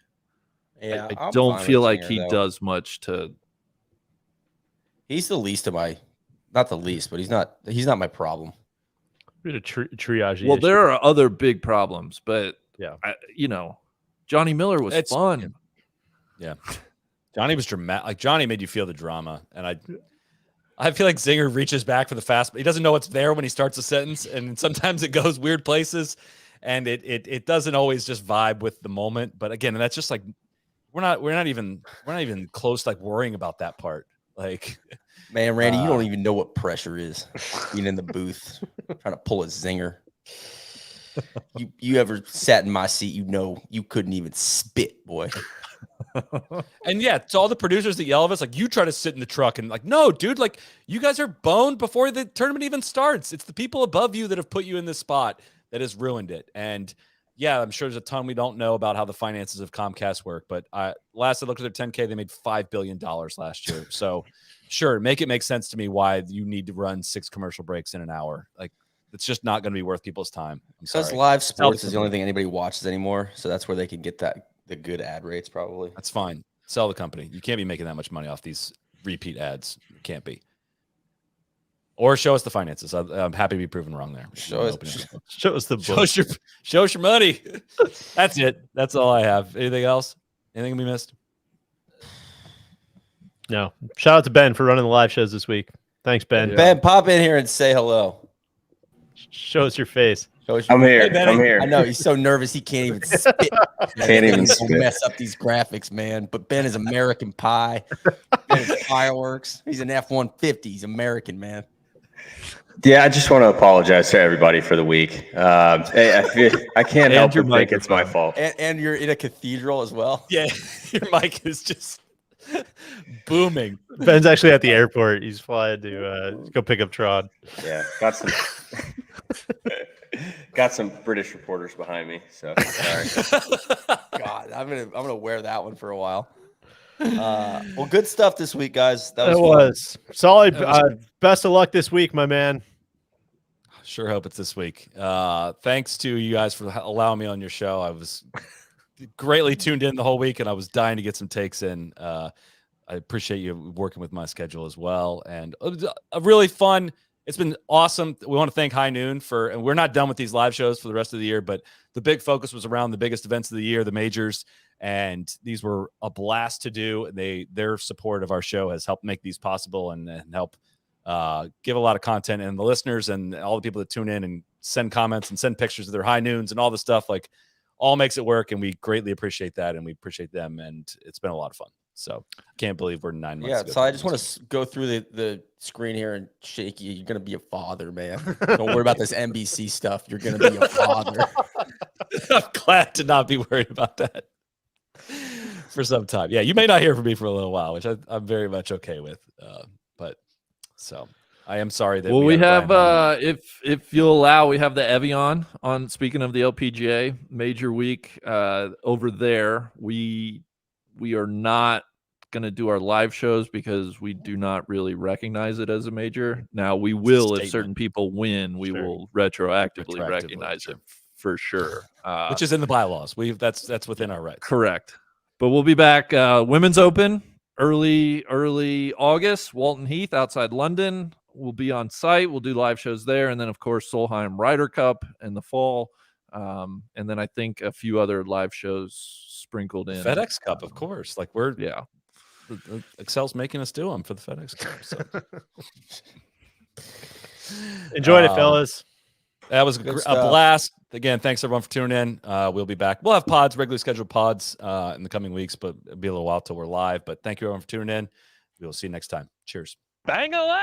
Yeah, I don't feel like he does much to. He's the least of not the least, but he's not my problem. We're a triage. Well, there are other big problems, but yeah, Johnny Miller was fun. Yeah, Johnny was dramatic. Like Johnny made you feel the drama, and I feel like Zinger reaches back for the fast, but he doesn't know what's there when he starts a sentence, and sometimes it goes weird places, and it doesn't always just vibe with the moment. But again, that's just like we're not even close to like worrying about that part. Like, man, Randy, you don't even know what pressure is being in the booth trying to pull a Zinger. You ever sat in my seat, you couldn't even spit, boy. And yeah, to all the producers that yell at us, like, you try to sit in the truck and like, no, dude, like you guys are boned before the tournament even starts. It's the people above you that have put you in this spot that has ruined it. And yeah, I'm sure there's a ton we don't know about how the finances of Comcast work, but last I looked at their 10K, they made $5 billion last year. So sure, it make sense to me why you need to run 6 commercial breaks in an hour. Like, it's just not going to be worth people's time. Because live sports is the only thing anybody watches anymore. So that's where they can get the good ad rates probably. That's fine. Sell the company. You can't be making that much money off these repeat ads. You can't be. Or show us the finances. I'm happy to be proven wrong there. Show us the book. Show us your money. That's it. That's all I have. Anything else? Anything we missed? No. Shout out to Ben for running the live shows this week. Thanks, Ben. Yeah. Ben, pop in here and say hello. Show us your face. I'm here. Hey, Ben, I'm here. I know he's so nervous he can't even spit. Can't even spit. Mess up these graphics, man. But Ben is American Pie. Ben is fireworks. He's an F-150. He's American, man. Yeah, I just want to apologize to everybody for the week. I can't help but think it's my fault. And you're in a cathedral as well. Yeah, your mic is just booming. Ben's actually at the airport. He's flying to go pick up Tron. Yeah, got some. Got some British reporters behind me, so sorry. God, I'm gonna wear that one for a while. Well, good stuff this week, guys. That It was was solid. Best of luck this week, my man. Sure hope it's this week. Thanks to you guys for allowing me on your show. I was greatly tuned in the whole week, and I was dying to get some takes in. I appreciate you working with my schedule as well, and a really fun. It's been awesome. We want to thank High Noon and we're not done with these live shows for the rest of the year, but the big focus was around the biggest events of the year, the majors, and these were a blast to do. Their support of our show has helped make these possible and help give a lot of content, and the listeners and all the people that tune in and send comments and send pictures of their high noons and all the stuff, like, all makes it work, and we greatly appreciate that, and we appreciate them, and it's been a lot of fun. So can't believe we're 9 months. Yeah, so I just want to go through the screen here and shake you. You're gonna be a father, man. Don't worry about this NBC stuff. You're gonna be a father. I'm glad to not be worried about that for some time. Yeah, you may not hear from me for a little while, which I'm very much okay with. But so I am sorry that. Well, we have if you'll allow, we have the Evian on. Speaking of the LPGA major week over there, we are not going to do our live shows because we do not really recognize it as a major. Now we will, if certain people win, we will retroactively recognize it for sure, which is in the bylaws. That's within our rights. Correct. But we'll be back. Women's Open early August. Walton Heath outside London. We'll be on site. We'll do live shows there, and then of course Solheim Ryder Cup in the fall, and then I think a few other live shows sprinkled in. FedEx Cup, of course. Like Excel's making us do them for the FedEx Cup. So. Enjoyed it, fellas. That was a blast. Again, thanks everyone for tuning in. We'll be back. We'll have regularly scheduled pods in the coming weeks, but it'll be a little while till we're live. But thank you everyone for tuning in. We will see you next time. Cheers. Bang-a-lang!